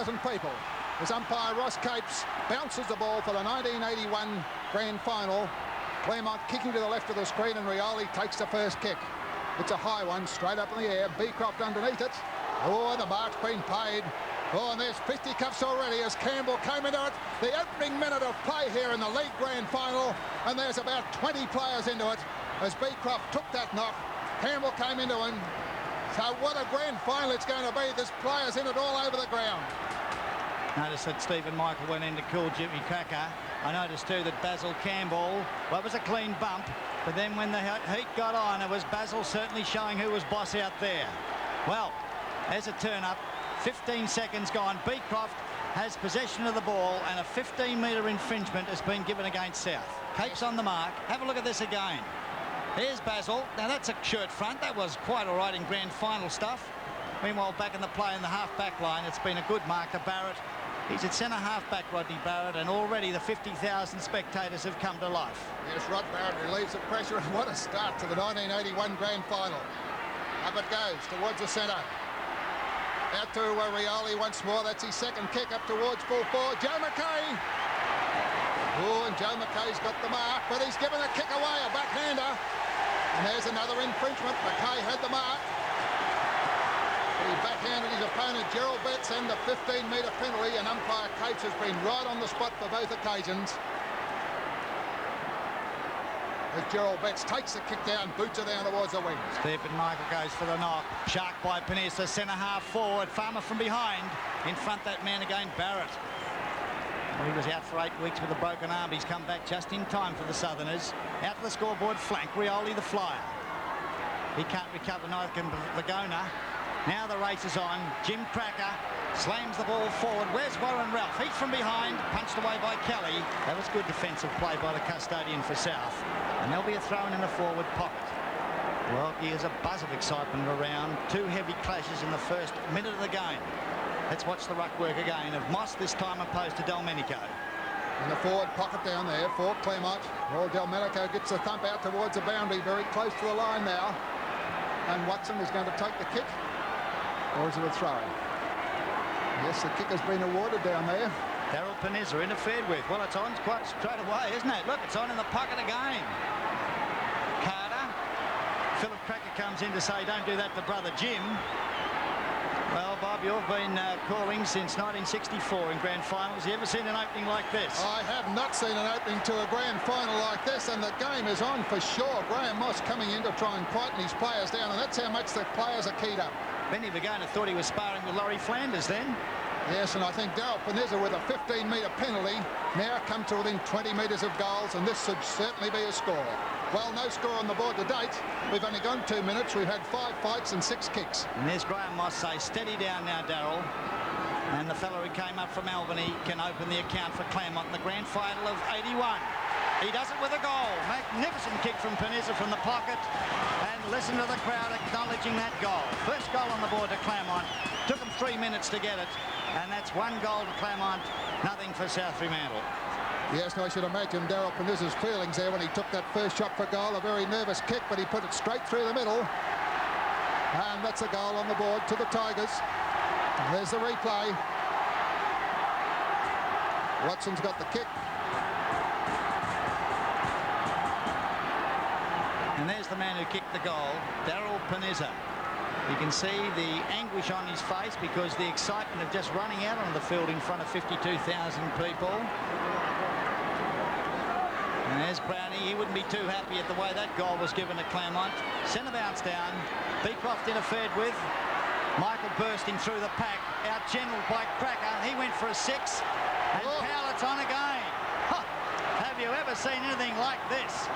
50,000 people. As umpire Ross Capes bounces the ball for the 1981 grand final. Claremont kicking to the left of the screen, and Rioli takes the first kick. It's a high one, straight up in the air. Beecroft underneath it. Oh, the mark's been paid. Oh, and there's fisticuffs already as Campbell came into it. The opening minute of play here in the league grand final, and there's about 20 players into it as Beecroft took that knock. Campbell came into him. So what a grand final it's going to be. There's players in it all over the ground. Notice that Stephen Michael went in to cool Jimmy Cracker. I noticed too that Basil Campbell, well, it was a clean bump, but then when the heat got on, it was Basil certainly showing who was boss out there. Well, there's a turn-up. 15 seconds gone. Beecroft has possession of the ball, and a 15-metre infringement has been given against South. Capes on the mark. Have a look at this again. There's Basil. Now, that's a shirt front. That was quite all right in grand final stuff. Meanwhile, back in the play in the half-back line, it's been a good mark to Barrett. He's at centre half-back, Rodney Barrett, and already the 50,000 spectators have come to life. Yes, Rod Barrett relieves the pressure, and what a start to the 1981 grand final. Up it goes towards the centre. Out to Rioli once more. That's his second kick up towards full forward. Joe McKay. Oh, and Joe McKay's got the mark, but he's given a kick away, a backhander. And there's another infringement. McKay had the mark. He backhanded his opponent, Gerald Betts, and the 15-metre penalty, and umpire Capes has been right on the spot for both occasions. As Gerald Betts takes the kick down, boots it down towards the wings. Stephen Michael goes for the knock. Shark by Panessa, centre half forward. Farmer from behind. In front, that man again, Barrett. Well, he was out for 8 weeks with a broken arm. He's come back just in time for the Southerners. Out to the scoreboard flank, Rioli the flyer. He can't recover, neither can Lagona. Now the race is on. Jim Cracker slams the ball forward. Where's Warren Ralph? He's from behind, punched away by Kelly. That was good defensive play by the custodian for South. And there'll be a throw in the forward pocket. Well, here's a buzz of excitement around. Two heavy clashes in the first minute of the game. Let's watch the ruck work again of Moss, this time opposed to Delmenico. In the forward pocket down there for Claremont. Well, Delmenico gets the thump out towards the boundary, very close to the line now. And Watson is going to take the kick. Or is it a throw? Yes, the kick has been awarded down there. Daryl Panizza interfered with. Well, it's on quite straight away, isn't it? Look, it's on in the pocket again. Carter. Philip Cracker comes in to say, don't do that to brother Jim. Well, Bob, you've been calling since 1964 in grand finals. You ever seen an opening like this? I have not seen an opening to a grand final like this, and the game is on for sure. Graham Moss coming in to try and quieten his players down, and that's how much the players are keyed up. Benny Vagona thought he was sparring with Laurie Flanders then. Yes, and I think Daryl Panizza with a 15-metre penalty now come to within 20 metres of goals, and this should certainly be a score. Well, no score on the board to date. We've only gone 2 minutes. We've had 5 fights and 6 kicks. And there's Graham Moss say, steady down now, Daryl. And the fellow who came up from Albany can open the account for Claremont in the grand final of 81. He does it with a goal. Magnificent kick from Panizza from the pocket. And listen to the crowd acknowledging that goal. First goal on the board to Claremont. Took them 3 minutes to get it. And that's 1 goal to Claremont, nothing for South Fremantle. Yes, I should imagine Daryl Panizza's feelings there when he took that first shot for goal. A very nervous kick, but he put it straight through the middle. And that's a goal on the board to the Tigers. There's the replay. Watson's got the kick. And there's the man who kicked the goal, Daryl Panizza. You can see the anguish on his face because the excitement of just running out on the field in front of 52,000 people. And there's Brownie. He wouldn't be too happy at the way that goal was given to Claremont. Centre bounce down. Beecroft interfered with. Michael bursting through the pack. Out-generaled by Cracker. He went for a 6. And Powlett's on again. Huh. Have you ever seen anything like this?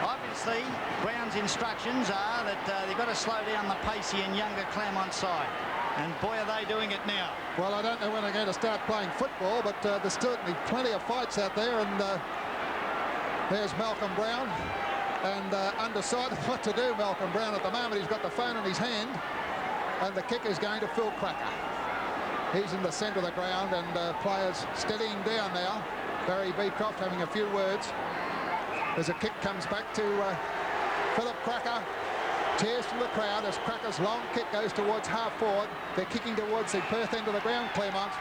Obviously, Brown's instructions are that they've got to slow down the pacey and younger Claremont side. And boy, are they doing it now. Well, I don't know when they're going to start playing football, but there's certainly plenty of fights out there. And there's Malcolm Brown. And undecided what to do, Malcolm Brown, at the moment. He's got the phone in his hand. And the kick is going to Phil Cracker. He's in the centre of the ground, and players steadying down now. Barry Beecroft having a few words. As a kick comes back to Philip Cracker. Cheers from the crowd as Cracker's long kick goes towards half forward. They're kicking towards the Perth end of the ground, Claremont.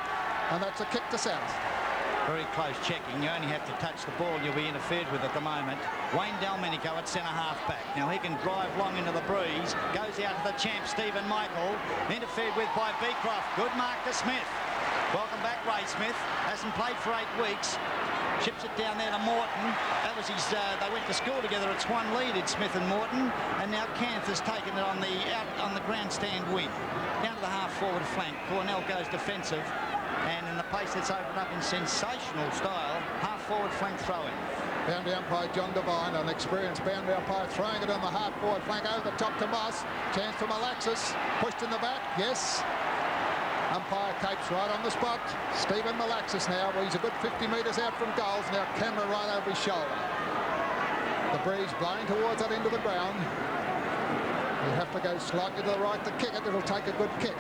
And that's a kick to South. Very close checking. You only have to touch the ball and you'll be interfered with at the moment. Wayne Delmenico at centre half back. Now he can drive long into the breeze. Goes out to the champ, Stephen Michael. Interfered with by Beecroft. Good mark to Smith. Welcome back, Ray Smith. Hasn't played for 8 weeks. Chips it down there to Morton. That was his, they went to school together at Swanlee, did Smith and Morton. And now Canth has taken it on the grandstand wing. Down to the half-forward flank. Cornell goes defensive. And in the pace that's opened up in sensational style, half-forward flank throw-in. Boundary umpire John Devine, an experienced boundary umpire, throwing it on the half-forward flank over the top to Moss. Chance for Malaxis. Pushed in the back. Yes. Umpire Capes right on the spot. Stephen Malaxis now. Well, he's a good 50 metres out from goals. Now camera right over his shoulder. The breeze blowing towards that into the ground. You have to go slightly to the right to kick it. It'll take a good kick.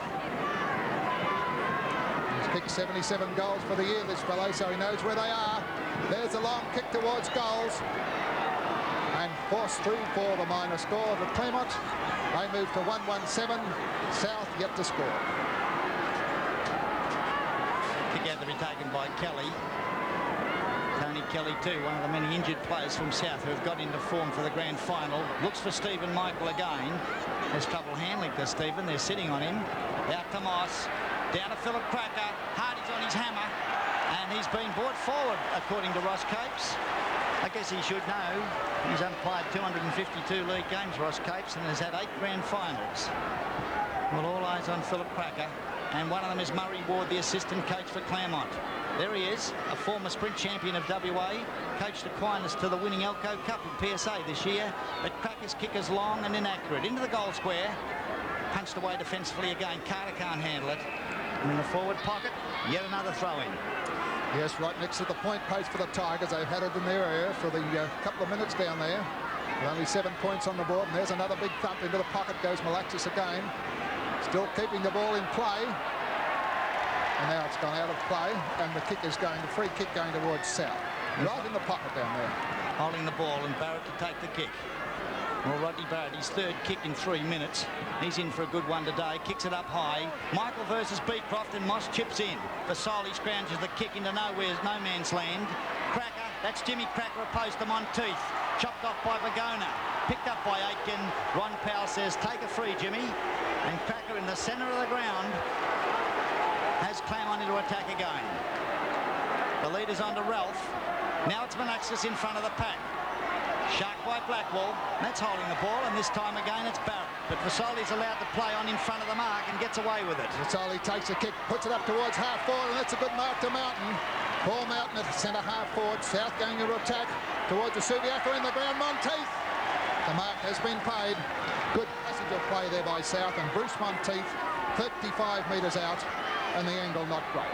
He's kicked 77 goals for the year, this fellow, so he knows where they are. There's a long kick towards goals. And forced through for the minor score of Claremont. They move to 1-1-7. South yet to score. Kick out to be taken by Kelly. Tony Kelly too, one of the many injured players from South who have got into form for the grand final. Looks for Stephen Michael again. Has trouble handling to Stephen. They're sitting on him. Out to Moss. Down to Philip Cracker. Hardy's on his hammer. And he's been brought forward, according to Ross Capes. I guess he should know. He's umpired 252 league games, Ross Capes, and has had 8 grand finals. Well, all eyes on Philip Cracker. And one of them is Murray Ward, the assistant coach for Claremont. There he is, a former sprint champion of WA. Coached Aquinas to the winning Elco Cup in PSA this year. But Cracker's kick is long and inaccurate. Into the goal square. Punched away defensively again. Carter can't handle it. And in the forward pocket, yet another throw-in. Yes, right next to the point post for the Tigers. They've had it in their area for the couple of minutes down there. With only 7 points on the board. And there's another big thump into the pocket. Goes Malaxis again. Still keeping the ball in play. And now it's gone out of play. And the kick is going, the free kick going towards South. Right in the pocket down there. Holding the ball and Barrett to take the kick. Well, Rodney Barrett, his 3rd kick in 3 minutes. He's in for a good one today. Kicks it up high. Michael versus Beecroft and Moss chips in. Vasali scrounges the kick into no man's land. Cracker, that's Jimmy Cracker opposed to Monteith. Chopped off by Vagona. Picked up by Aitken. Ron Powell says, take a free, Jimmy. And Cracker in the centre of the ground has Claremont into attack again. The leader's on to Ralph. Now it's Malaxis in front of the pack. Shark by Blackwell. That's holding the ball, and this time again it's Barrett. But Vasali's allowed to play on in front of the mark and gets away with it. Vasali takes a kick, puts it up towards half forward, and that's a good mark to Mountain. Paul Mountain at centre half forward. South going to attack towards the Subiaco in the ground. Monteith. The mark has been paid. Good passage of play there by South, and Bruce Monteith 35 metres out, and the angle not great.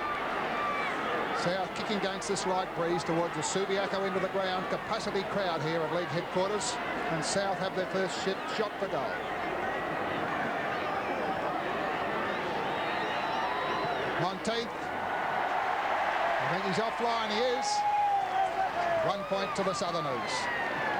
South kicking against this light breeze towards the Subiaco into the ground. Capacity crowd here at league headquarters, and South have their first shot for goal. Monteith, I think he's offline. He is. 1 point to the Southerners.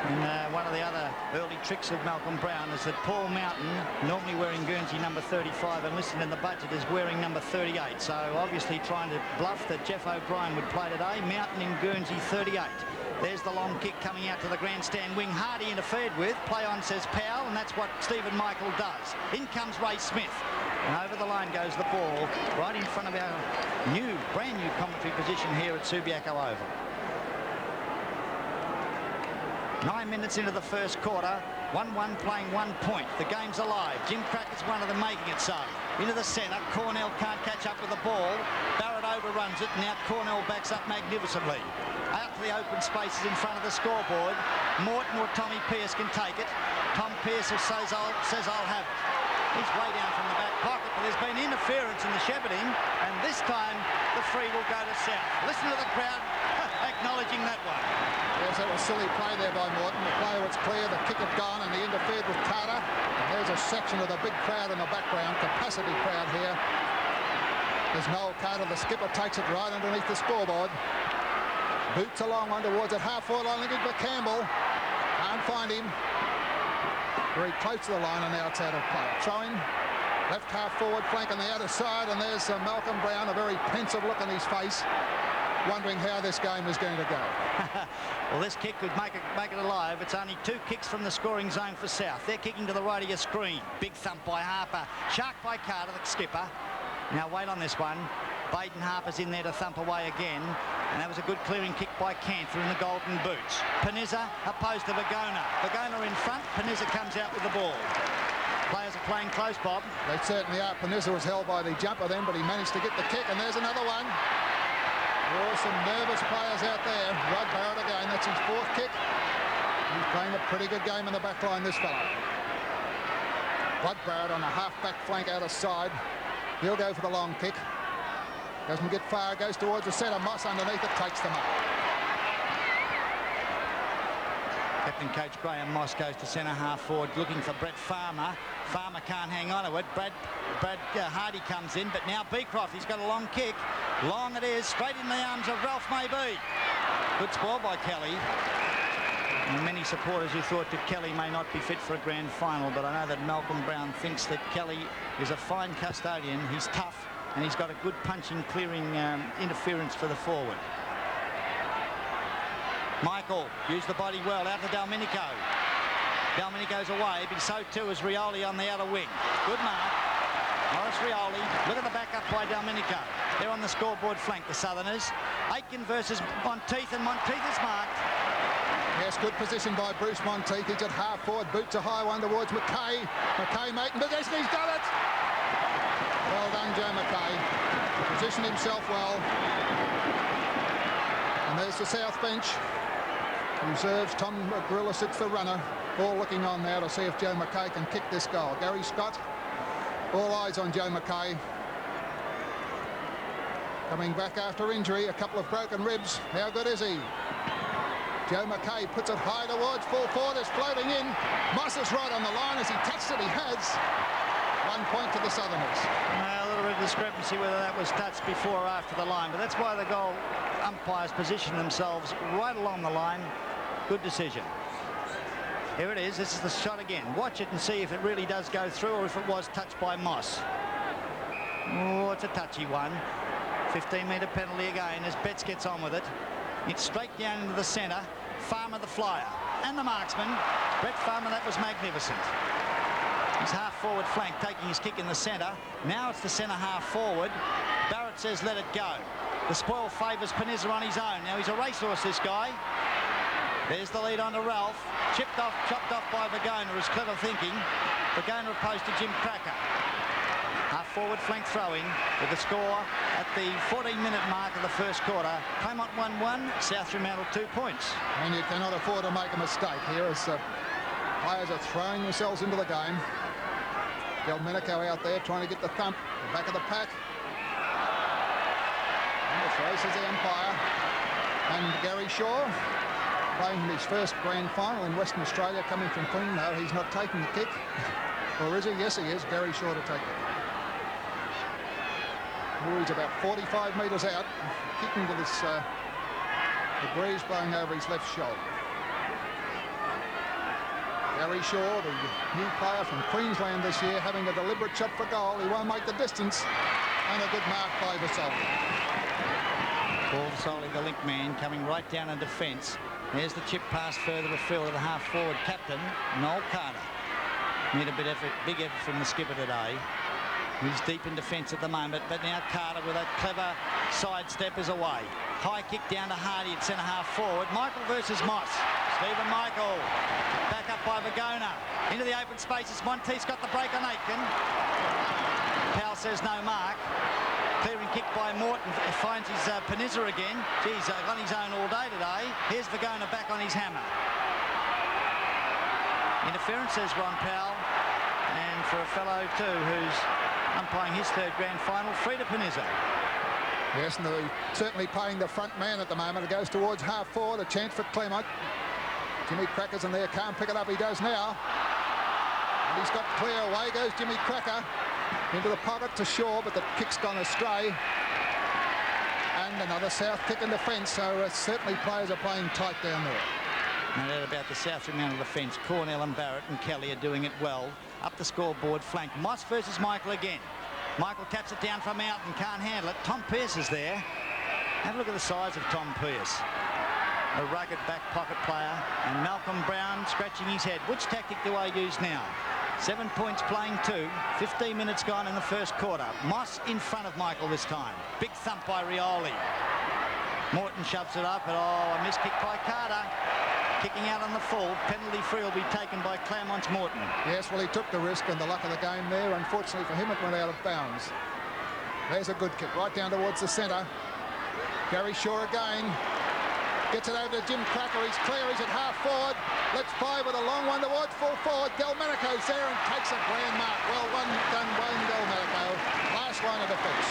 And one of the other early tricks of Malcolm Brown is that Paul Mountain, normally wearing Guernsey number 35 and listed in the budget, is wearing number 38. So obviously trying to bluff that Jeff O'Brien would play today. Mountain in Guernsey 38. There's the long kick coming out to the grandstand wing. Hardy interfered with. Play on, says Powell, and that's what Stephen Michael does. In comes Ray Smith. And over the line goes the ball, right in front of our brand new commentary position here at Subiaco Oval. 9 minutes into the first quarter, 1-1 playing 1 point. The game's alive. Jim Cracker's one of them making it so. Into the centre, Cornell can't catch up with the ball. Barrett overruns it, now Cornell backs up magnificently. Out to the open spaces in front of the scoreboard. Morton or Tommy Pearce can take it. Tom Pearce says I'll have it. He's way down from the back pocket, but there's been interference in the shepherding, and this time the free will go to South. Listen to the crowd acknowledging that one. Yes, that was silly play there by Morton. The play was clear, the kick had gone, and he interfered with Carter. And there's a section of the big crowd in the background, capacity crowd here. There's Noel Carter, the skipper, takes it right underneath the scoreboard. Boots along one towards it, half-forward line, looking for Campbell. Can't find him. Very close to the line, and now it's out of play. Throwing left half forward flank on the outer side, and there's Malcolm Brown, a very pensive look on his face, wondering how this game is going to go. Well, this kick could make it alive. It's only 2 kicks from the scoring zone for South. They're kicking to the right of your screen. Big thump by Harper. Shark by Carter, the skipper. Now wait on this one. Baden Harper's in there to thump away again. And that was a good clearing kick by Cantor in the golden boots. Panizza opposed to Vagona. Vagona in front. Panizza comes out with the ball. Players are playing close, Bob. They certainly are. Panizza was held by the jumper then, but he managed to get the kick, and there's another one. Oh, some nervous players out there. Rod Barrett again. That's his 4th kick. He's playing a pretty good game in the back line, this fellow. Rod Barrett on the half-back flank out of side. He'll go for the long kick. Doesn't get far, goes towards the centre. Moss underneath it, takes them up. Captain Coach Graham Moss goes to centre half forward looking for Brett Farmer. Farmer can't hang on to it. Brad Hardy comes in, but now Beecroft, he's got a long kick. Long it is, straight in the arms of Ralph Maybe. Good spoil by Kelly. And many supporters who thought that Kelly may not be fit for a grand final, but I know that Malcolm Brown thinks that Kelly is a fine custodian. He's tough, and he's got a good punching, clearing interference for the forward. Michael used the body well out to Delmenico. Delmenico's away, but so too is Rioli on the outer wing. Good mark. Morris Rioli. Look at the backup by Delmenico. They're on the scoreboard flank, the Southerners. Aitken versus Monteith, and Monteith is marked. Yes, good position by Bruce Monteith. He's at half forward, boots a high one towards McKay. McKay making possession, he's done it! Well done, Joe McKay. Positioned himself well. And there's the South bench. Reserves, Tom Gorilla sits the runner. All looking on now to see if Joe McKay can kick this goal. Gary Scott, all eyes on Joe McKay. Coming back after injury, a couple of broken ribs. How good is he? Joe McKay puts it high towards full forward, is floating in. Moss is right on the line. As he touched it, he has. 1 point to the Southerners. A little bit of discrepancy whether that was touched before or after the line, but that's why the goal umpires position themselves right along the line. Good decision. Here it is. This is the shot again. Watch it and see if it really does go through or if it was touched by Moss. Oh, it's a touchy one. 15-metre penalty again as Betts gets on with it. It's straight down into the centre. Farmer the flyer and the marksman. Brett Farmer, that was magnificent. He's half forward flank taking his kick in the centre. Now it's the centre half forward. Barrett says let it go. The spoil favours Panizza on his own. Now he's a racehorse, this guy. There's the lead on to Ralph. Chipped off, chopped off by Vagona is clever thinking. Vagona opposed to Jim Cracker. Half forward flank throwing with the score at the 14-minute mark of the first quarter. Claremont 1-1, South Fremantle 2 points. And you cannot afford to make a mistake here as players are throwing themselves into the game. Delmenico out there trying to get the thump, the back of the pack. And the throw says the umpire. And Gary Shaw playing his first grand final in Western Australia, coming from Queen. No, he's not taking the kick. Or is he? Yes, he is. Gary Shaw to take it. Oh, he's about 45 metres out, kicking to this, the breeze blowing over his left shoulder. Gary Shaw, the new player from Queensland this year, having a deliberate shot for goal. He won't make the distance. And a good mark by Vasoli. Paul Vasoli, the link man, coming right down in defence. There's the chip pass further afield to the half-forward captain, Noel Carter. Need a big effort from the skipper today. He's deep in defence at the moment, but now Carter with a clever sidestep is away. High kick down to Hardy at centre half forward. Michael versus Moss. Stephen Michael. Back up by Vagona. Into the open spaces. Monteith's got the break on Aitken. Powell says no mark. Clearing kick by Morton. Finds his Panizza again. Geez, on his own all day today. Here's Vagona back on his hammer. Interference, says Ron Powell. And for a fellow too who's umpiring his third grand final, free to Panizza. Yes, and they're certainly playing the front man at the moment. It goes towards half forward, a chance for Claremont. Jimmy Cracker's in there, can't pick it up, he does now. And he's got clear away, goes Jimmy Cracker. Into the pocket to Shaw, but the kick's gone astray. And another South kick in defence, so certainly players are playing tight down there. No doubt about the South Fremantle defence. Cornell and Barrett and Kelly are doing it well. up the scoreboard flank. Moss versus Michael again. Michael taps it down from out and can't handle it. Tom Pearce is there. Have a look at the size of Tom Pearce. A rugged back pocket player. And Malcolm Brown scratching his head. Which tactic do I use now? 7 points playing 2. 15 minutes gone in the first quarter. Moss in front of Michael this time. Big thump by Rioli. Morton shoves it up, but a miss kick by Carter. Kicking out on the full. Penalty free will be taken by Claremont's Morton. Yes, well, he took the risk and the luck of the game there. Unfortunately for him, it went out of bounds. There's a good kick right down towards the centre. Gary Shaw again. Gets it over to Jim Cracker. He's clear. He's at half forward. Let's fire with a long one towards full forward. Delmenico's there and takes a grand mark. Well done, Wayne Delmenico. Last line of defence.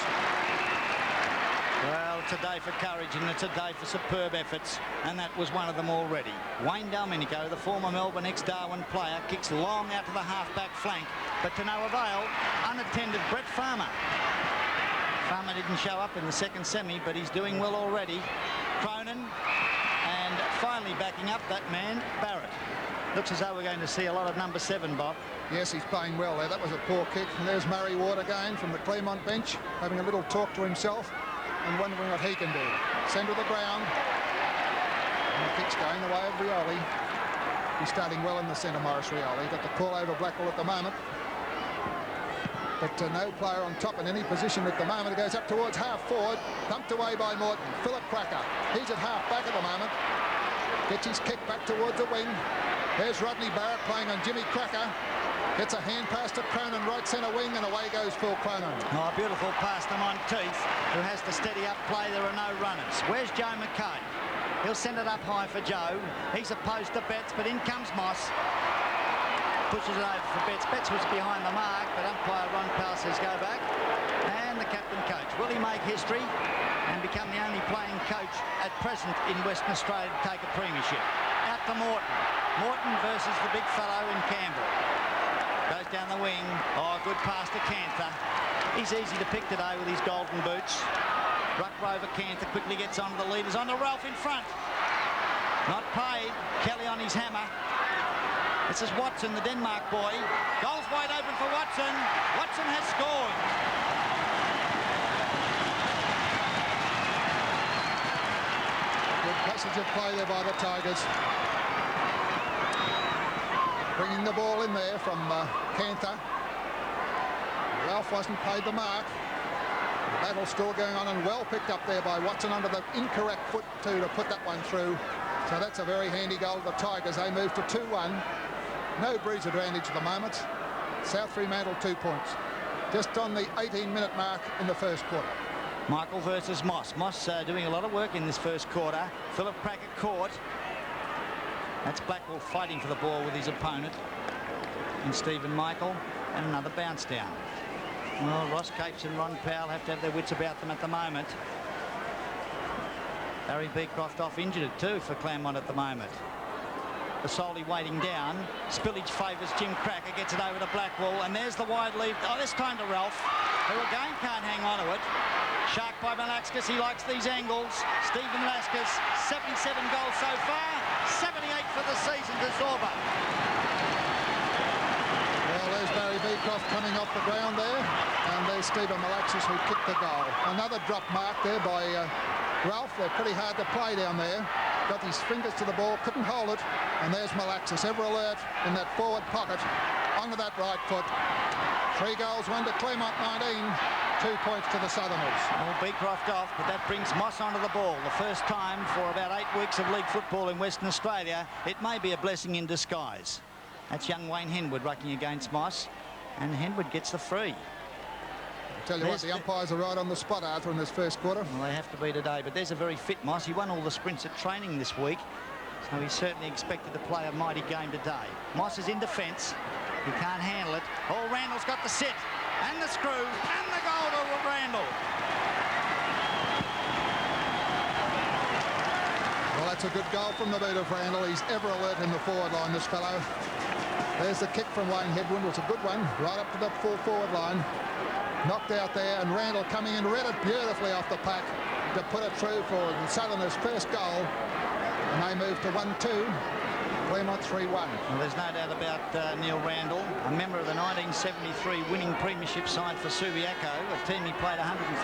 Well, it's a day for courage and it's a day for superb efforts, and that was one of them already. Wayne Delmenico, the former Melbourne ex-Darwin player, kicks long out to the half-back flank, but to no avail. Unattended, Brett Farmer. Farmer didn't show up in the second semi, but he's doing well already. Cronin, and finally backing up that man, Barrett. Looks as though we're going to see a lot of number 7, Bob. Yes, he's playing well there. That was a poor kick. And there's Murray Ward again from the Claremont bench, having a little talk to himself and wondering what he can do. Send to the ground. And the kick's going the way of Rioli. He's starting well in the centre, Maurice Rioli. Got the call over Blackwell at the moment. But no player on top in any position at the moment. It goes up towards half forward. Dumped away by Morton. Philip Cracker. He's at half back at the moment. Gets his kick back towards the wing. There's Rodney Barrett playing on Jimmy Cracker. Gets a hand pass to Cronin, right centre wing, and away goes Phil Cronin. Oh, a beautiful pass to Monteith, who has to steady up play. There are no runners. Where's Joe McKay? He'll send it up high for Joe. He's opposed to Betts, but in comes Moss. Pushes it over for Betts. Betts was behind the mark, but umpire Ron Powell says go back. And the captain coach. Will he make history and become the only playing coach at present in Western Australia to take a premiership? Out to Morton. Morton versus the big fellow in Campbell. Goes down the wing. Oh, good pass to Canther. He's easy to pick today with his golden boots. Ruck Rover Canther quickly gets onto the leaders. On to Ralph in front. Not paid. Kelly on his hammer. This is Watson, the Denmark boy. Goal's wide open for Watson. Watson has scored. Good passage of play there by the Tigers. Bringing the ball in there from Canther. Ralph wasn't paid the mark. The battle still going on, and well picked up there by Watson under the incorrect foot too to put that one through. So that's a very handy goal to the Tigers. They move to 2-1. No breeze advantage at the moment. South Fremantle 2 points. Just on the 18-minute mark in the first quarter. Michael versus Moss. Moss doing a lot of work in this first quarter. Philip Cracker caught. That's Blackwell fighting for the ball with his opponent. And Stephen Michael. And another bounce down. Well, Ross Capes and Ron Powell have to have their wits about them at the moment. Barry Beecroft off injured too for Claremont at the moment. Basoli waiting down. Spillage favours Jim Cracker. Gets it over to Blackwell. And there's the wide lead. Oh, this time to Ralph, who again can't hang on to it. Shark by Velasquez. He likes these angles. Stephen Velasquez, 77 goals so far. 78 for the season to Zorba. Well, there's Barry Beecroft coming off the ground there. And there's Stephen Malaxis who kicked the goal. Another drop mark there by Ralph. They're pretty hard to play down there. Got his fingers to the ball, couldn't hold it. And there's Malaxis, ever alert in that forward pocket. Onto that right foot. 3 goals, 1 to Claremont 19. 2 points to the Southerners. Well, Beecroft off, but that brings Moss onto the ball. The first time for about 8 weeks of league football in Western Australia. It may be a blessing in disguise. That's young Wayne Henwood rucking against Moss. And Henwood gets the free. I'll tell you what, the umpires are right on the spot, Arthur, in this first quarter. Well, they have to be today, but there's a very fit Moss. He won all the sprints at training this week, so he's certainly expected to play a mighty game today. Moss is in defence. He can't handle it. Oh, Randall's got the sit, and the screw, and the goal to Randall. Well, that's a good goal from the boot of Randall. He's ever alert in the forward line, this fellow. There's the kick from Wayne Henwood. It was a good one, right up to the full forward line. Knocked out there, and Randall coming in, read it beautifully off the pack to put it through for the Southerners' first goal. And they move to 1-2. Claremont 3-1. Well, there's no doubt about Neil Randall, a member of the 1973 winning premiership side for Subiaco, a team he played 152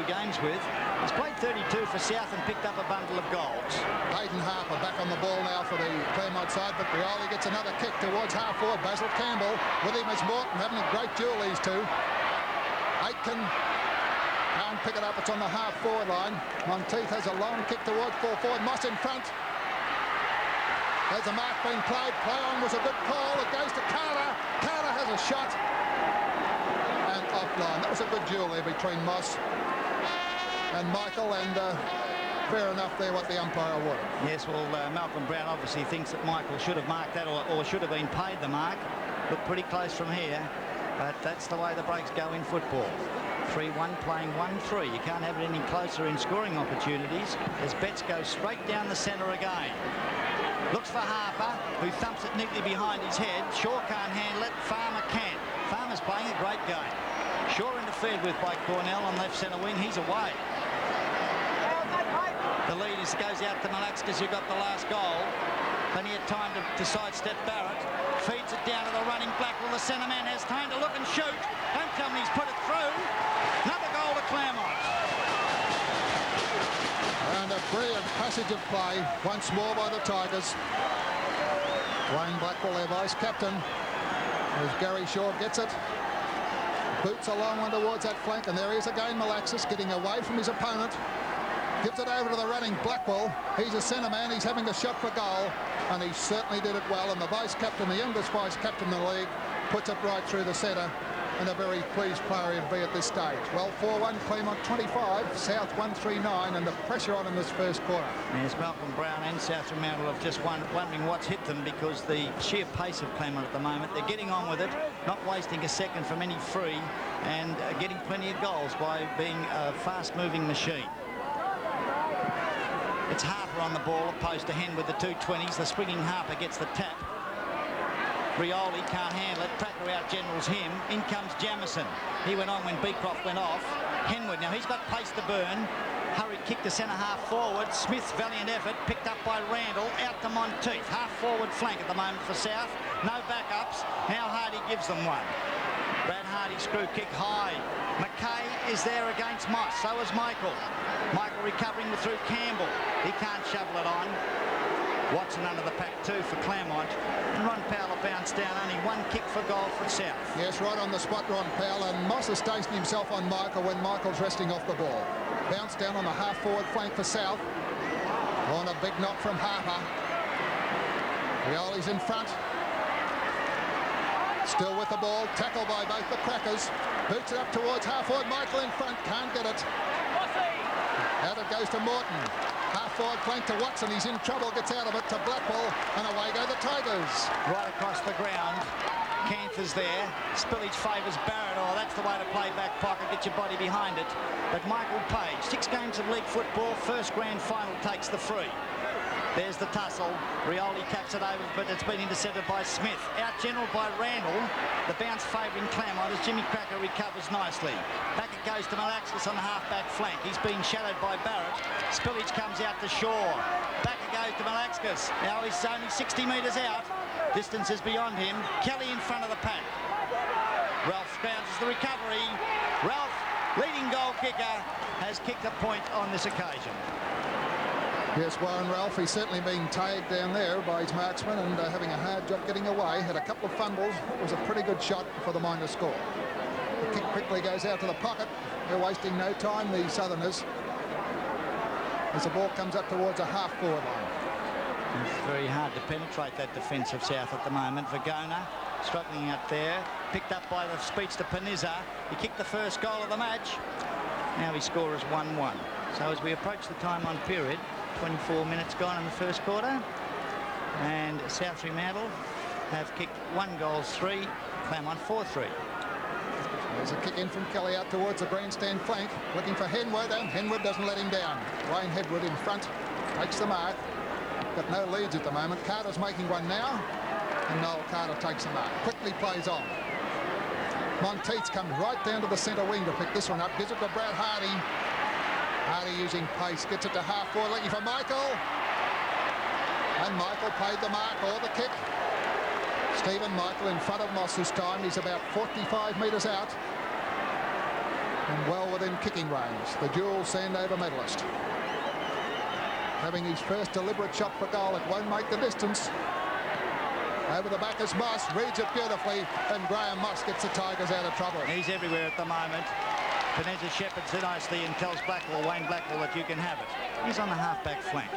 games with. He's played 32 for South and picked up a bundle of goals. Hayden Harper back on the ball now for the Claremont side, but Rioli gets another kick towards half forward. Basil Campbell with him as Morton, having a great duel, these two. Aitken can't pick it up, it's on the half forward line. Monteith has a long kick towards full forward. Moss in front. There's a mark being played. Play on was a good call. It goes to Carter. Carter has a shot. And offline. That was a good duel there between Moss and Michael, and fair enough there what the umpire awarded. Yes, well, Malcolm Brown obviously thinks that Michael should have marked that or should have been paid the mark. Looked pretty close from here, but that's the way the breaks go in football. 3-1 playing 1-3. You can't have it any closer in scoring opportunities as Betts goes straight down the centre again. Looks for Harper, who thumps it neatly behind his head. Shaw can't handle it. Farmer can. Farmer's playing a great game. Shaw interfered with by Cornell on left centre wing. He's away. The lead goes out to Malaxkas, who got the last goal. Plenty of time to sidestep Barrett. Feeds it down to the running Blackwell. The centre man has time to look and shoot. Don't tell me he's put it through. Another goal to Claremont. And a brilliant passage of play once more by the Tigers. Wayne Blackwell, their vice-captain, as Gary Shaw gets it. Boots a long one towards that flank, and there he is again, Malaxis, getting away from his opponent. Gives it over to the running Blackwell. He's a centre man. He's having a shot for goal, and he certainly did it well. And the vice-captain, the youngest vice-captain in the league, puts it right through the centre. And a very pleased player he'd be at this stage. Well, 4-1, Claremont 25, South 139, and the pressure on in this first quarter. Yes, Malcolm Brown and South Fremantle have just wondering what's hit them, because the sheer pace of Claremont at the moment, they're getting on with it, not wasting a second from any free, and getting plenty of goals by being a fast-moving machine. It's Harper on the ball, opposed to Hen with the 220s. The springing Harper gets the tap. Rioli can't handle it. Pracker out generals him. In comes Jamison. He went on when Beecroft went off. Henwood, now he's got pace to burn. Hurried kick to centre half forward. Smith's valiant effort picked up by Randall. Out to Monteith. Half forward flank at the moment for South. No backups. Now Hardy gives them one. Brad Hardy screw kick high. McKay is there against Moss. So is Michael. Michael recovering through Campbell. He can't shovel it on. Watson under the pack too for Claremont. And Ron Powell bounced down, only one kick for goal for South. Yes, right on the spot, Ron Powell, and Moss has stationed himself on Michael when Michael's resting off the ball. Bounce down on the half-forward flank for South. On a big knock from Harper. Rioli's in front. Still with the ball, tackled by both the crackers. Boots it up towards half-forward, Michael in front, can't get it. Out it goes to Morton. Half-forward flank to Watson, he's in trouble, gets out of it to Blackwell, and away go the Tigers. Right across the ground, Canthers there. Spillage favours Barrett. Oh, that's the way to play back pocket, get your body behind it. But Michael Page, 6 games of league football, first grand final, takes the free. There's the tussle. Rioli taps it over, but it's been intercepted by Smith. Out general by Randall. The bounce favouring Claremont as Jimmy Cracker recovers nicely. Back it goes to Malaxis on the half-back flank. He's being shadowed by Barrett. Spillage comes out to Shaw. Back it goes to Malaxis. Now he's only 60 metres out. Distance is beyond him. Kelly in front of the pack. Ralph scrounges the recovery. Ralph, leading goal kicker, has kicked a point on this occasion. Yes, Warren Ralph, he's certainly being tagged down there by his marksman and having a hard job getting away. Had a couple of fumbles. It was a pretty good shot for the Miners score. The kick quickly goes out to the pocket. They're wasting no time, the Southerners, as the ball comes up towards a half-forward line. It's very hard to penetrate that defence of South at the moment. Vagona struggling out there. Picked up by the speech to Panizza. He kicked the first goal of the match. Now his score is 1-1. So as we approach the time on period, 24 minutes gone in the first quarter, and South Fremantle have kicked 1 goal 3, Claremont 4-3. There's a kick in from Kelly out towards the grandstand flank, looking for Henwood, and Henwood doesn't let him down. Wayne Hedwood in front, takes the mark. Got no leads at the moment. Carter's making one now, and Noel Carter takes the mark. Quickly plays on. Monteith's come right down to the centre wing to pick this one up. Gives it to Brad Hardy. Hardy using pace, gets it to half-forward, looking for Michael. And Michael paid the mark, or the kick. Stephen Michael in front of Moss this time. He's about 45 metres out and well within kicking range. The dual Sandover medalist. Having his first deliberate shot for goal. It won't make the distance. Over the back is Moss, reads it beautifully, and Graham Moss gets the Tigers out of trouble. He's everywhere at the moment. Panetta shepherds it nicely and tells Wayne Blackwell that you can have it. He's on the half-back flank.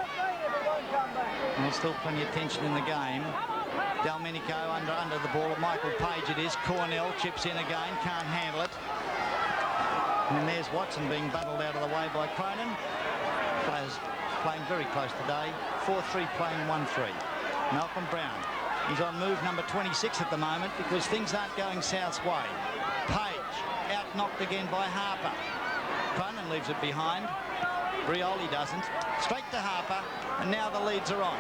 And there's still plenty of tension in the game. Delmenico under the ball. Michael Page it is. Cornell chips in again, can't handle it. And there's Watson being bundled out of the way by Cronin. Players playing very close today. 4-3 playing 1-3. Malcolm Brown. He's on move number 26 at the moment because things aren't going South's way. Page out-knocked again by Harper. Cronin leaves it behind. Brioli doesn't. Straight to Harper, and now the leads are on.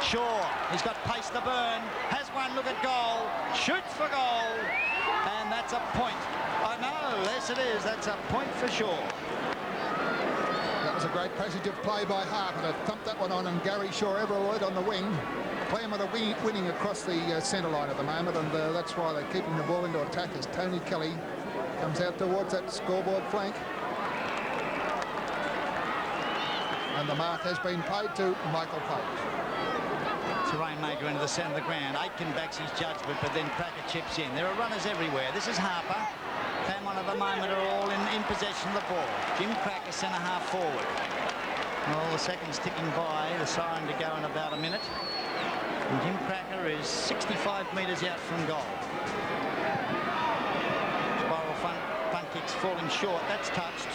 Shaw, he's got pace to burn, has one look at goal, shoots for goal, and that's a point. Oh no, yes it is, that's a point for Shaw. That was a great passage of play by Harper to thump that one on, and Gary Shaw Everwood on the wing. Claremont are winning across the centre line at the moment, and that's why they're keeping the ball into attack as Tony Kelly comes out towards that scoreboard flank. And the mark has been paid to Michael Page. It's a rainmaker into the centre of the ground. Aitken backs his judgment, but then Cracker chips in. There are runners everywhere. This is Harper. Claremont at the moment are all in possession of the ball. Jim Cracker centre half forward. Well, the seconds ticking by. The siren to go in about a minute. And Jim Cracker is 65 metres out from goal. Spiral front kicks falling short. That's touched.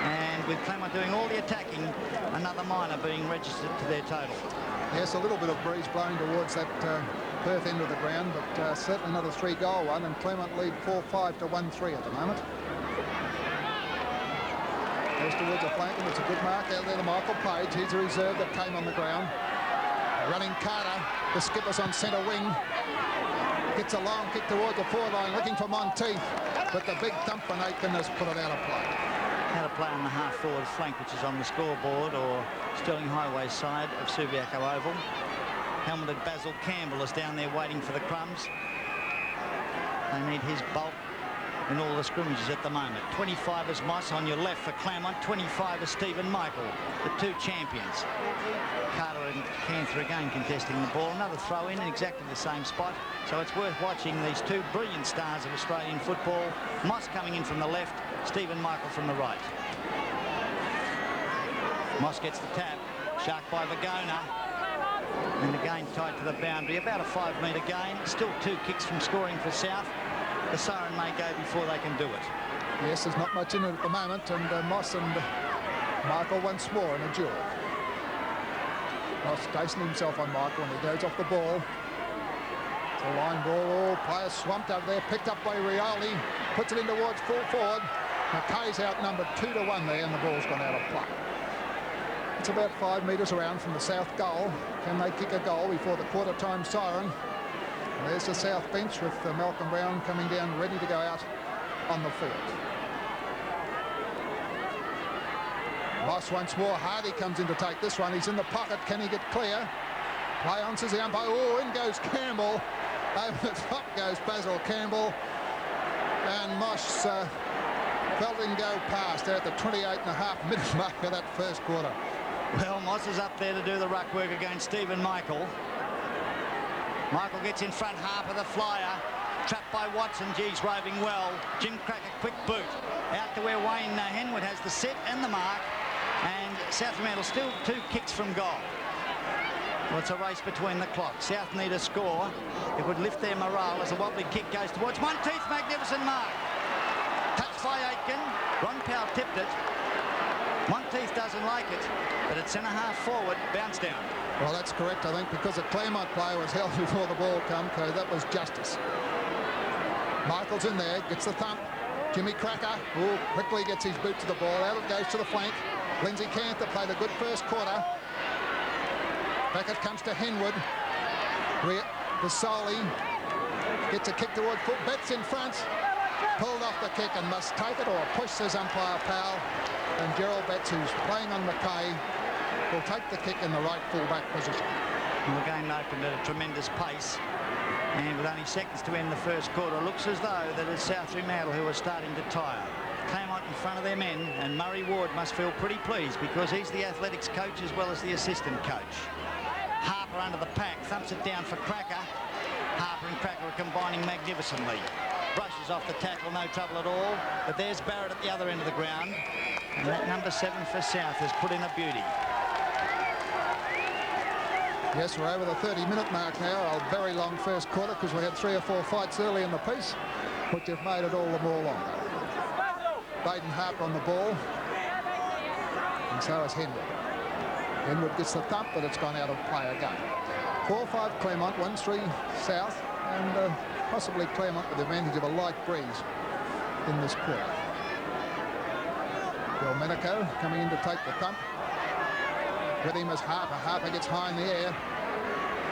And with Claremont doing all the attacking, another minor being registered to their total. Yes, a little bit of breeze blowing towards that Perth end of the ground, but certainly not a 3-goal one, and Claremont lead 4-5 to 1-3 at the moment. Goes towards the flank, and it's a good mark out there to Michael Page. He's a reserve that came on the ground. Running Carter, the skipper's on centre wing. Gets a long kick towards the forward line, looking for Monteith, but the big thump from Aitken has put it out of play. Out of play on the half-forward flank, which is on the scoreboard, or Sterling Highway side of Subiaco Oval. Helmeted Basil Campbell is down there waiting for the crumbs. They need his bulk in all the scrimmages at the moment. 25 is Moss on your left for Claremont. 25 is Stephen Michael, the two champions. Carter and Cantor again contesting the ball. Another throw in exactly the same spot. So it's worth watching these two brilliant stars of Australian football. Moss coming in from the left, Stephen Michael from the right. Moss gets the tap. Shark by Vagona. And again tied to the boundary. About a 5-metre gain. Still 2 kicks from scoring for South. The siren may go before they can do it. Yes, there's not much in it at the moment, and Moss and Michael once more in a duel. Moss dicing himself on Michael, and he goes off the ball. It's a line ball. All players swamped over there, picked up by Rioli, puts it in towards full forward. McKay's outnumbered 2-1 there, and the ball's gone out of play. It's about 5 metres around from the South goal. Can they kick a goal before the quarter-time siren? And there's the South bench with Malcolm Brown coming down ready to go out on the field. Moss once more. Hardy comes in to take this one. He's in the pocket. Can he get clear? Play on, says the umpire. Oh, in goes Campbell. Over the top goes Basil Campbell. And Moss felt him go past there at the 28.5-minute mark of that first quarter. Well, Moss is up there to do the ruck work against Stephen Michael. Michael gets in front, Harper the flyer. Trapped by Watson, G's roving well. Jim Cracker, quick boot. Out to where Wayne Henwood has the set and the mark. And South Fremantle still 2 kicks from goal. Well, it's a race between the clocks. South need a score. It would lift their morale as a wobbly kick goes towards Monteith. Magnificent mark. Touched by Aitken. Ron Powell tipped it. Monteith doesn't like it, but it's centre half forward, bounce down. Well, that's correct, I think, because the Claremont player was held before the ball come, so that was justice. Michael's in there, gets the thump. Jimmy Cracker, who quickly gets his boot to the ball. Out it goes to the flank. Lindsay Cantor played a good first quarter. Beckett comes to Henwood. Vasoli gets a kick toward foot. Betts in front. Pulled off the kick and must take it or push, says umpire Powell. And Gerald Betts, who's playing on McKay, will take the kick in the right full-back position. And the game opened at a tremendous pace. And with only seconds to end the first quarter, it looks as though that it's South Fremantle who are starting to tire. Claremont in front of their men, and Murray Ward must feel pretty pleased because he's the athletics coach as well as the assistant coach. Harper under the pack, thumps it down for Cracker. Harper and Cracker are combining magnificently. Brushes off the tackle, no trouble at all. But there's Barrett at the other end of the ground. And that number 7 for South has put in a beauty. Yes, we're over the 30-minute mark now. A very long first quarter because we had 3 or 4 fights early in the piece, which have made it all the more longer. Baden Harper on the ball, and so is Henwood. Henwood gets the thump, but it's gone out of play again. 4-5 Claremont, 1-3 South, and possibly Claremont with the advantage of a light breeze in this quarter. Delmenico coming in to take the thump. With him is Harper. Harper gets high in the air.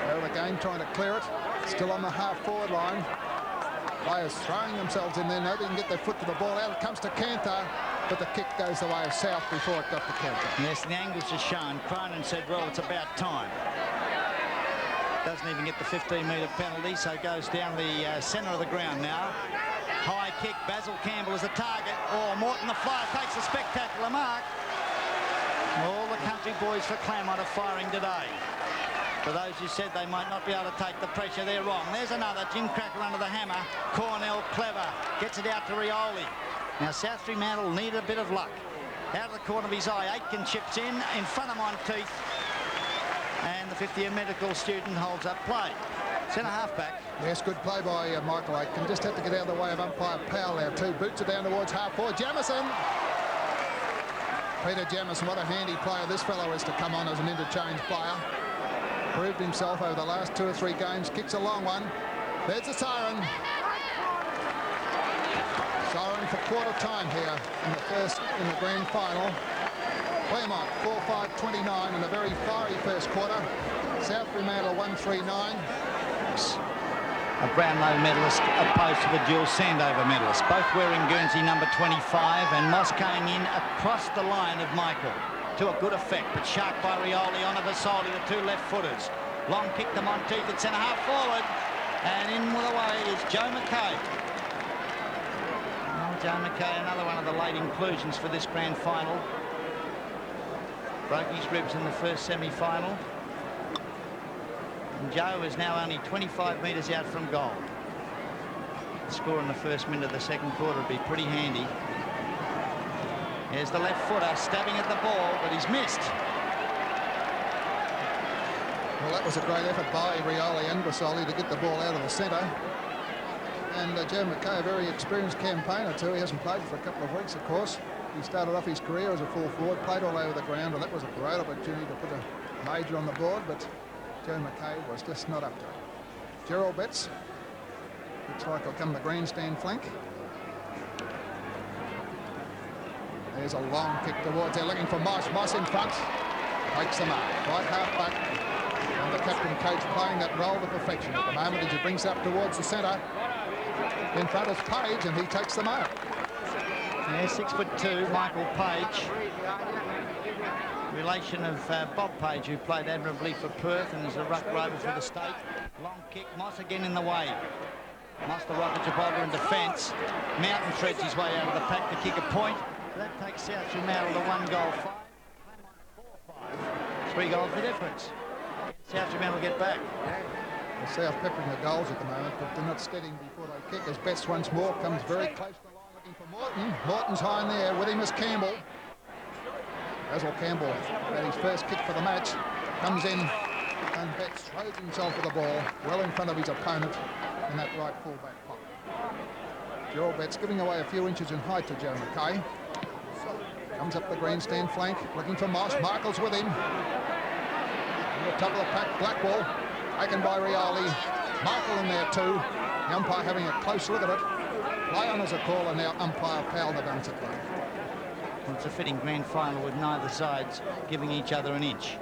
Out of the game, trying to clear it. Still on the half-forward line. Players throwing themselves in there. Nobody can get their foot to the ball. Out it comes to Cantor, but the kick goes the way of South before it got to Cantor. Yes, the angles are shown. Cronin said, well, it's about time. Doesn't even get the 15-metre penalty, so goes down the centre of the ground now. High kick. Basil Campbell is the target. Oh, Morton the flyer takes a spectacular mark. All the country boys for Claremont are firing today. For those who said they might not be able to take the pressure, they're wrong. There's another. Jim Cracker under the hammer. Cornell clever. Gets it out to Rioli. Now South Fremantle need a bit of luck. Out of the corner of his eye, Aitken chips in front of Monteith. And the 50-year medical student holds up play. Centre half-back. Yes, good play by Michael Aitken. Just had to get out of the way of umpire Powell there too. Boots it down towards half-forward. Jamison. Peter Jamison, what a handy player this fellow is to come on as an interchange player. Proved himself over the last 2 or 3 games. Kicks a long one. There's a siren. Siren for quarter time here in the grand final. Claremont 4-5-29 in a very fiery first quarter. South Fremantle 1-3-9. A Brownlow medalist opposed to the dual Sandover medalist, both wearing Guernsey number 25, and Moss going in across the line of Michael to a good effect, but sharp by Rioli onto Vasoli, the 2 left-footers. Long kick to Monteith at centre half forward, and in with the way is Joe McKay. Well, Joe McKay, another one of the late inclusions for this grand final. Broke his ribs in the first semi-final. And Joe is now only 25 metres out from goal. The score in the first minute of the second quarter would be pretty handy. Here's the left footer stabbing at the ball, but he's missed. Well, that was a great effort by Rioli and Vasoli to get the ball out of the centre. And Joe McKay, a very experienced campaigner too. He hasn't played for a couple of weeks, of course. He started off his career as a full forward, played all over the ground, and that was a great opportunity to put a major on the board, but Joe McKay was just not up to it. Gerald Betts. Looks like he'll come the grandstand flank. There's a long kick towards there, looking for Moss. Moss in front. Takes the mark. Right half back. And the captain coach playing that role to perfection at the moment as he brings up towards the centre. In front is Page, and he takes the mark. Yeah, 6'2", Michael Page. Relation of Bob Page, who played admirably for Perth and is a ruck rover for the state. Long kick. Moss again in the way. Moss the rocket Gibraltar in defence. Mountain threads his way out of the pack to kick a point. That takes South Fremantle to 1 goal 5. 4-5. 3 goals the difference. South Fremantle get back. The South peppering the goals at the moment, but they're not steadying before they kick as Betts once more comes very close to the line looking for Morton. Morton's high in the air. With him is Campbell. Basil Campbell had his first kick for the match. Comes in and Betts throws himself with the ball well in front of his opponent in that right full-back pocket. Gerald Betts giving away a few inches in height to Joe McKay. Comes up the grandstand flank, looking for Moss. Michael's with him. On the top of the pack, Blackwell, taken by Rioli. Michael in there too. The umpire having a close look at it. Play on as a call, and now umpire Powell the bounce it play. It's a fitting grand final with neither sides giving each other an inch.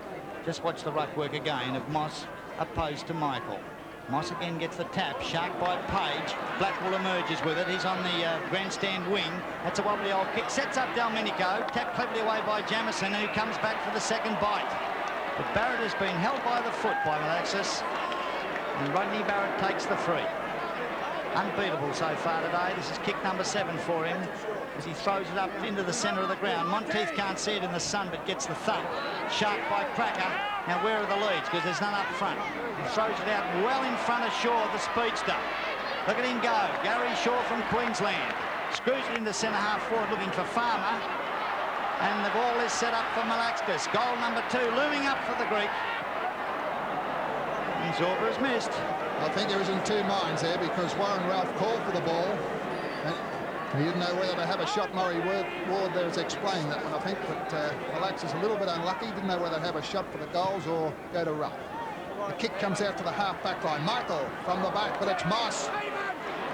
Just watch the ruck work again of Moss opposed to Michael. Moss again gets the tap, shark by Page. Blackwell emerges with it. He's on the grandstand wing. That's a wobbly old kick. Sets up Delmenico. Tapped cleverly away by Jamison, who comes back for the second bite. But Barrett has been held by the foot by Malaxis. And Rodney Barrett takes the free. Unbeatable so far today. This is kick number 7 for him as he throws it up into the centre of the ground. Monteith can't see it in the sun, but gets the thump. Sharp by Cracker. Now where are the leads? Because there's none up front. He throws it out well in front of Shaw, the speedster. Look at him go. Gary Shaw from Queensland. Screws it into centre half forward looking for Farmer. And the ball is set up for Malaxis. Goal number 2 looming up for the Greek. And Zorba has missed. I think he was in two minds there because Warren Ralph called for the ball. And he didn't know whether to have a shot. Murray Ward there has explained that one, I think. But Malax is a little bit unlucky. Didn't know whether to have a shot for the goals or go to Ralph. The kick comes out to the half-back line. Michael from the back, but it's Moss.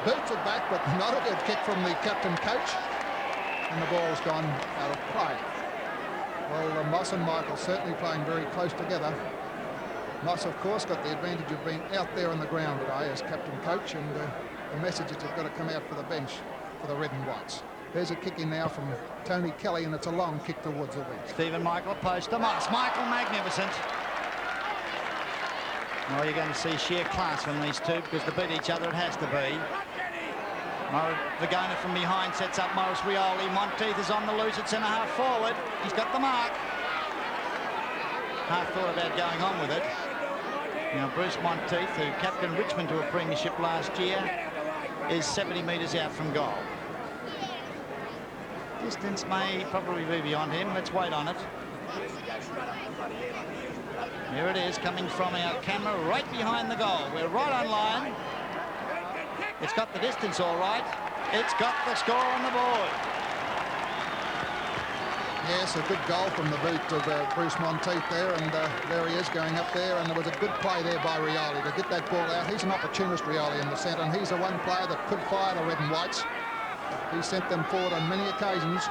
Boots it back, but not a good kick from the captain coach. And the ball's gone out of play. Well, Moss and Michael certainly playing very close together. Moss, of course, got the advantage of being out there on the ground today as captain coach, and the message is he's got to come out for the bench for the red and whites. There's a kick in now from Tony Kelly, and it's a long kick towards the wing. Stephen Michael opposed to Moss. Michael magnificent. Well, you're going to see sheer class from these two because to beat each other it has to be. Vagona from behind sets up Morris Rioli. Monteith is on the loose at centre half forward. He's got the mark. Half thought about going on with it. Now Bruce Monteith, who captained Richmond to a premiership last year, is 70 metres out from goal. Distance may probably be beyond him. Let's wait on it. Here it is, coming from our camera right behind the goal. We're right on line. It's got the distance all right. It's got the score on the board. Yes, a good goal from the boot of Bruce Monteith there, and there he is going up there, and there was a good play there by Rioli to get that ball out. He's an opportunist, Rioli, in the centre, and he's the one player that could fire the red and whites. He sent them forward on many occasions.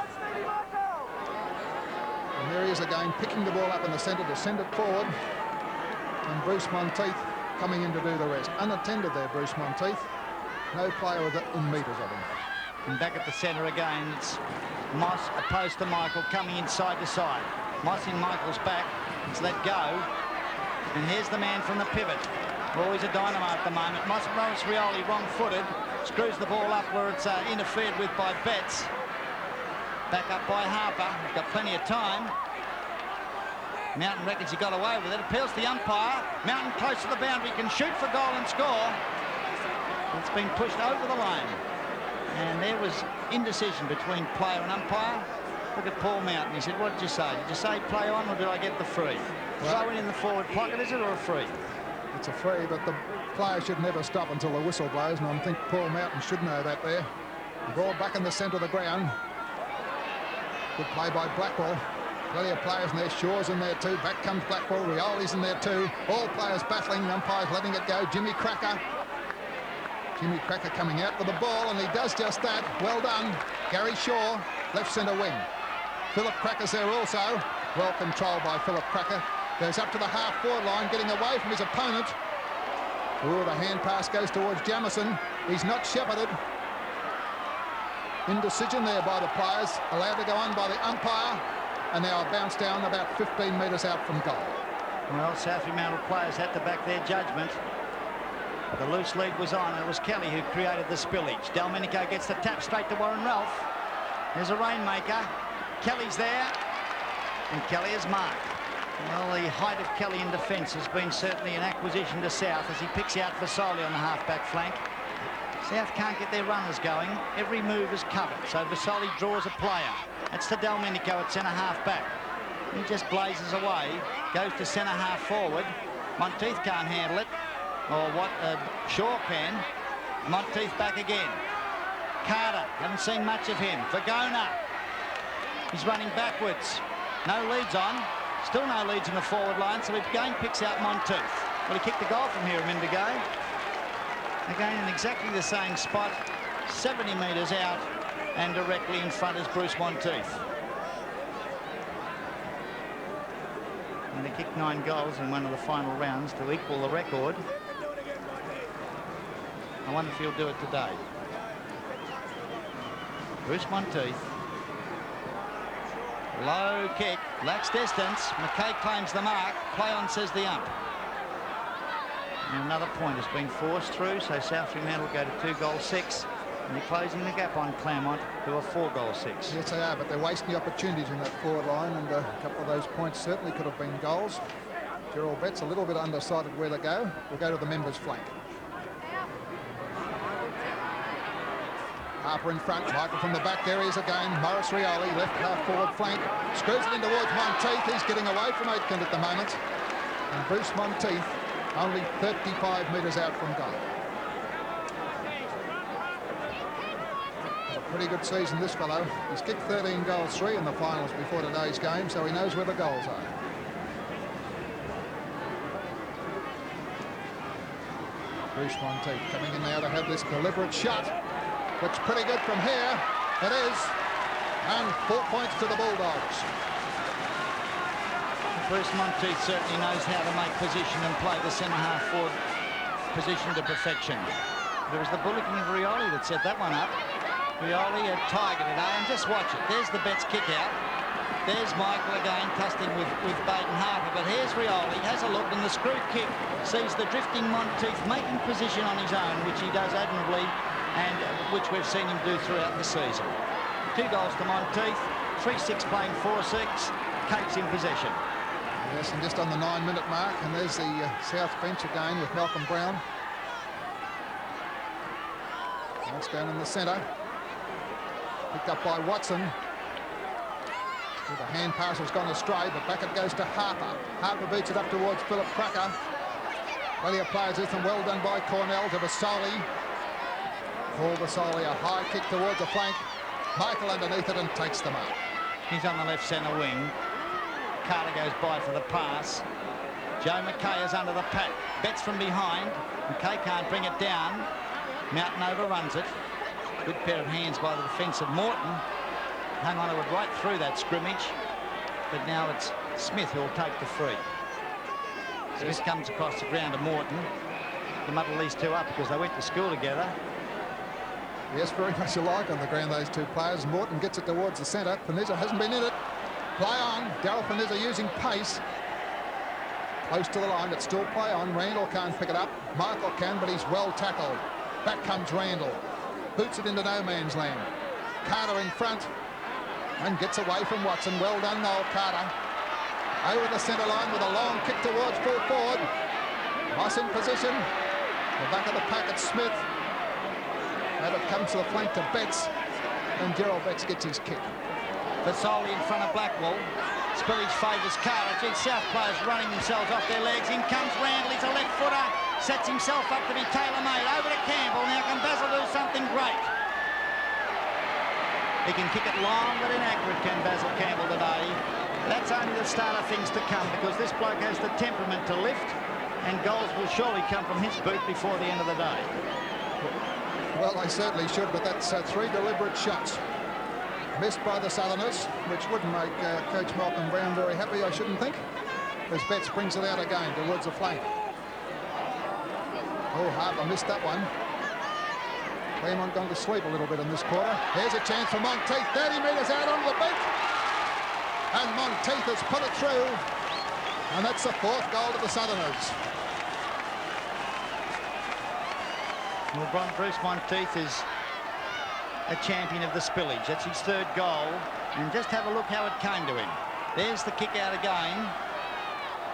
And there he is again, picking the ball up in the centre to send it forward. And Bruce Monteith coming in to do the rest. Unattended there, Bruce Monteith. No player in metres of him. And back at the centre again, it's Moss opposed to Michael, coming inside to side. Moss in Michael's back. It's let go. And here's the man from the pivot. Always a dynamo at the moment. Morris Rioli wrong-footed. Screws the ball up where it's interfered with by Betts. Back up by Harper. He's got plenty of time. Mountain reckons he got away with it. Appeals to the umpire. Mountain close to the boundary. Can shoot for goal and score. It's been pushed over the line. And there was indecision between player and umpire. Look at Paul Mountain. He said, what did you say? Did you say play on or did I get the free? Throw it in the forward pocket, is it, or a free? It's a free, but the player should never stop until the whistle blows, and I think Paul Mountain should know that there. The ball back in the centre of the ground. Good play by Blackwell. Plenty of players in there. Shaw's in there too. Back comes Blackwell. Rioli's in there too. All players battling. The umpire's letting it go. Jimmy Cracker. Jimmy Cracker coming out with the ball, and he does just that. Well done. Gary Shaw, left centre wing. Philip Cracker's there also. Well controlled by Philip Cracker. Goes up to the half-forward line, getting away from his opponent. Oh, the hand pass goes towards Jamison. He's not shepherded. Indecision there by the players. Allowed to go on by the umpire. And now a bounce down about 15 metres out from goal. Well, South Fremantle players had to back their judgment. The loose lead was on, and it was Kelly who created the spillage. Delmenico gets the tap straight to Warren Ralph. There's a rainmaker. Kelly's there, and Kelly is marked. Well, the height of Kelly in defence has been certainly an acquisition to South as he picks out Vasoli on the half-back flank. South can't get their runners going. Every move is covered, so Vasoli draws a player. That's to Delmenico at centre half-back. He just blazes away, goes to centre half forward. Monteith can't handle it. Or what Shaw can. Monteith back again. Carter, haven't seen much of him. Vagona, he's running backwards. No leads on. Still no leads in the forward line, so he again picks out Monteith. Well, he kicked the goal from here a minute ago. Again, in exactly the same spot, 70 metres out, and directly in front is Bruce Monteith. And he kicked 9 goals in one of the final rounds to equal the record. I wonder if he'll do it today. Bruce Monteith. Low kick, lacks distance. McKay claims the mark. Play on, says the ump. And another point has been forced through, so South Fremantle go to 2-6. And they're closing the gap on Claremont, who are 4-6. Yes, they are, but they're wasting the opportunities in that forward line, and a couple of those points certainly could have been goals. Gerald Betts a little bit undecided where to go. We'll go to the members' flank. Harper in front, Michael from the back. There he is again. Morris Rioli, left half forward flank. Screws it in towards Monteith. He's getting away from Aitken at the moment. And Bruce Monteith only 35 metres out from goal. Pretty good season, this fellow. He's kicked 13 goals, 3 in the finals before today's game, so he knows where the goals are. Bruce Monteith coming in now to have this deliberate shot. Looks pretty good from here. It is. And 4 points to the Bulldogs. Bruce Monteith certainly knows how to make position and play the centre-half forward position to perfection. There was the bullocking of Rioli that set that one up. Rioli had tigered it, and just watch it. There's the Betts kick out. There's Michael again, tussling with Baden Harper. But here's Rioli, has a look, and the screw kick sees the drifting Monteith making position on his own, which he does admirably, and which we've seen him do throughout the season. 2 goals to Monteith, 3-6 playing 4-6. Capes in possession. Yes, and just on the 9-minute mark, and there's the South bench again with Malcolm Brown. That's down in the centre. Picked up by Watson. The hand pass has gone astray, but back it goes to Harper. Harper beats it up towards Philip Cracker. Plenty of players with them. Well done by Cornell to Vasoli. Paul Vasoli, a high kick towards the flank. Michael underneath it and takes them up. He's on the left centre wing. Carter goes by for the pass. Joe McKay is under the pack. Betts from behind. McKay can't bring it down. Mountain overruns it. Good pair of hands by the defence of Morton. Hung on to it right through that scrimmage. But now it's Smith who'll take the free. Smith comes across the ground to Morton. He muddled these two up because they went to school together. Yes, very much alike on the ground, those two players. Morton gets it towards the centre. Panizza hasn't been in it. Play on. Darryl Panizza using pace. Close to the line, but still play on. Randall can't pick it up. Michael can, but he's well tackled. Back comes Randall. Boots it into no man's land. Carter in front and gets away from Watson. Well done, Noel Carter. Over the centre line with a long kick towards full forward. Moss in position. The back of the pack at Smith. And it comes to the flank to Betts. And Gerald Betts gets his kick. Vasoli in front of Blackwell. Spillage favours Carter. Gee, South players running themselves off their legs. In comes Randall. He's a left footer. Sets himself up to be tailor-made. Over to Campbell. Now can Basil do something great? He can kick it long but inaccurate, can Basil Campbell today. That's only the start of things to come, because this bloke has the temperament to lift, and goals will surely come from his boot before the end of the day. Well, they certainly should, but that's 3 deliberate shots. Missed by the Southerners, which wouldn't make Coach Malcolm Brown very happy, I shouldn't think, as Betts brings it out again towards the flank. Oh, Harper missed that one. Claremont gone to sleep a little bit in this quarter. Here's a chance for Monteith, 30 metres out on the beat. And Monteith has put it through. And that's the 4th goal to the Southerners. Well, Bruce Monteith is a champion of the spillage. That's his 3rd goal. And just have a look how it came to him. There's the kick out again.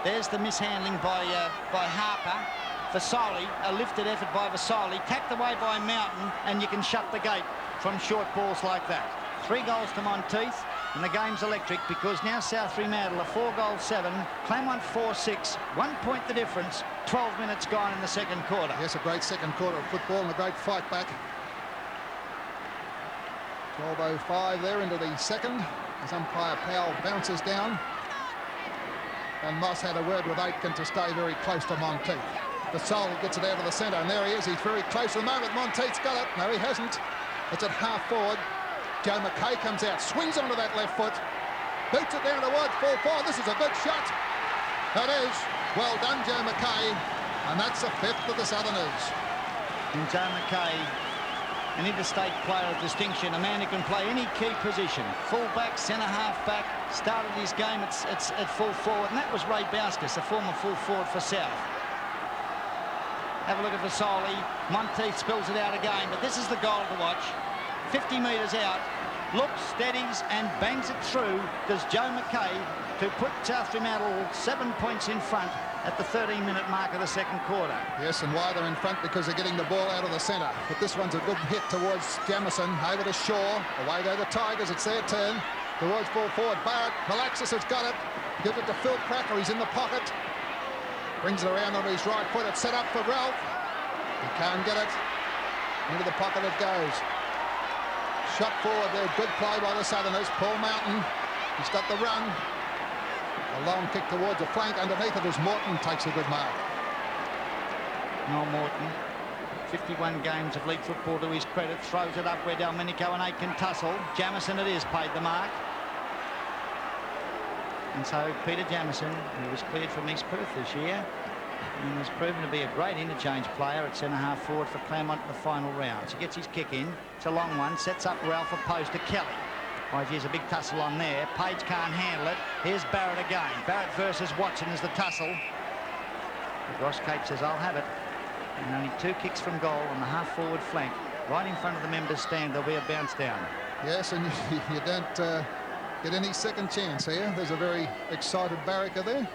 There's the mishandling by Harper. Vasoli, a lifted effort by Vasoli, tacked away by Mountain, and you can shut the gate from short balls like that. 3 goals to Monteith, and the game's electric, because now South Fremantle are 4-7, Claremont 4-6, 1 point the difference, 12 minutes gone in the second quarter. Yes, a great second quarter of football and a great fight back. 12:05 there into the second, as umpire Powell bounces down. And Moss had a word with Aitken to stay very close to Monteith. Vasoli gets it out of the centre, and there he is. He's very close at the moment. Monteith's got it. No, he hasn't. It's at half forward. Joe McKay comes out, swings onto that left foot, boots it down towards full forward. This is a good shot. That is. Well done, Joe McKay. And that's the 5th of the Southerners. And Joe McKay, an interstate player of distinction, a man who can play any key position. Full-back, centre-half-back, started his game at full forward, and that was Ray Bauskas, a former full forward for South. Have a look at Vasoli. Monteith spills it out again, but this is the goal to watch. 50 metres out, looks, steadies and bangs it through. Does Joe McKay to put South Fremantle 7 points in front at the 13-minute mark of the second quarter. Yes, and why they're in front, because they're getting the ball out of the centre. But this one's a good hit towards Jamison, over to Shaw. Away go the Tigers, it's their turn. Towards full forward, Barrett. Malaxis has got it. Gives it to Phil Cracker, he's in the pocket. Brings it around on his right foot. It's set up for Ralph. He can't get it. Into the pocket it goes. Shot forward there. Good play by the Southerners. Paul Mountain. He's got the run. A long kick towards the flank. Underneath it is Morton. Takes a good mark. Noel Morton. 51 games of league football to his credit. Throws it up where Delmenico and Aitken tussle. Jamison it is. Paid the mark. And so Peter Jamison, who was cleared from East Perth this year, and has proven to be a great interchange player at centre-half forward for Claremont in the final rounds. He gets his kick in. It's a long one. Sets up Ralph a post to Kelly. Oh, geez, a big tussle on there. Page can't handle it. Here's Barrett again. Barrett versus Watson is the tussle. But Ross Cape says, I'll have it. And only 2 kicks from goal on the half-forward flank. Right in front of the members' stand, there'll be a bounce down. Yes, and you don't get any second chance here. There's a very excited Barricker there.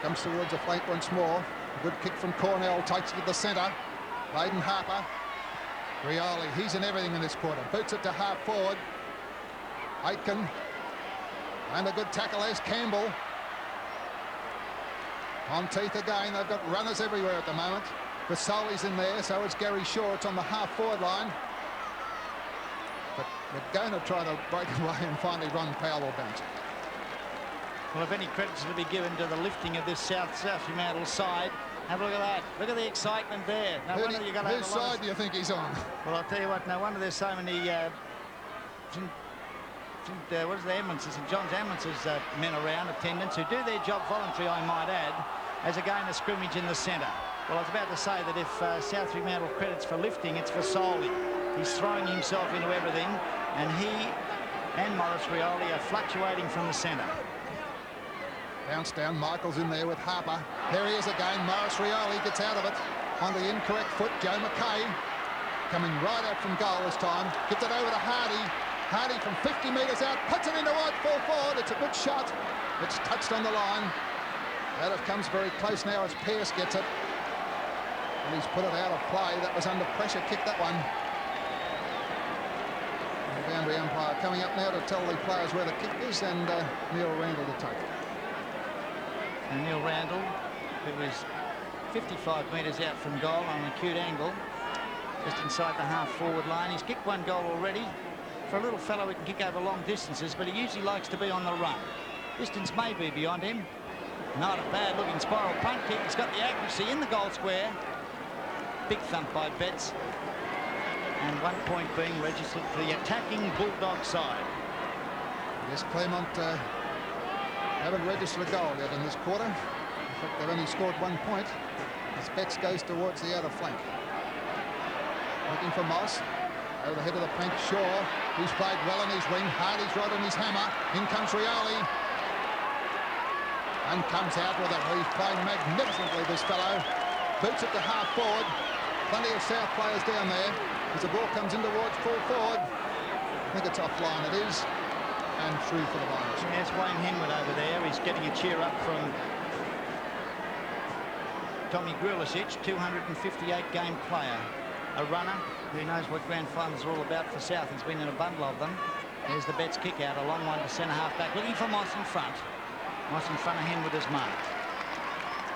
Comes towards the flank once more. A good kick from Cornell. Takes it to the centre. Hayden Harper. Rioli, he's in everything in this quarter. Boots it to half forward. Aitken. And a good tackle. There's Campbell. Monteith again. They've got runners everywhere at the moment. Vasoli's in there. So is Gary Shaw. It's on the half forward line. But they're going to try to break away and finally Ron Powell will bounce. Well, if any credit's to be given to the lifting of this South Fremantle side, have a look at that. Look at the excitement there. No wonder you're going to have whose side do you think he's on? Well, I'll tell you what, no wonder there's so many what is the Edmonds, St John's Edmonds' men around, attendants, who do their job voluntary, I might add, as a game of scrimmage in the centre. Well, I was about to say that if South Fremantle credits for lifting, it's for Solly. He's throwing himself into everything, and he and Morris Rioli are fluctuating from the centre. Bounce down, Michael's in there with Harper. There he is again. Morris Rioli gets out of it on the incorrect foot. Joe McKay coming right out from goal this time. Gets it over to Hardy. Hardy from 50 metres out, puts it into wide full forward. It's a good shot. It's touched on the line. Out it comes very close now as Pearce gets it. And he's put it out of play. That was under pressure kick, that one. And the boundary umpire coming up now to tell the players where the kick is, and Neil Randall to take it. And Neil Randall, who was 55 metres out from goal on an acute angle, just inside the half-forward line. He's kicked 1 goal already. For a little fellow who can kick over long distances, but he usually likes to be on the run. Distance may be beyond him. Not a bad-looking spiral punt kick. He's got the accuracy in the goal square. Big thump by Betts. And 1 point being registered for the attacking Bulldog side. Yes, Claremont haven't registered a goal yet in this quarter. In fact, they've only scored 1 point as Betts goes towards the outer flank. Looking for Moss. Over the head of the flank, Shaw. He's played well on his wing. Hardy's right on his hammer. In comes Rioli. And comes out with it. He's playing magnificently, this fellow. Boots it to half forward. Plenty of South players down there. As the ball comes in towards full forward. I think it's offline, it is. And through for the Lions. There's Wayne Henwood over there. He's getting a cheer up from Tommy Grilisic, 258 game player. A runner who knows what grand finals are all about for South. He's been in a bundle of them. There's the Betts kick out, a long one to centre half back. Looking for Moss in front. Moss in front of Henwood is marked.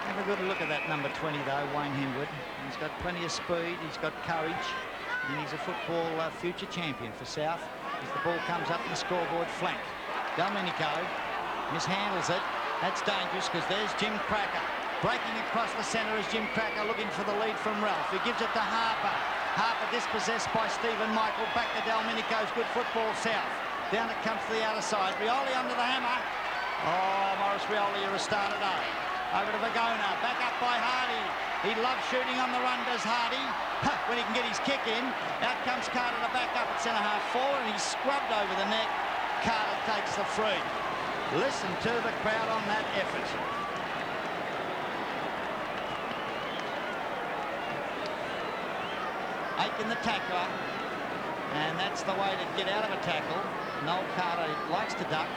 Have a good look at that number 20 though, Wayne Henwood. He's got plenty of speed, he's got courage, and he's a football future champion for South. As the ball comes up the scoreboard flank. Delmenico mishandles it. That's dangerous because there's Jim Cracker. Breaking across the centre is Jim Cracker looking for the lead from Ralph. He gives it to Harper. Harper dispossessed by Stephen Michael. Back to Delmenico's good football South. Down it comes to the outer side. Rioli under the hammer. Oh, Morris Rioli, you're a star today. Over to Vagona. Back up by Hardy. He loves shooting on the run, does Hardy. When he can get his kick in. Out comes Carter to back up at centre-half forward, and he's scrubbed over the net. Carter takes the free. Listen to the crowd on that effort. in the tackler, and that's the way to get out of a tackle. Noel Carter likes to duck,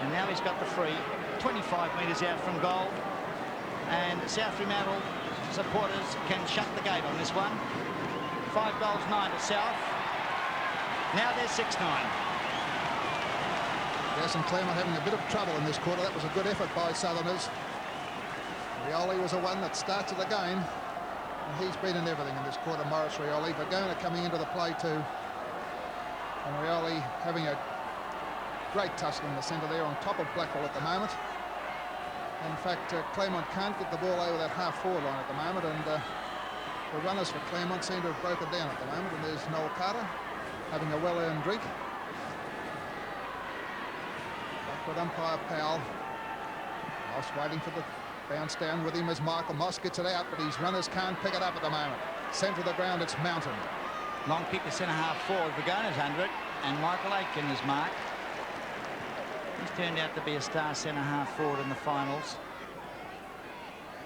and now he's got the free. 25 metres out from goal, and South Fremantle supporters can shut the gate on this one. 5 goals, 9 to South. Now they're 6-9. Yes, and Claremont having a bit of trouble in this quarter. That was a good effort by Southerners. Rioli was the one that started the game. And he's been in everything in this quarter, Maurice Rioli. Vergona coming into the play too. And Rioli having a great tussle in the centre there on top of Blackwell at the moment. In fact, Claremont can't get the ball over that half-forward line at the moment, and the runners for Claremont seem to have broken down at the moment. And there's Noel Carter having a well-earned drink. Backward umpire Powell. Moss waiting for the bounce down with him as Michael Moss gets it out, but his runners can't pick it up at the moment. Centre of the ground, it's Mountain. Long kick to centre-half forward. Vergona's under it, and Michael Aitken is marked. He's turned out to be a star centre-half forward in the finals.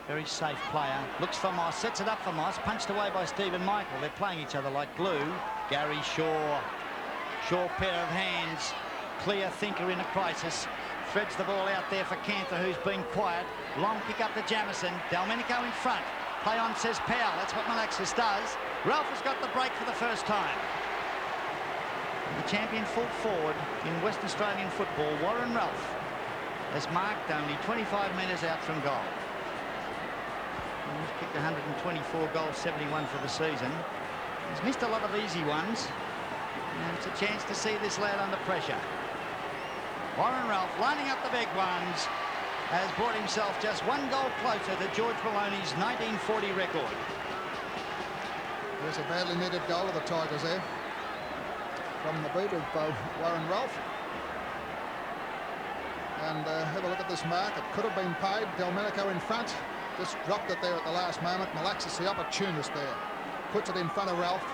Very safe player. Looks for Moss, sets it up for Moss, punched away by Stephen Michael. They're playing each other like glue. Gary Shaw. Shaw, pair of hands. Clear thinker in a crisis. Threads the ball out there for Cantor, who's been quiet. Long kick up to Jamison. Delmenico in front. Play on, says Powell. That's what Malaxis does. Ralph has got the break for the first time. The champion full forward in West Australian football, Warren Ralph, has marked only 25 metres out from goal. He's kicked 124 goals, 71 for the season. He's missed a lot of easy ones, and it's a chance to see this lad under pressure. Warren Ralph, lining up the big ones, has brought himself just 1 goal closer to George Maloney's 1940 record. There's a badly needed goal of the Tigers there from the boot of Warren Ralph. And have a look at this mark. It could have been paid. Delmenico in front. Just dropped it there at the last moment. Malaxis, the opportunist there, puts it in front of Ralph.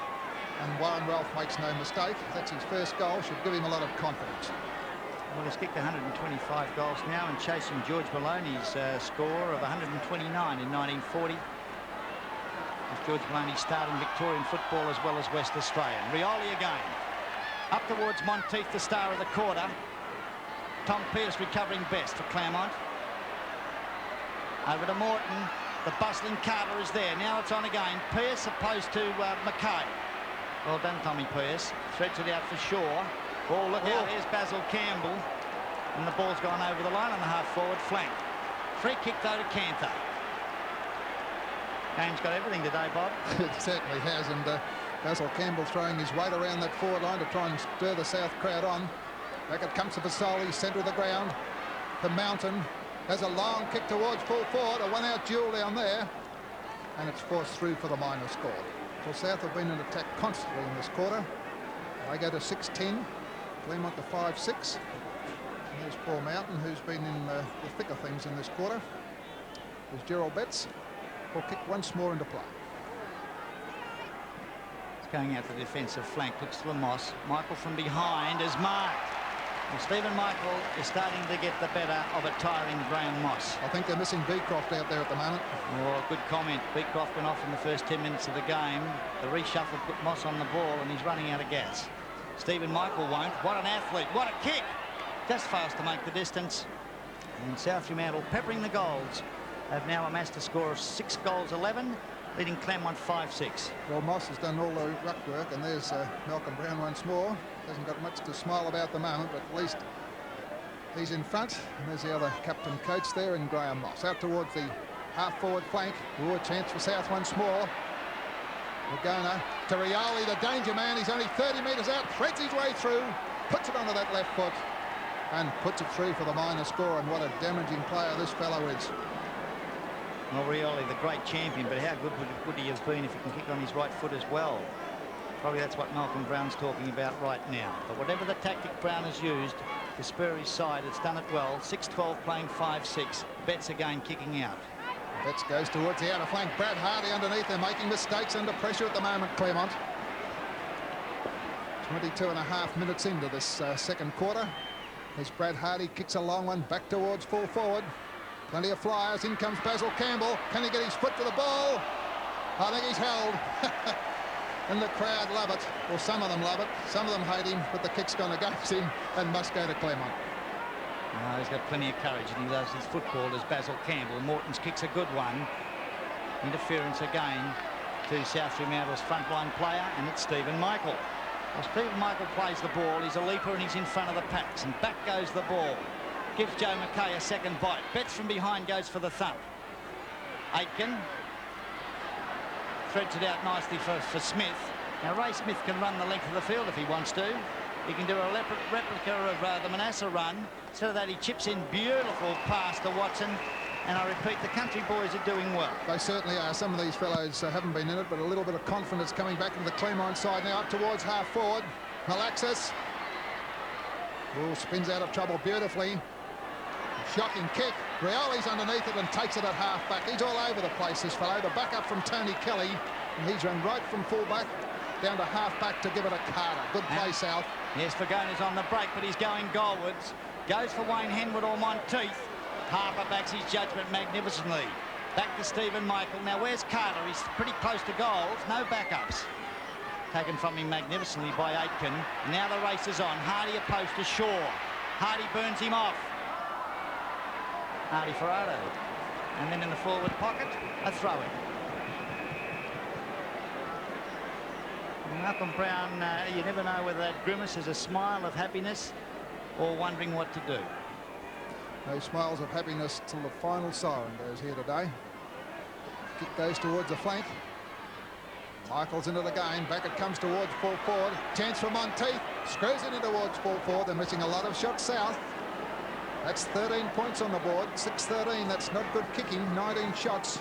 And Warren Ralph makes no mistake. That's his first goal. Should give him a lot of confidence. Well, he's kicked 125 goals now and chasing George Maloney's score of 129 in 1940. With George Maloney starting Victorian football as well as West Australian. Rioli again. Up towards Monteith, the star of the quarter. Tom Pearce recovering best for Claremont. Over to Morton. The bustling Carter is there. Now it's on again. Pearce opposed to Mackay. Well done, Tommy Pearce. Threads it out for Shaw. Oh, look out. Here's Basil Campbell. And the ball's gone over the line on the half-forward flank. Free kick, though, to Cantor. Game's got everything today, Bob. It certainly has, and Basil Campbell throwing his weight around that forward line to try and stir the South crowd on. Back it comes to Vasoli, centre of the ground. The Mountain has a long kick towards full forward, a one-out duel down there, and it's forced through for the minor score. So South have been in attack constantly in this quarter. They go to 6-10, Claremont to 5-6. And there's Paul Mountain, who's been in the thick of things in this quarter. There's Gerald Betts. Will kick once more into play. It's going out the defensive flank. Looks to Moss. Michael from behind is marked. Well, Stephen Michael is starting to get the better of a tiring Graham Moss. I think they're missing Beecroft out there at the moment. Oh, good comment. Beecroft went off in the first 10 minutes of the game. The reshuffle put Moss on the ball, and he's running out of gas. Stephen Michael won't. What an athlete. What a kick. Just fast to make the distance. And South Fremantle peppering the goals. Have now amassed a score of 6 goals 11, leading Claremont 5-6. Well, Moss has done all the ruck work, and there's Malcolm Brown once more. Hasn't got much to smile about at the moment, but at least he's in front. And there's the other captain coach there in Graham Moss. Out towards the half-forward flank. Ooh, a chance for South once more. Vergona to Rioli, the danger man. He's only 30 metres out, threads his way through, puts it onto that left foot, and puts it through for the minor score. And what a damaging player this fellow is. Well, Rioli, the great champion, but how good would he have been if he can kick on his right foot as well? Probably that's what Malcolm Brown's talking about right now. But whatever the tactic Brown has used to spur his side, it's done it well. 6-12 playing 5-6. Betts again kicking out. Betts goes towards the outer flank. Brad Hardy underneath. They're making mistakes under pressure at the moment, Claremont. 22.5 minutes into this second quarter. As Brad Hardy kicks a long one back towards full forward. Plenty of flyers. In comes Basil Campbell. Can he get his foot to the ball? I think he's held. and the crowd love it. Well, some of them love it, some of them hate him, but the kick's gone against him and must go to Claremont. No, he's got plenty of courage and he loves his football as Basil Campbell. Morton's kick's a good one. Interference again to South Fremantle's frontline player, and it's Stephen Michael. Well, Stephen Michael plays the ball. He's a leaper and he's in front of the packs, and back goes the ball. Gives Joe McKay a second bite. Betts from behind, goes for the thump. Aitken threads it out nicely for Smith. Now Ray Smith can run the length of the field if he wants to. He can do a replica of the Manasseh run. Instead of that, he chips in beautiful pass to Watson. And I repeat, the country boys are doing well. They certainly are. Some of these fellows haven't been in it, but a little bit of confidence coming back into the Claremont side now, up towards half forward. Malaxis. Oh, spins out of trouble beautifully. Shocking kick. Rioli's underneath it and takes it at half back. He's all over the place, this fellow. The backup from Tony Kelly. And he's run right from full back down to half back to give it a Carter. Good play, South. Yes, Fagona's on the break, but he's going goalwards. Goes for Wayne Henwood or Monteith. Harper backs his judgment magnificently. Back to Stephen Michael. Now, where's Carter? He's pretty close to goals. No backups. Taken from him magnificently by Aitken. Now the race is on. Hardy opposed to Shaw. Hardy burns him off. Hardy for Otto. And then in the forward pocket, a throw-in. Malcolm Brown, you never know whether that grimace is a smile of happiness or wondering what to do. No smiles of happiness till the final siren goes here today. Kick goes towards the flank. Michael's into the game. Back it comes towards full forward. Chance for Monteith. Screws it in towards full forward. They're missing a lot of shots, South. That's 13 points on the board. 6-13. That's not good kicking. 19 shots.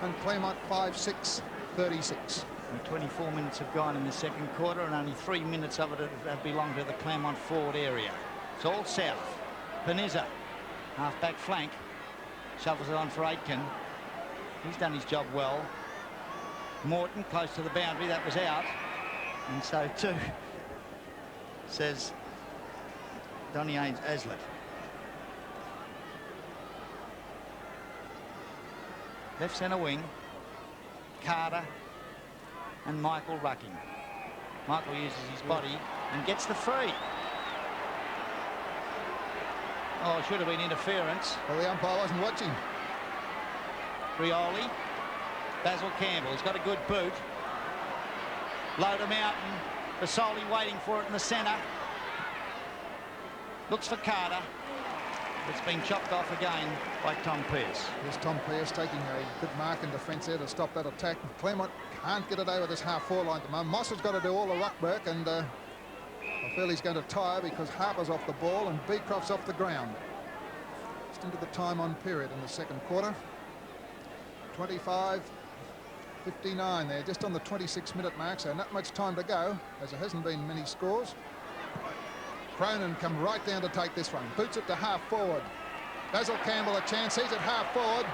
And Claremont 5-6, 36. And 24 minutes have gone in the second quarter, and only 3 minutes of it have belonged to the Claremont forward area. It's all South. Panizza. Half-back flank. Shovels it on for Aitken. He's done his job well. Morton close to the boundary. That was out. And so too, says Donny Aslett. Left centre wing. Carter and Michael rucking. Michael uses his body and gets the free. Oh, it should have been interference. Well, the umpire wasn't watching. Rioli. Basil Campbell. He's got a good boot. Loader Mountain. Basoli waiting for it in the centre. Looks for Carter. It's been chopped off again by Tom Pearce. Here's Tom Pearce taking a good mark in defence there to stop that attack. Claremont can't get it over this half-forward line at the moment. Moss has got to do all the ruck work, and I feel he's going to tire because Harper's off the ball and Beecroft's off the ground. Just into the time-on period in the second quarter. 25-59 there, just on the 26-minute mark, so not much time to go, as there hasn't been many scores. Cronin come right down to take this one. Boots it to half forward. Basil Campbell a chance. He's at half forward.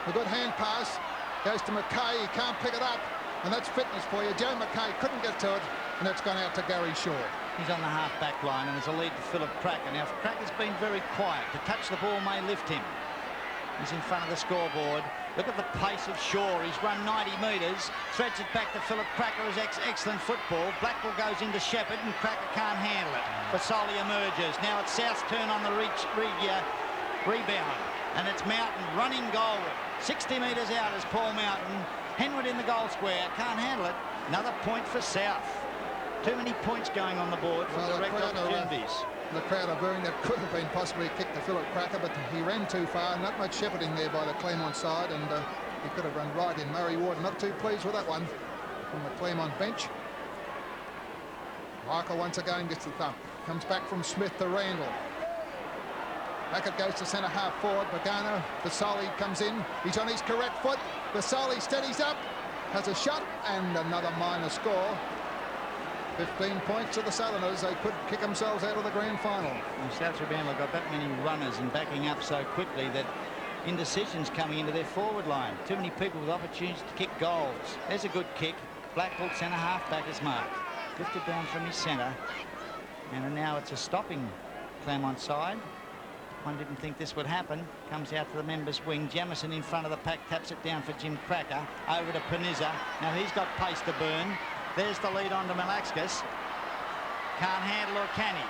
A good hand pass. Goes to McKay. He can't pick it up. And that's fitness for you. Joe McKay couldn't get to it. And it's gone out to Gary Shaw. He's on the half-back line and there's a lead to Philip Cracker. Now, Cracker's been very quiet. To touch the ball may lift him. He's in front of the scoreboard. Look at the pace of Shaw. He's run 90 metres. Threads it back to Philip Cracker. Is excellent football. Blackwell goes into Shepherd and Cracker can't handle it. Basoli emerges. Now it's South's turn on the rebound. And it's Mountain running goalward. 60 metres out is Paul Mountain. Henwood in the goal square. Can't handle it. Another point for South. Too many points going on the board for direct opportunities. The crowd are booing. That could have been possibly a kick to Philip Cracker, but he ran too far. Not much shepherding there by the Claremont side, and he could have run right in. Murray Ward not too pleased with that one from the Claremont bench. Michael once again gets the thump. Comes back from Smith to Randall. Back it goes to centre half forward. Pagano. Basoli comes in. He's on his correct foot. Basoli steadies up. Has a shot and another minor score. 15 points to the Southerners. They could kick themselves out of the grand final. Well, South Fremantle got that many runners and backing up so quickly that indecisions coming into their forward line. Too many people with opportunities to kick goals. There's a good kick. Blackwell centre half back is marked. Lifted down from his centre. And now it's a stopping Claremont side. One didn't think this would happen. Comes out to the members' wing. Jamison in front of the pack. Taps it down for Jim Cracker. Over to Panizza. Now he's got pace to burn. There's the lead on to Malaxis. Can't handle or can he?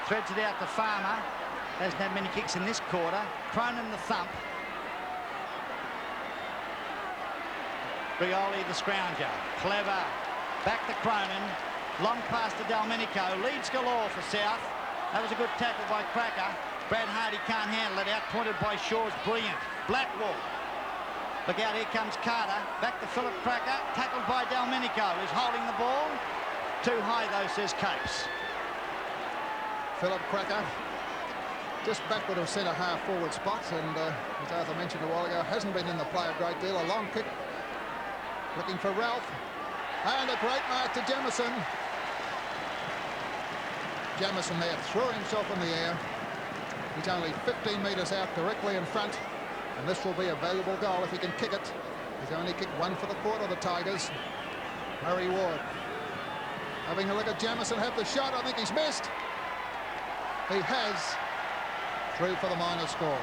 Threads it out to Farmer. Hasn't had many kicks in this quarter. Cronin the thump. Rioli the scrounger. Clever. Back to Cronin. Long pass to Delmenico. Leads galore for South. That was a good tackle by Cracker. Brad Hardy can't handle it. Outpointed by Shaw's brilliant. Blackwell. Look out, here comes Carter. Back to Philip Cracker. Tackled by Delmenico, who's holding the ball. Too high, though, says Capes. Philip Cracker just backward of centre half forward spot, and as Arthur mentioned a while ago, hasn't been in the play a great deal. A long kick looking for Ralph, and a great mark to Jamison. Jamison there throwing himself in the air. He's only 15 metres out directly in front, and this will be a valuable goal if he can kick it. He's only kicked one for the quarter, the Tigers. Murray Ward having a look at Jamison, have the shot. I think he's missed. He has. Through for the minor score.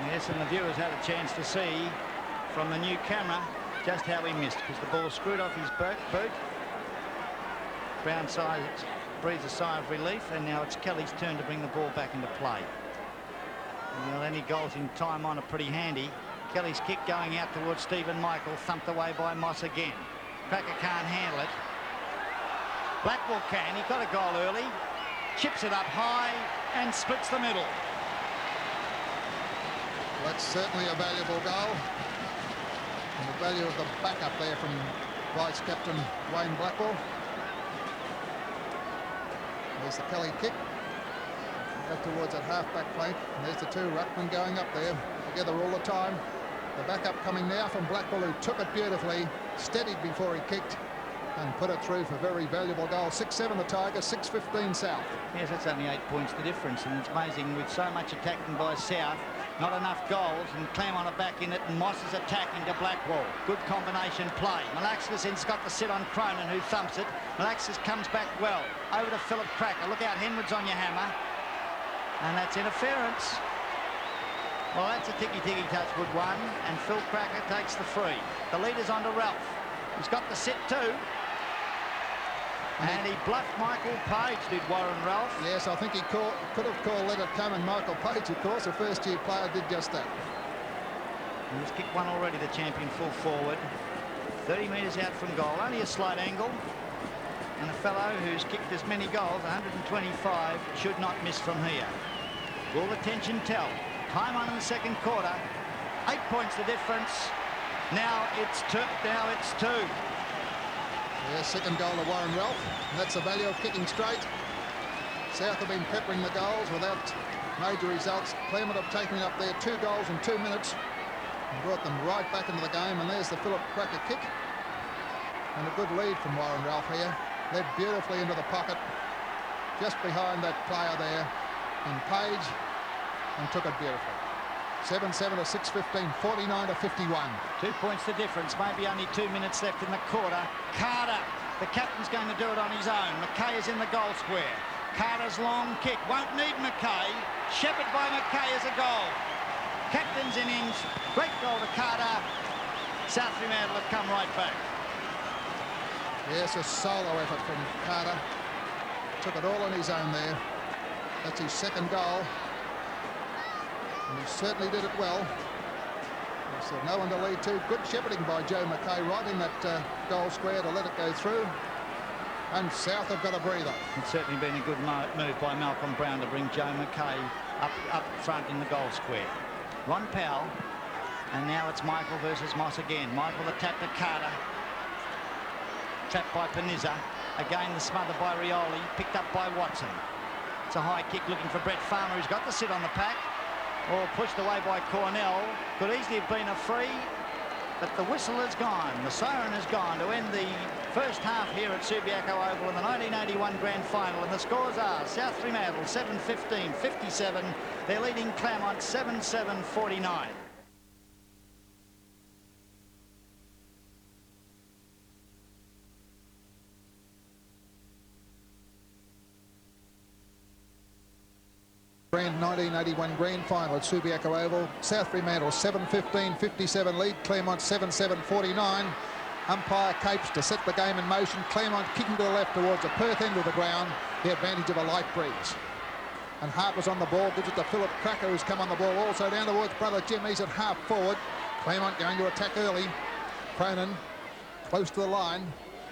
Yes, and the viewers had a chance to see from the new camera just how he missed, because the ball screwed off his boot. Brown breathes a sigh of relief, and now it's Kelly's turn to bring the ball back into play. Well, any goals in time on are pretty handy. Kelly's kick going out towards Stephen Michael, thumped away by Moss again. Cracker can't handle it. Blackwell can. He got a goal early. Chips it up high and splits the middle. That's certainly a valuable goal. And the value of the backup there from Vice-Captain Wayne Blackwell. There's the Kelly kick. Back towards that half-back flank. And there's the two ruckmen going up there together all the time. The backup coming now from Blackwell, who took it beautifully, steadied before he kicked, and put it through for a very valuable goal. 6-7 the Tigers, 6-15 South. Yes, that's only 8 points the difference, and it's amazing with so much attacking by South, not enough goals, and Claremont are back in it, and Moss is attacking to Blackwell. Good combination play. Malaxis got the sit on Cronin, who thumps it. Malaxis comes back well. Over to Philip Cracker. Look out, Henwood's on your hammer. And that's interference. Well, that's a ticky-ticky-touch good one, and Phil Cracker takes the free. The leader's on to Ralph. He's got the sit too. And he bluffed Michael Page, did Warren Ralph. Yes, I think he could have called let it come, and Michael Page, of course, a first-year player, did just that. He's kicked one already, the champion full forward. 30 metres out from goal, only a slight angle. And a fellow who's kicked as many goals, 125, should not miss from here. Will the tension tell? Time on in the second quarter. 8 points the difference. Now it's two. Yeah, second goal to Warren Ralph, and that's the value of kicking straight. South have been peppering the goals without major results. Claremont have taken up there 2 goals in 2 minutes and brought them right back into the game. And there's the Philip Cracker kick, and a good lead from Warren Ralph here. Led beautifully into the pocket, just behind that player there in Page, and took it beautifully. 7-7 to 6-15, 49 to 51. 2 points the difference, maybe only 2 minutes left in the quarter. Carter, the captain's going to do it on his own. McKay is in the goal square. Carter's long kick, won't need McKay. Shepherd by McKay is a goal. Captain's innings, great goal to Carter. South Fremantle have come right back. Yes, a solo effort from Carter. Took it all on his own there. That's his second goal. And he certainly did it well. So no one to lead to. Good shepherding by Joe McKay right in that goal square to let it go through. And South have got a breather. It's certainly been a good move by Malcolm Brown to bring Joe McKay up front in the goal square. Ron Powell. And now it's Michael versus Moss again. Michael attacked at Carter. Trapped by Panizza. Again the smother by Rioli. Picked up by Watson. It's a high kick looking for Brett Farmer, who's got the sit on the pack. Or pushed away by Cornell. Could easily have been a free, but the whistle has gone. The siren has gone to end the first half here at Subiaco Oval in the 1981 Grand Final. And the scores are South Fremantle 7-15, 57. They're leading Claremont 7-7, 49. Grand 1981 Grand Final at Subiaco Oval. South Fremantle 7-15, 57 lead. Claremont 7-7, 49. Umpire Capes to set the game in motion. Claremont kicking to the left towards the Perth end of the ground. The advantage of a light breeze. And Harper's on the ball. Gives it to Philip Cracker, who's come on the ball also down towards brother Jim. He's at half forward. Claremont going to attack early. Cronin close to the line.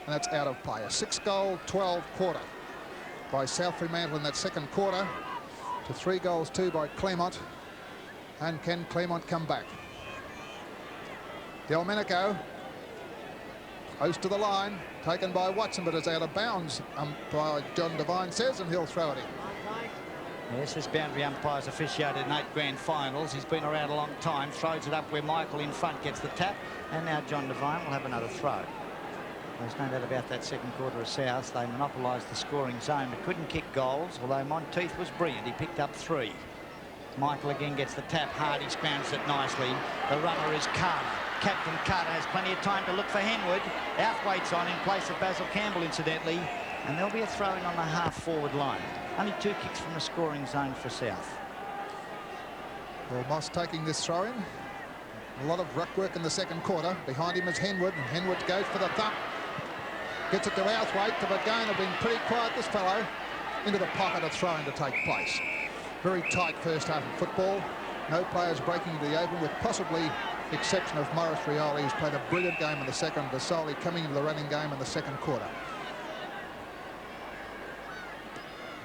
And that's out of play. A 6-goal, 12 quarter by South Fremantle in that second quarter. To 3 goals, 2 by Claremont. And can Claremont come back? Delmenico close to the line, taken by Watson, but it's out of bounds by John Devine says, and he'll throw it in. Yes, this boundary umpire's officiated in 8 grand finals. He's been around a long time. Throws it up where Michael in front gets the tap, and now John Devine will have another throw. There's no doubt about that second quarter of South. They monopolised the scoring zone but couldn't kick goals, although Monteith was brilliant. He picked up 3. Michael again gets the tap. Hardy scrounges it nicely. The runner is Carter. Captain Carter has plenty of time to look for Henwood. Outhwaite's on in place of Basil Campbell, incidentally, and there'll be a throw-in on the half-forward line. Only 2 kicks from the scoring zone for South. Well, Moss taking this throw-in. A lot of ruck work in the second quarter. Behind him is Henwood, and Henwood goes for the thump. Gets it to Outhwaite. The Bagane have been pretty quiet, this fellow. Into the pocket, a throw-in to take place. Very tight first half of football. No players breaking into the open, with possibly the exception of Morris Rioli, who's played a brilliant game in the second. Basoli coming into the running game in the second quarter.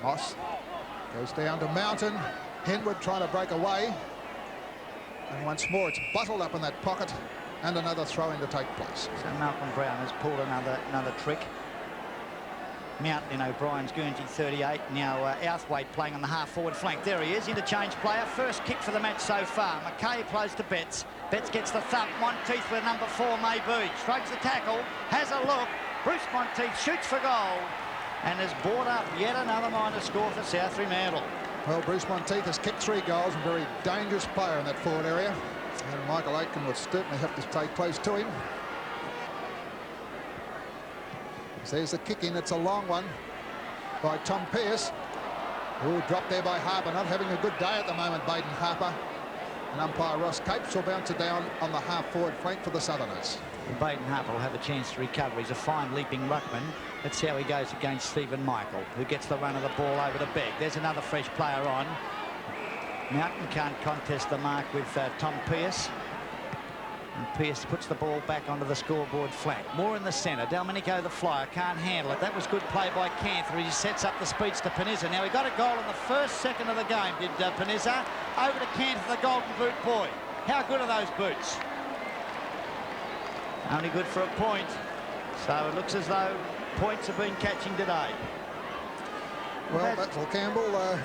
Moss goes down to Mountain. Henwood trying to break away. And once more, it's bottled up in that pocket, and another throw-in to take place. So Malcolm Brown has pulled another trick. Mountain in O'Brien's Guernsey 38. Now Outhwaite playing on the half-forward flank. There he is, interchange player. First kick for the match so far. McKay plays to Betts. Betts gets the thump. Monteith with number 4, Maybe. Strokes the tackle, has a look. Bruce Monteith shoots for goal and has brought up yet another minor score for South Fremantle. Well, Bruce Monteith has kicked 3 goals, a very dangerous player in that forward area. And Michael Aitken would certainly have to stay close to him. There's the kick in. It's a long one by Tom Pearce, who dropped there by Harper. Not having a good day at the moment, Baden Harper. And umpire Ross Capes will bounce it down on the half-forward flank for the Southerners. And Baden Harper will have a chance to recover. He's a fine leaping ruckman. Let's see how he goes against Stephen Michael, who gets the run of the ball over to Begg. There's another fresh player on. Mountain can't contest the mark with Tom Pearce. And Pearce puts the ball back onto the scoreboard flank. More in the centre. Delmenico, the flyer, can't handle it. That was good play by Canther. He sets up the speeds to Panizza. Now, he got a goal in the first second of the game, did Panizza. Over to Canther, the golden boot boy. How good are those boots? Only good for a point. So it looks as though points have been catching today. Well, Basil Campbell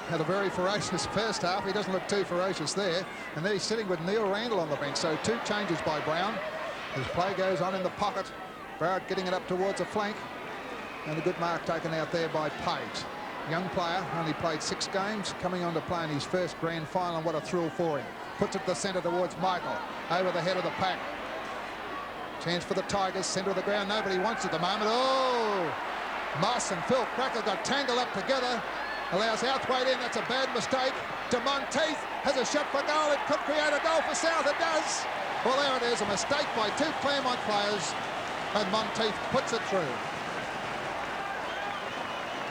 had a very ferocious first half. He doesn't look too ferocious there. And then he's sitting with Neil Randall on the bench. So 2 changes by Brown. His play goes on in the pocket. Barrett getting it up towards the flank. And a good mark taken out there by Page. Young player, only played 6 games, coming on to play in his first grand final. And what a thrill for him. Puts it to the centre towards Michael. Over the head of the pack. Chance for the Tigers, centre of the ground. Nobody wants it at the moment. Oh! Moss and Phil Cracker got tangled up together. Allows Outhwaite in. That's a bad mistake. De Monteith has a shot for goal. It could create a goal for South. It does. Well, there it is. A mistake by 2 Claremont players. And Monteith puts it through.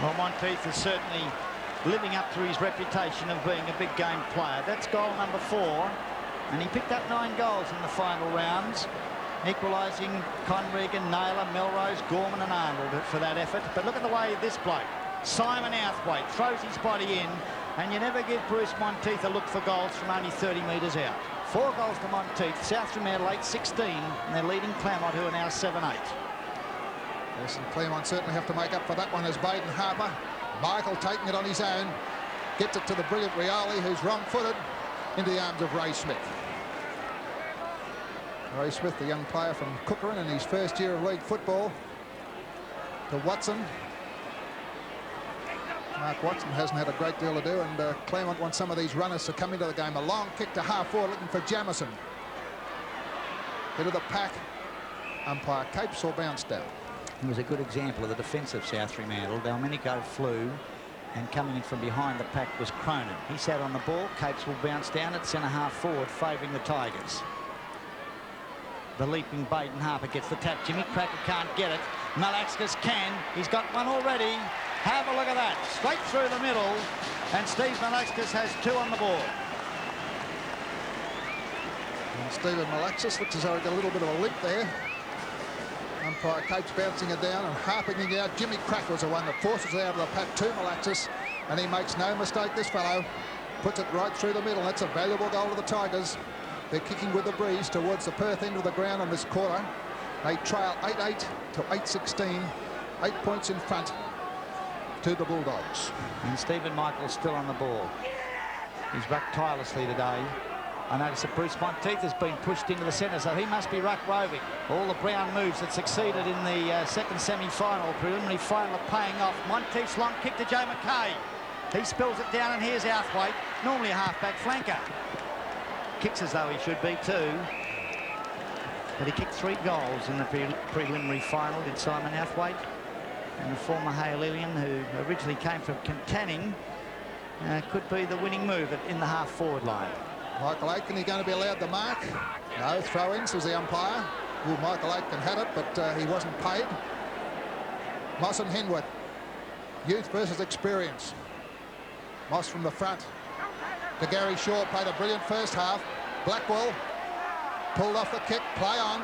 Well, Monteith is certainly living up to his reputation of being a big game player. That's goal number 4. And he picked up 9 goals in the final rounds, equalising Conregan, Naylor, Melrose, Gorman and Arnold for that effort. But look at the way this bloke, Simon Outhwaite, throws his body in, and you never give Bruce Monteith a look for goals from only 30 metres out. 4 goals to Monteith. South Fremantle 8-16, and they're leading Claremont, who are now 7-8. Yes, and Claremont certainly have to make up for that one as Baden Harper. Michael taking it on his own. Gets it to the brilliant Rioli, who's wrong-footed, into the arms of Ray Smith. Ray Smith, the young player from Cookeran in his first year of league football. To Watson. Mark Watson hasn't had a great deal to do, and Claremont wants some of these runners to come into the game. A long kick to half-forward, looking for Jamison. Into the pack. Umpire Capes will bounce down. He was a good example of the defence of South Fremantle. Delmenico flew, and coming in from behind the pack was Cronin. He sat on the ball. Capes will bounce down at centre half forward, favouring the Tigers. The leaping Baden Harper gets the tap. Jimmy Cracker can't get it. Malaxis can. He's got one already. Have a look at that. Straight through the middle. And Steve Malaxis has 2 on the board. And Stephen Malaxis looks as though he got a little bit of a limp there. Umpire Cape's bouncing it down and harping it out. Jimmy Cracker was the one that forces it out of the pack to Malaxis. And he makes no mistake, this fellow. Puts it right through the middle. That's a valuable goal to the Tigers. They're kicking with the breeze towards the Perth end of the ground on this quarter. They trail 8-8 to 8-16. 8 points in front to the Bulldogs. And Stephen Michael's still on the ball. He's rucked tirelessly today. I notice that Bruce Monteith has been pushed into the centre, so he must be ruck roving. All the Brown moves that succeeded in the second semi-final, preliminary final, are paying off. Monteith's long kick to Joe McKay. He spills it down, and here's Outhwaite, normally a half-back flanker. Kicks as though he should be too. But he kicked 3 goals in the preliminary final, did Simon Outhwaite. And the former Hale-Ilian, who originally came from Canning, could be the winning move in the half-forward line. Michael Aitken, going to be allowed to mark? No, throw-in, says the umpire. Well, Michael Aitken had it, but he wasn't paid. Moss and Henwood. Youth versus experience. Moss from the front. To Gary Shaw, played a brilliant first half. Blackwell pulled off the kick, play on.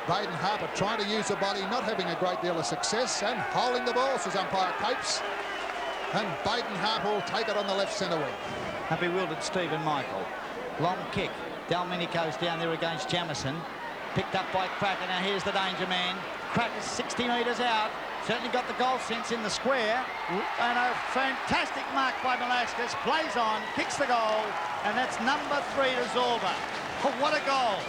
Baden Harper trying to use the body, not having a great deal of success, and holding the ball, says umpire Capes. And Baden Harper will take it on the left centre wing. A bewildered Stephen Michael. Long kick. Delmenico's down there against Jamison. Picked up by Cracker. Now here's the danger man. Cracker's 60 metres out. Certainly got the goal sense in the square. And a fantastic mark by Malaxis. Plays on, kicks the goal, and that's number 3 to Zorba. Oh, what a goal.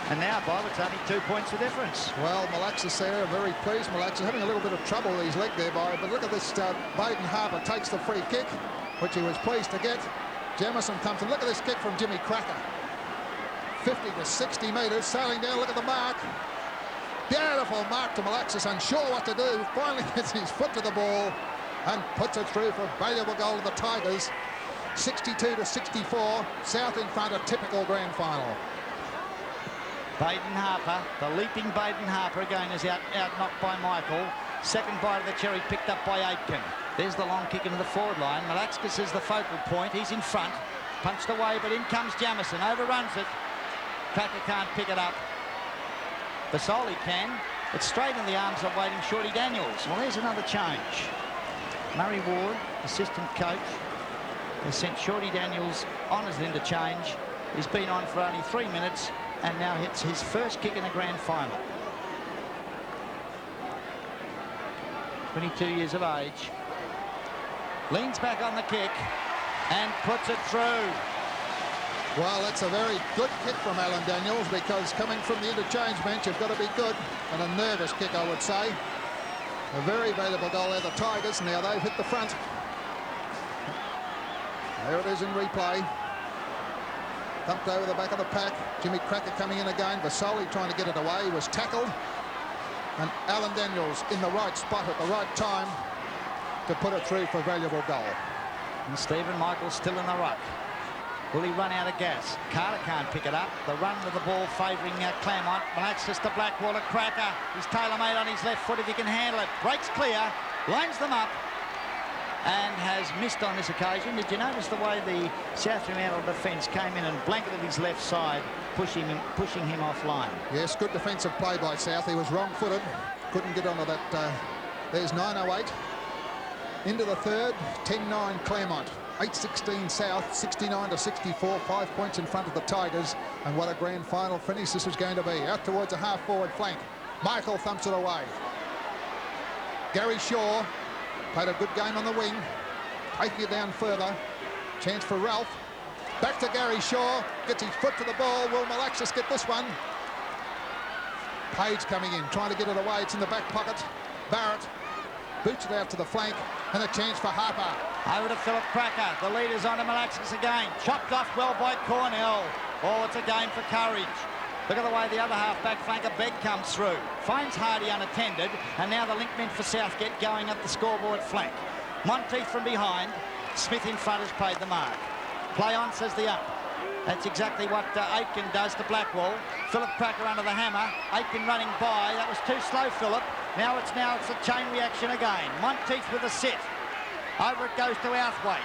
And now, Bob, it's only 2 points of difference. Well, Malaxis there, very pleased. Malaxis having a little bit of trouble with his leg there, Bob. But look at this, Baden Harper takes the free kick, which he was pleased to get. Jamison comes and look at this kick from Jimmy Cracker. 50 to 60 metres, sailing down, look at the mark. Beautiful mark to Malaxis, unsure what to do. Finally gets his foot to the ball and puts it through for a valuable goal to the Tigers. 62 to 64, South in front, a typical grand final. Baden Harper, the leaping Baden Harper again is out knocked by Michael. Second bite of the cherry picked up by Aitken. There's the long kick into the forward line. Malaxis is the focal point. He's in front. Punched away, but in comes Jamison. Overruns it. Cracker can't pick it up. Basoli can. It's straight in the arms of waiting Shorty Daniels. Well, there's another change. Murray Ward, assistant coach, has sent Shorty Daniels on as an interchange. He's been on for only 3 minutes and now hits his first kick in a grand final. 22 years of age. Leans back on the kick and puts it through. Well, that's a very good kick from Alan Daniels, because coming from the interchange bench, you've got to be good. And a nervous kick, I would say. A very valuable goal there, the Tigers. Now they've hit the front. There it is in replay. Dumped over the back of the pack. Jimmy Cracker coming in again. Vasoli trying to get it away. He was tackled. And Alan Daniels in the right spot at the right time to put it through for a valuable goal. And Stephen Michael still in the ruck. Will he run out of gas? Carter can't pick it up. The run with the ball favouring Claremont. Malaxis to Blackwell to Cracker. He's tailor-made on his left foot if he can handle it. Breaks clear, lines them up, and has missed on this occasion. Did you notice the way the South Fremantle defence came in and blanketed his left side, pushing him offline? Yes, good defensive play by South. He was wrong-footed. Couldn't get onto that. There's 9:08. Into the third, 10-9 Claremont. 8-16 South, 69 to 64, 5 points in front of the Tigers. And what a grand final finish this is going to be. Out towards a half-forward flank. Michael thumps it away. Gary Shaw played a good game on the wing. Taking it down further. Chance for Ralph. Back to Gary Shaw. Gets his foot to the ball. Will Malaxis get this one? Page coming in, trying to get it away. It's in the back pocket. Barrett boots it out to the flank, and a chance for Harper. Over to Philip Cracker. The leader's on to Malaxis again. Chopped off well by Cornell. Oh, it's a game for courage. Look at the way the other half-back flanker Begg comes through. Finds Hardy unattended, and now the linkmen for Southgate going up the scoreboard flank. Monteith from behind. Smith in front has paid the mark. Play on, says the up. That's exactly what Aitken does to Blackwell. Philip Cracker under the hammer. Aitken running by. That was too slow, Philip. Now it's a chain reaction again. Monteith with a sit. Over it goes to Outhwaite.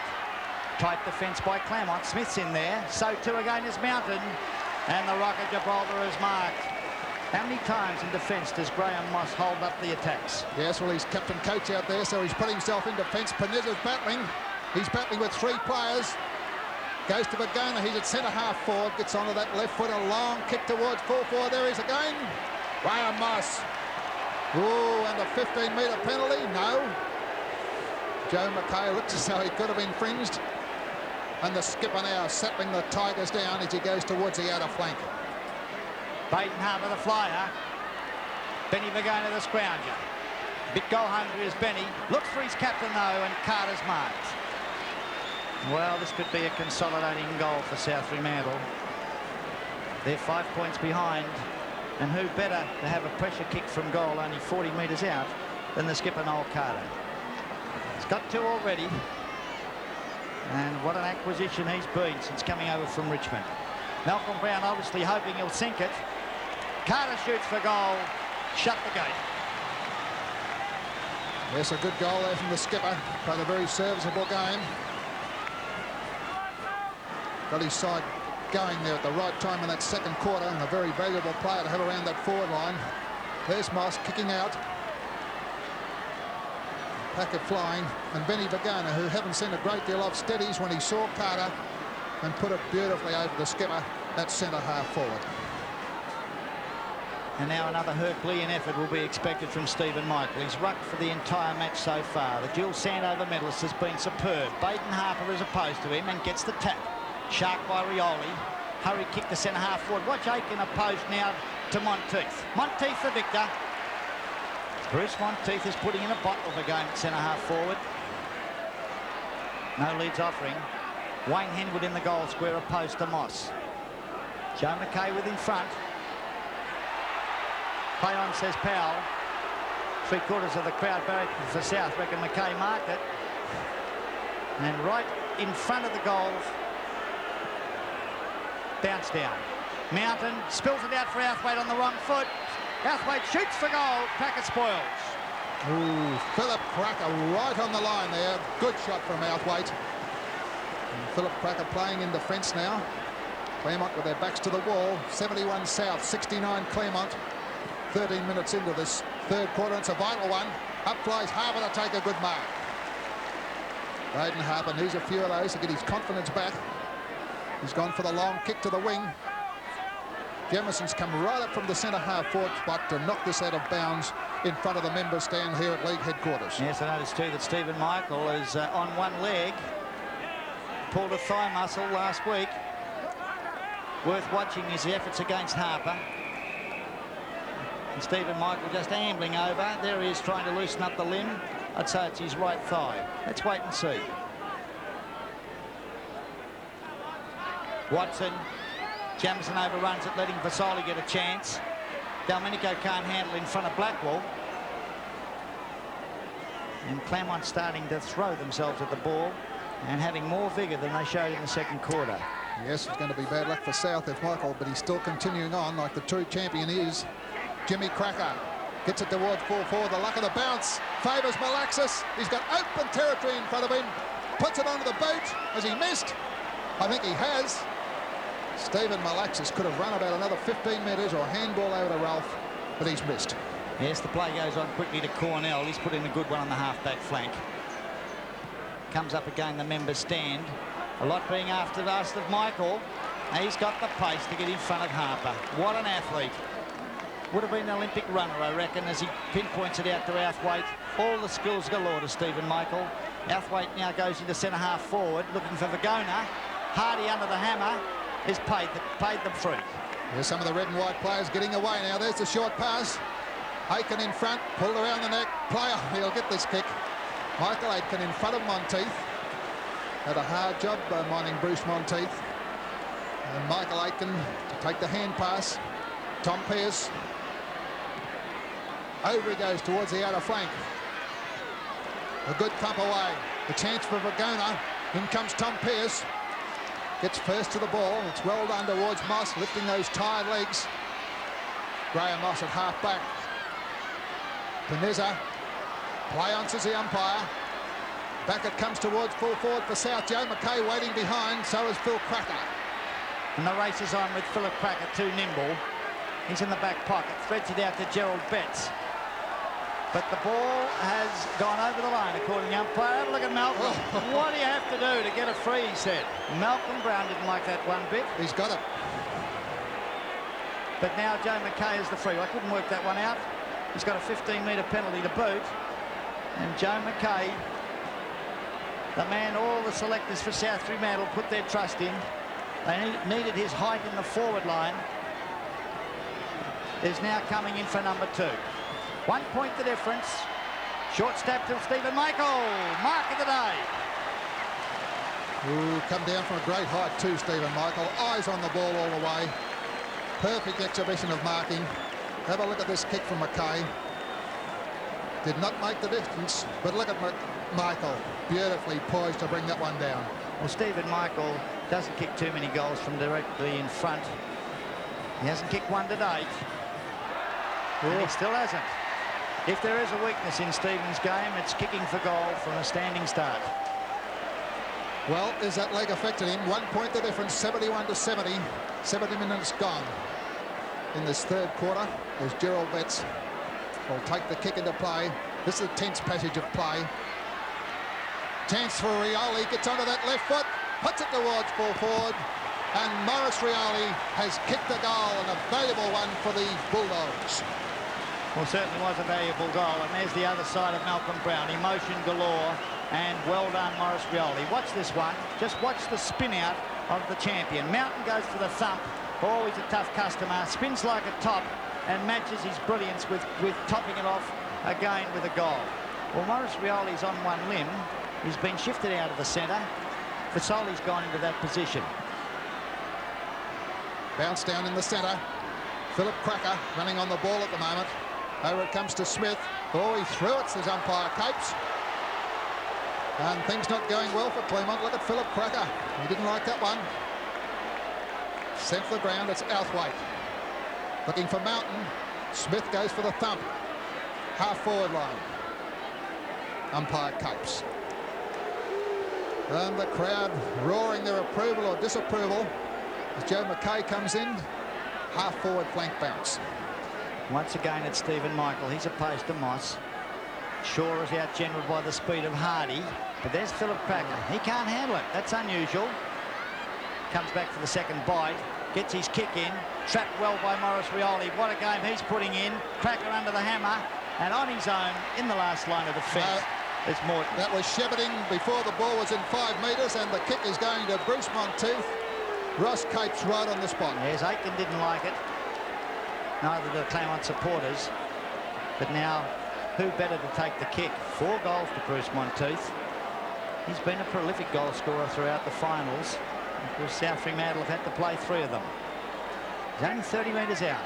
Tight defence by Claremont. Smith's in there. So too again is Mountain. And the Rock of Gibraltar is marked. How many times in defence does Graham Moss hold up the attacks? Yes, well, he's captain coach out there, so he's put himself in defence. Panetta's battling. He's battling with 3 players. Goes to Bagona. He's at centre-half forward. Gets onto that left foot. A long kick towards full forward. There he is again. Graham Moss. Ooh, and a 15-metre penalty. No. Joe McKay looks as though he could have infringed. And the skipper now settling the Tigers down as he goes towards the outer flank. Baden Harbour the flyer. Benny Bagona the scrounger. Bit goal hungry is Benny. Looks for his captain though, and Carter's marked. Well, this could be a consolidating goal for South Fremantle. They're 5 points behind, and who better to have a pressure kick from goal only 40 metres out than the skipper Noel Carter. He's got 2 already, and what an acquisition he's been since coming over from Richmond. Malcolm Brown obviously hoping he'll sink it. Carter shoots for goal. Shut the gate. Yes, a good goal there from the skipper. Played a very serviceable game. Got his side going there at the right time in that second quarter, and a very valuable player to have around that forward line. There's Moss kicking out. Packet flying, and Benny Bagona, who haven't seen a great deal of steadies when he saw Carter, and put it beautifully over the skipper at centre-half forward. And now another Herculean effort will be expected from Stephen Michael. He's rucked for the entire match so far. The dual Sandover medalist has been superb. Baden Harper is opposed to him and gets the tap. Shark by Rioli. Hurry kick the centre-half forward. Watch Aitken opposed now to Monteith. Monteith the victor. Bruce Monteith is putting in a bottle of a game at centre-half forward. No leads offering. Wayne Henwood in the goal square opposed to Moss. Joe McKay with in front. Play on, says Powell. 3/4 of the crowd barracking for South reckon McKay marked it. And right in front of the goals, bounce down. Mountain spills it out for Outhwaite on the wrong foot. Outhwaite shoots for goal. Packet spoils. Ooh, Philip Cracker right on the line there. Good shot from Outhwaite. And Philip Cracker playing in defence now. Claremont with their backs to the wall. 71 South, 69 Claremont. 13 minutes into this third quarter. It's a vital one. Up flies Harper to take a good mark. Baden Harper needs a few of those to get his confidence back. He's gone for the long kick to the wing. Jemison's come right up from the centre-half forward spot to knock this out of bounds in front of the members stand here at league headquarters. Yes, I noticed too that Stephen Michael is on one leg. Pulled a thigh muscle last week. Worth watching his efforts against Harper. And Stephen Michael just ambling over. There he is trying to loosen up the limb. I'd say it's his right thigh. Let's wait and see. Watson. Jamison overruns it, letting Vasoli get a chance. Delmenico can't handle in front of Blackwell. And Claremont starting to throw themselves at the ball and having more vigour than they showed in the second quarter. Yes, it's going to be bad luck for South if Michael, but he's still continuing on like the true champion is. Jimmy Cracker gets it towards full forward. The luck of the bounce favours Malaxis. He's got open territory in front of him. Puts it onto the boot. Has he missed? I think he has. Stephen Malaxis could have run about another 15 metres or handball over to Ralph, but he's missed. Yes, the play goes on quickly to Cornell. He's put in a good one on the half-back flank. Comes up again, the members stand. A lot being asked of Michael. He's got the pace to get in front of Harper. What an athlete. Would have been an Olympic runner, I reckon, as he pinpoints it out to Outhwaite. All the skills galore to Stephen Michael. Outhwaite now goes into centre-half forward, looking for Vagona. Hardy under the hammer. Is paid them free. There's some of the red and white players getting away now. There's the short pass. Aitken in front, pulled around the neck. Player, he'll get this kick. Michael Aitken in front of Monteith. Had a hard job minding Bruce Monteith. And Michael Aitken to take the hand pass. Tom Pearce. Over he goes towards the outer flank. A good thump away. The chance for Vagona. In comes Tom Pearce. gets first to the ball. It's well done towards Moss, lifting those tired legs. Graham Moss at half-back. Panizza. Play on, says the umpire. Back it comes towards full forward for South. Joe McKay waiting behind, so is Phil Cracker. And the race is on with Philip Cracker, too nimble. He's in the back pocket, threads it out to Gerald Betts. But the ball has gone over the line, according to the umpire. Have a look at Malcolm. What do you have to do to get a free, he said. Malcolm Brown didn't like that one bit. He's got it. But now Joe McKay is the free. I couldn't work that one out. He's got a 15-metre penalty to boot. And Joe McKay, the man all the selectors for South Fremantle put their trust in. They needed his height in the forward line. Is now coming in for number 2. 1 point the difference. Short step to Stephen Michael. Mark of the day. Ooh, come down from a great height too, Stephen Michael. Eyes on the ball all the way. Perfect exhibition of marking. Have a look at this kick from McKay. Did not make the distance, but look at Michael. Beautifully poised to bring that one down. Well, Stephen Michael doesn't kick too many goals from directly in front. He hasn't kicked one to date. And he still hasn't. If there is a weakness in Stephen's game, it's kicking for goal from a standing start. Well, is that leg affected him? 1 point the difference, 71 to 70. 70 minutes gone in this third quarter as Gerald Betts will take the kick into play. This is a tense passage of play. Chance for Rioli, gets onto that left foot, puts it towards full forward, and Maurice Rioli has kicked a goal, and a valuable one for the Bulldogs. Well, certainly was a valuable goal, and there's the other side of Malcolm Brown. Emotion galore, and well done, Maurice Rioli. Watch this one. Just watch the spin out of the champion. Mountain goes for the thump. Always a tough customer. Spins like a top and matches his brilliance with topping it off again with a goal. Well, Maurice Rioli's on one limb. He's been shifted out of the centre. Fasoli's gone into that position. Bounce down in the centre. Philip Cracker running on the ball at the moment. Over it comes to Smith. Oh, he threw it, says umpire Capes. And things not going well for Claremont. Look at Philip Cracker. He didn't like that one. Sent to the ground, it's Outhwaite. Looking for Mountain. Smith goes for the thump. Half-forward line. Umpire Capes. And the crowd roaring their approval or disapproval as Joe McKay comes in. Half-forward flank bounce. Once again, it's Stephen Michael. He's opposed to Moss. Shaw is out-generalled by the speed of Hardy. But there's Philip Cracker. He can't handle it. That's unusual. Comes back for the second bite. Gets his kick in. Trapped well by Maurice Rioli. What a game he's putting in. Cracker under the hammer. And on his own, in the last line of defence, is Morton. That was shepherding before the ball was in 5 metres, and the kick is going to Bruce Monteith. Ross Capes right on the spot. Yes, Aiken didn't like it. Neither did the Claremont supporters. But now, who better to take the kick? 4 goals to Bruce Monteith. He's been a prolific goal scorer throughout the finals. Of course, South Fremantle have had to play 3 of them. He's only 30 metres out.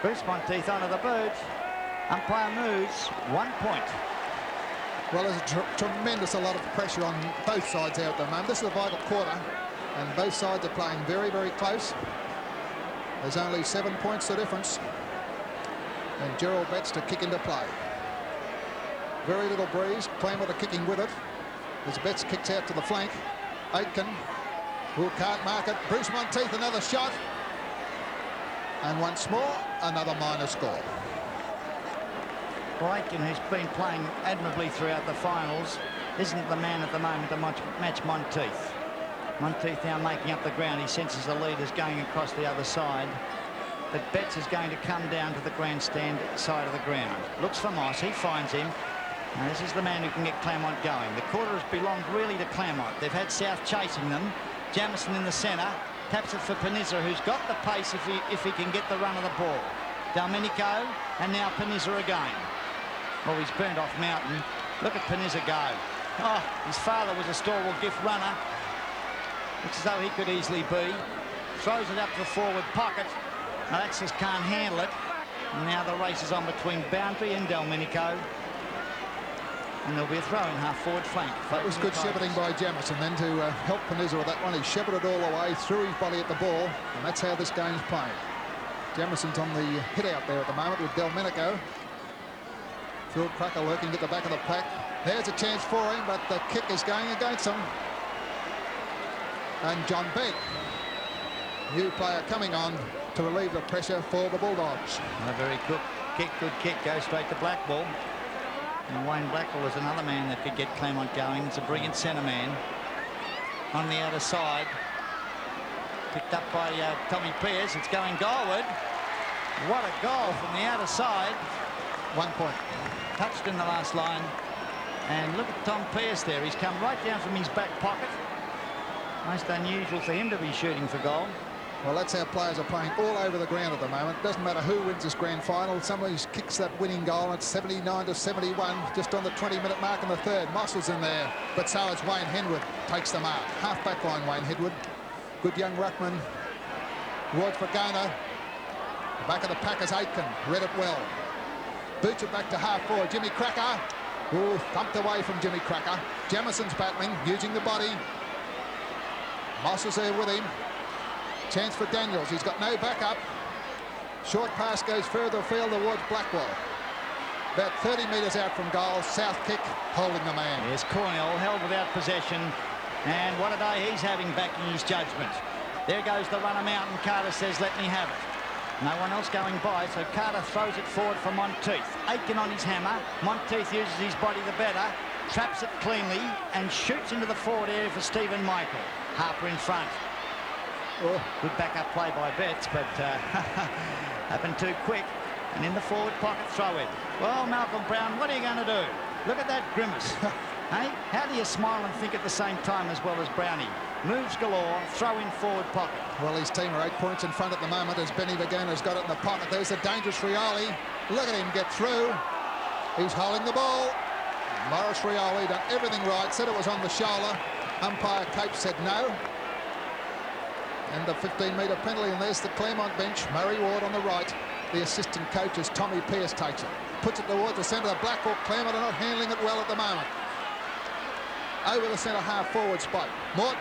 Bruce Monteith onto the boot. Umpire moves. 1 point. Well, there's a tremendous a lot of pressure on both sides out at the moment. This is a vital quarter, and both sides are playing very, very close. There's only 7 points the difference. And Gerald Betts to kick into play. Very little breeze. Claremont are kicking with it. As Betts kicks out to the flank. Aitken, who can't mark it. Bruce Monteith, another shot. And once more, another minor score. Well, Aitken, who's been playing admirably throughout the finals, isn't the man at the moment to match Monteith. Monteith now making up the ground. He senses the leaders going across the other side. But Betts is going to come down to the grandstand side of the ground. Looks for Moss. He finds him. Now, this is the man who can get Claremont going. The quarter has belonged really to Claremont. They've had South chasing them. Jamison in the centre. Taps it for Panizza, who's got the pace if he can get the run of the ball. Domenico, and now Panizza again. Well, he's burned off Mountain. Look at Panizza go. Oh, his father was a stalwart gift runner. Looks as though he could easily be. Throws it up to the forward pocket. Alexis can't handle it. And now the race is on between Boundary and Domenico. And there'll be a throw in half-forward flank. That was good shepherding by Jamison then to help Panizza with that one. He shepherded all the way, threw his body at the ball, and that's how this game's played. Jamison's on the hit out there at the moment with Delmenico. Phil Cracker lurking at the back of the pack. There's a chance for him, but the kick is going against him. And John Begg, new player coming on to relieve the pressure for the Bulldogs. A very good kick, goes straight to Blackball. And Wayne Blackball was another man that could get Claremont going. It's a brilliant centre man. On the outer side. Picked up by Tommy Pearce. It's going goalward. What a goal from the outer side. 1 point. Touched in the last line. And look at Tom Pearce there. He's come right down from his back pocket. Most unusual for him to be shooting for goal. Well, that's how players are playing all over the ground at the moment. Doesn't matter who wins this grand final. Somebody kicks that winning goal. It's 79-71, just on the 20-minute mark in the third. Moss is in there, but so is Wayne Henwood. Takes the mark. Half-back line, Wayne Henwood. Good young ruckman. Towards Fagona. The back of the pack is Aitken. Read it well. Boots it back to half-forward. Jimmy Cracker. Ooh, thumped away from Jimmy Cracker. Jamison's battling, using the body. Moss is there with him. Chance for Daniels. He's got no backup. Short pass goes further afield towards Blackwell. About 30 metres out from goal. South kick, holding the man. Yes, Cornell held without possession. And what a day he's having backing his judgment. There goes the runner Mountain. Carter says, let me have it. No one else going by, so Carter throws it forward for Monteith. Aitken on his hammer. Monteith uses his body the better. Traps it cleanly and shoots into the forward area for Stephen Michael. Harper in front. Oh, good backup play by Betts, but happened too quick. And in the forward pocket, throw in. Well, Malcolm Brown, what are you going to do? Look at that grimace. Hey, how do you smile and think at the same time as well as Brownie? Moves galore, throw in forward pocket. Well, his team are 8 points in front at the moment as Benny Vagona's got it in the pocket. There's a dangerous Rioli. Look at him get through. He's holding the ball. Morris Rioli done everything right, said it was on the shoulder. Umpire Cape said no. And the 15-metre penalty, and there's the Claremont bench. Murray Ward on the right. The assistant coach is Tommy Pearce takes it. Puts it towards the centre. The Blackhawk Claremont are not handling it well at the moment. Over the centre half-forward spot. Morton.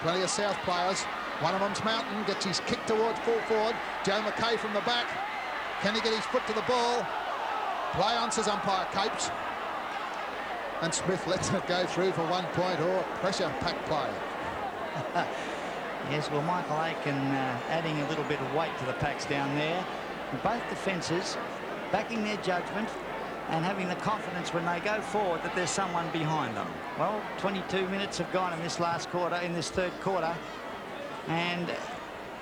Plenty of South players. One of them's Mountain. Gets his kick towards full forward. Joe McKay from the back. Can he get his foot to the ball? Play on, says umpire Capes. And Smith lets it go through for 1 point. Or pressure pack play. Yes, well, Michael Aitken adding a little bit of weight to the packs down there. Both defences backing their judgment and having the confidence when they go forward that there's someone behind them. Well, 22 minutes have gone in this last quarter, in this third quarter, and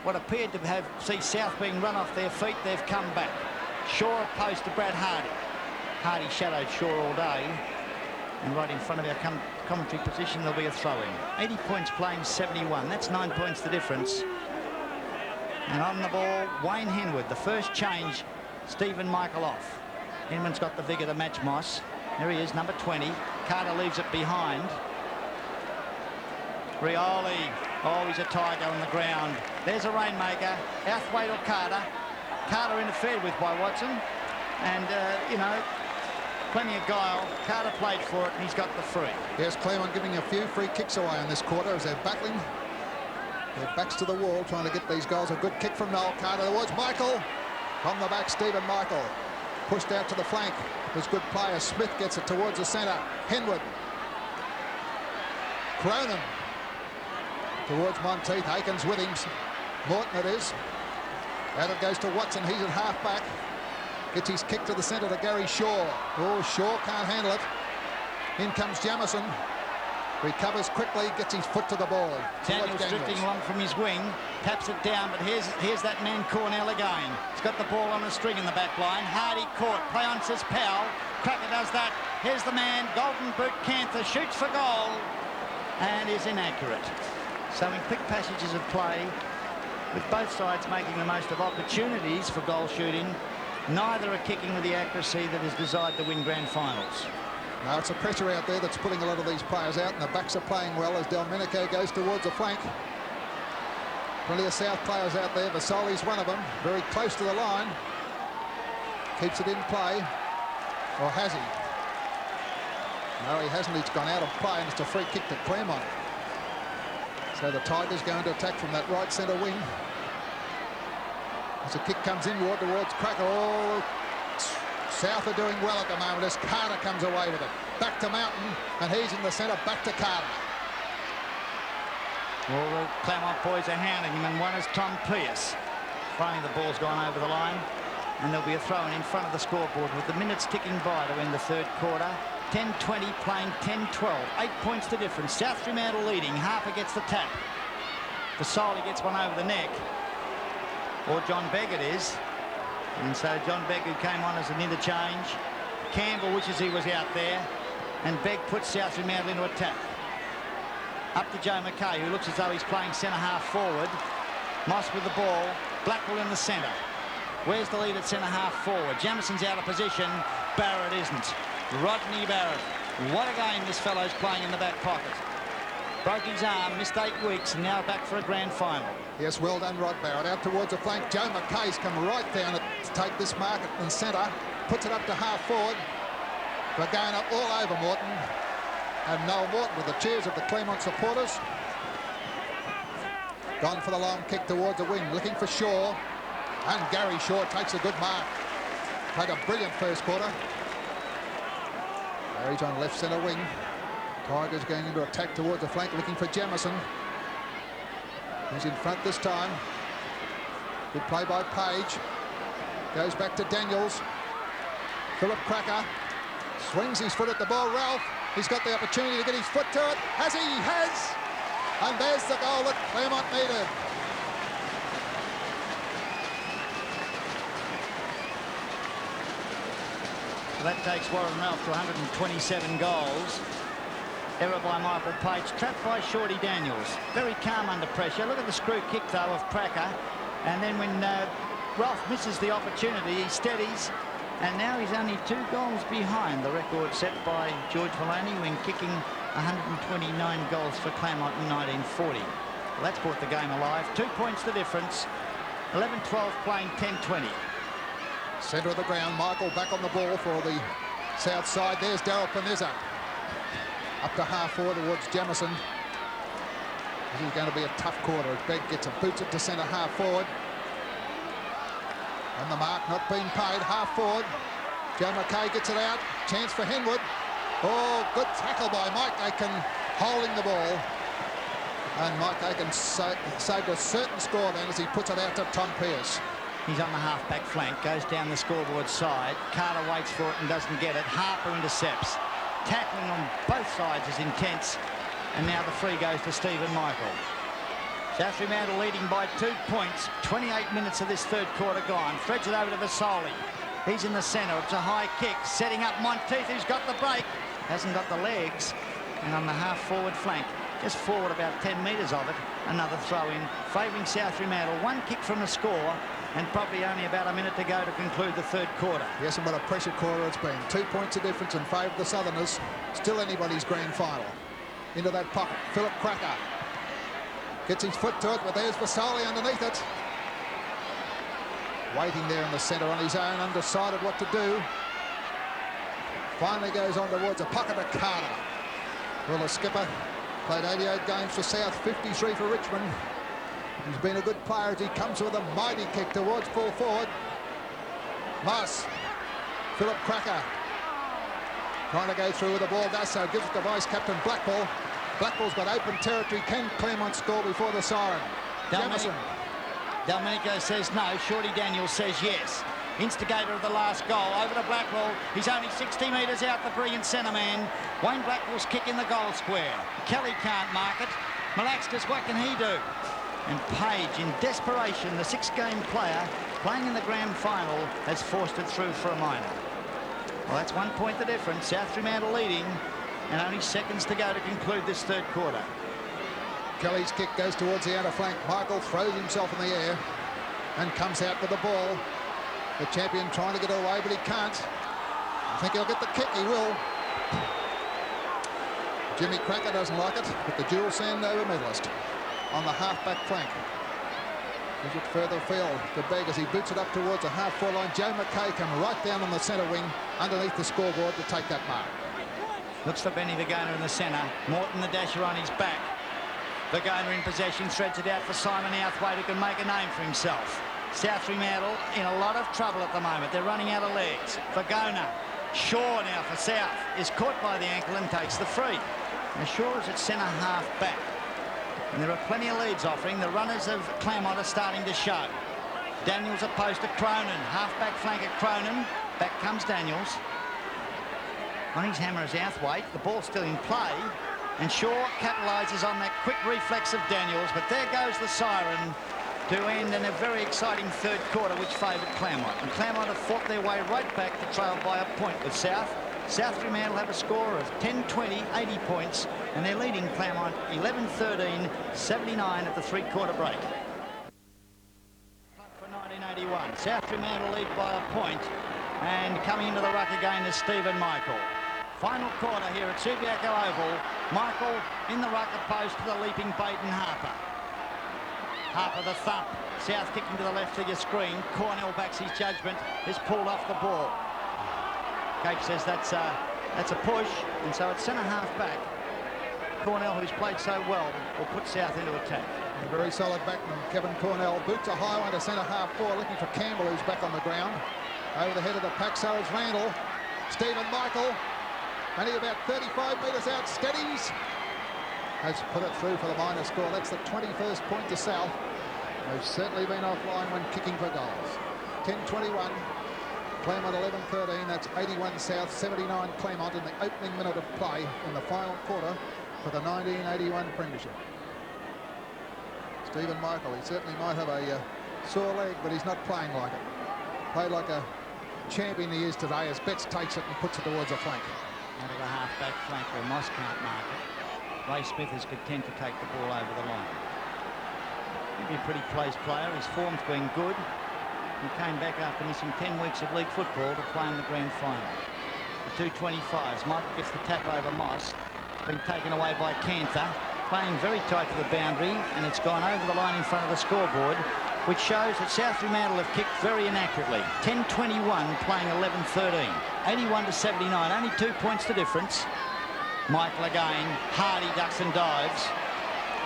what appeared to see South being run off their feet, they've come back. Shaw opposed to Brad Hardy. Hardy shadowed Shaw all day, and right in front of our commentary position there'll be a throw-in. 80 points playing 71. That's 9 points the difference. And on the ball, Wayne Henwood. The first change, Stephen Michael off. Henman's got the vigour to match Moss. There he is, number 20. Carter leaves it behind. Rioli. Oh, he's a tiger on the ground. There's a rainmaker. Outhwaite or Carter. Carter interfered with by Watson. And, you know, plenty of guile. Carter played for it, and he's got the free. Yes, Claremont giving a few free kicks away in this quarter as they're battling. Their backs to the wall, trying to get these goals. A good kick from Noel Carter towards Michael. From the back, Stephen Michael. Pushed out to the flank. There's good player. Smith gets it towards the centre. Henwood. Cronin. Towards Monteith. Aiken's with him. Morton it is. Out it goes to Watson. He's at half back. Gets his kick to the centre to Gary Shaw. Oh, Shaw can't handle it. In comes Jamison. Recovers quickly, gets his foot to the ball. Daniels drifting along from his wing, taps it down, but here's that man Cornell again. He's got the ball on a string in the back line. Hardy caught, play on says Powell. Cracker does that. Here's the man, Golden Boot Canther, shoots for goal and is inaccurate. So in quick passages of play, with both sides making the most of opportunities for goal shooting, neither are kicking with the accuracy that is desired to win grand finals. Now it's the pressure out there that's putting a lot of these players out, and the backs are playing well as Delmenico goes towards the flank. Plenty of South players out there. Vasoli's one of them, very close to the line. Keeps it in play. Or has he? No, he hasn't. He's gone out of play, and it's a free kick to Claremont. So the Tigers going to attack from that right centre wing. As the kick comes inward towards Cracker. Oh, South are doing well at the moment as Carter comes away with it. Back to Mountain, and he's in the centre, back to Carter. Well, the Claremont boys are hounding him, and one is Tom Pierce. Throwing the ball's gone over the line, and there'll be a throw-in in front of the scoreboard with the minutes ticking by to end the third quarter. 10-20 playing 10-12. 8 points the difference. South Fremantle leading. Harper gets the tap. Vasoli gets one over the neck. Or John Begg it is. And so John Begg, who came on as an interchange. Campbell wishes he was out there. And Begg puts South Fremantle into attack. Up to Joe McKay, who looks as though he's playing centre-half forward. Moss with the ball. Blackwell in the centre. Where's the lead at centre-half forward? Jamison's out of position. Barrett isn't. Rodney Barrett. What a game this fellow's playing in the back pocket. Broke his arm, missed 8 weeks, and now back for a grand final. Yes, well done, Rod Barrett. Out towards the flank. Joe McKay's come right down to take this market in centre. Puts it up to half forward. We're going up all over Morton. And Noel Morton with the cheers of the Claremont supporters. Gone for the long kick towards the wing, looking for Shaw. And Gary Shaw takes a good mark. Played a brilliant first quarter. Gary's on left centre wing. Tigers going into attack towards the flank, looking for Jamison. He's in front this time. Good play by Page. Goes back to Daniels. Philip Cracker swings his foot at the ball. Ralph, he's got the opportunity to get his foot to it. Has he? Has! And there's the goal that Claremont needed. That takes Warren Ralph to 127 goals. Error by Michael Page, trapped by Shorty Daniels. Very calm under pressure. Look at the screw kick, though, of Cracker. And then when Ralph misses the opportunity, he steadies. And now he's only 2 goals behind the record set by George Maloney when kicking 129 goals for Claremont in 1940. Well, that's brought the game alive. 2 points the difference. 11-12 playing 10-20. Centre of the ground, Michael back on the ball for the south side. There's Darryl Panizza. Up to half forward towards Jamison. This is going to be a tough quarter as Begg gets a boots it to centre half forward. On the mark, not being paid, half forward. Joe McKay gets it out. Chance for Henwood. Oh, good tackle by Mike Aiken, holding the ball. And Mike Aiken saved a certain score then as he puts it out to Tom Pierce. He's on the half-back flank, goes down the scoreboard side. Carter waits for it and doesn't get it. Harper intercepts. Tackling on both sides is intense. And now the free goes to Stephen Michael. South Fremantle leading by 2 points. 28 minutes of this third quarter gone. Threads it over to Vasoli. He's in the centre. It's a high kick. Setting up Monteith, who's got the break. Hasn't got the legs. And on the half-forward flank, just forward about 10 metres of it, another throw-in, favouring South Fremantle. 1 kick from the score, and probably only about a minute to go to conclude the third quarter. Yes, and what a pressure quarter it's been. 2 points of difference in favour of the Southerners. Still anybody's grand final. Into that pocket, Philip Cracker. Gets his foot to it, but there's Vasoli underneath it. Waiting there in the centre on his own, undecided what to do. Finally goes on towards a pocket of Carter. Well, the skipper played 88 games for South, 53 for Richmond. He's been a good player as he comes with a mighty kick towards full forward. Moss. Philip Cracker. Trying to go through with the ball, does so. Gives it to vice-captain Blackwell. Blackwell's got open territory. Can Claremont score before the siren? Jamison. Delmenico says no. Shorty Daniels says yes. Instigator of the last goal. Over to Blackwell. He's only 60 metres out, the brilliant centre man. Wayne Blackwell's kick in the goal square. Kelly can't mark it. Malaxkas, what can he do? And Page, in desperation, the 6-game player playing in the grand final, has forced it through for a minor. Well, that's 1 point the difference. South Fremantle leading, and only seconds to go to conclude this third quarter. Kelly's kick goes towards the outer flank. Michael throws himself in the air and comes out with the ball. The champion trying to get away, but he can't. I think he'll get the kick. He will. Jimmy Cracker doesn't like it, but the dual Sandover medalist on the half-back flank. Gives it further field to Begg as he boots it up towards the half-forward line. Joe McKay come right down on the centre wing underneath the scoreboard to take that mark. Looks for Benny Vergona in the centre. Morton, the dasher, on his back. Vergona in possession, threads it out for Simon Outhwaite, who can make a name for himself. South Fremantle in a lot of trouble at the moment. They're running out of legs. Vergona, Shaw now for South, is caught by the ankle and takes the free. Now Shaw is at centre half back. And there are plenty of leads offering. The runners of Claremont are starting to show. Daniels opposed to Cronin. Half-back flank at Cronin. Back comes Daniels. On his hammer is Outhwaite. The ball's still in play. And Shaw capitalises on that quick reflex of Daniels. But there goes the siren to end in a very exciting third quarter, which favoured Claremont. And Claremont have fought their way right back to trail by a point with South. South Fremantle have a score of 10-20, 80 points, and they're leading Claremont 11-13, 79 at the three-quarter break. For 1981, South Fremantle lead by a point, and coming into the ruck again is Stephen Michael. Final quarter here at Subiaco Oval. Michael in the ruck opposed to the leaping Baden Harper. Harper the thump. South kicking to the left of your screen. Cornell backs his judgment. Is pulled off the ball. Cape says that's a push, and so it's centre half back. Cornell, who's played so well, will put South into attack. A very solid backman, Kevin Cornell. Boots a high one to centre half forward, looking for Campbell, who's back on the ground. Over the head of the pack, so is Randall. Stephen Michael, only about 35 metres out, steadies. Has put it through for the minor score. That's the 21st point to South. They've certainly been offline when kicking for goals. 10-21. Claremont 11-13, that's 81 South, 79 Claremont in the opening minute of play in the final quarter for the 1981 premiership. Stephen Michael, he certainly might have a sore leg, but he's not playing like it. Played like a champion he is today as Betts takes it and puts it towards a flank. Out of the half-back flank where Moss can't mark it. Ray Smith is content to take the ball over the line. He'll be a pretty placed player. His form's been good. He came back after missing 10 weeks of league football to play in the grand final. The 225s. Michael gets the tap over Moss. It's been taken away by Cantha. Playing very tight to the boundary, and it's gone over the line in front of the scoreboard, which shows that South Fremantle have kicked very inaccurately. 10-21, playing 11-13. 81-79, only 2 points the difference. Michael again. Hardy ducks and dives.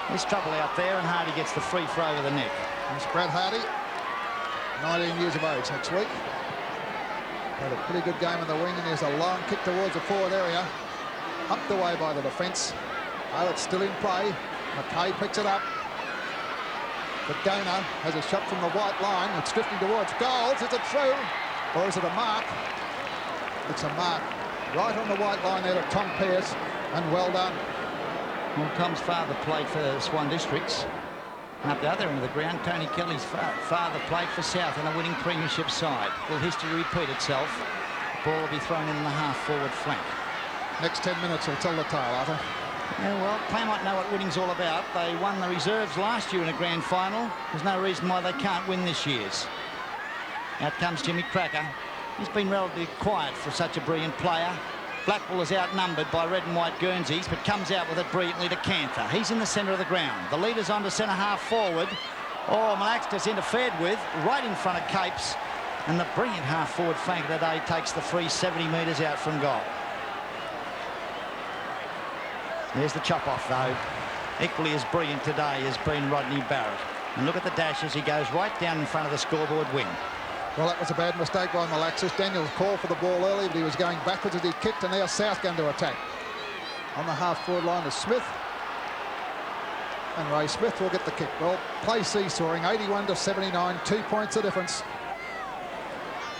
There's trouble out there, and Hardy gets the free throw over the neck. There's Brad Hardy. 19 years of age next week. Played a pretty good game in the wing, and there's a long kick towards the forward area. Humped away by the defence. Oh, it's still in play. McKay picks it up. Vergona has a shot from the white line. It's drifting towards goals. Is it through? Or is it a mark? It's a mark. Right on the white line there to Tom Pearce, and well done. Well, Tom's father played for the Swan Districts. And up the other end of the ground, Tony Kelly's father played for South in a winning premiership side. Will history repeat itself? The ball will be thrown in the half-forward flank. Next 10 minutes will tell the tale, Arthur. Yeah, well, Claremont know what winning's all about. They won the reserves last year in a grand final. There's no reason why they can't win this year's. Out comes Jimmy Cracker. He's been relatively quiet for such a brilliant player. Blackpool is outnumbered by red and white Guernseys, but comes out with it brilliantly to Cantha. He's in the centre of the ground. The leader's on to centre half forward. Oh, Malaxter's interfered with, right in front of Capes. And the brilliant half forward flank today takes the free 70 metres out from goal. There's the chop off, though. Equally as brilliant today has been Rodney Barrett. And look at the dash as he goes right down in front of the scoreboard wing. Well, that was a bad mistake by Malaxis. Daniels called for the ball early, but he was going backwards as he kicked, and now South going to attack. On the half-forward line is Smith. And Ray Smith will get the kick. Well, play seesawing, 81-79, 2 points the difference.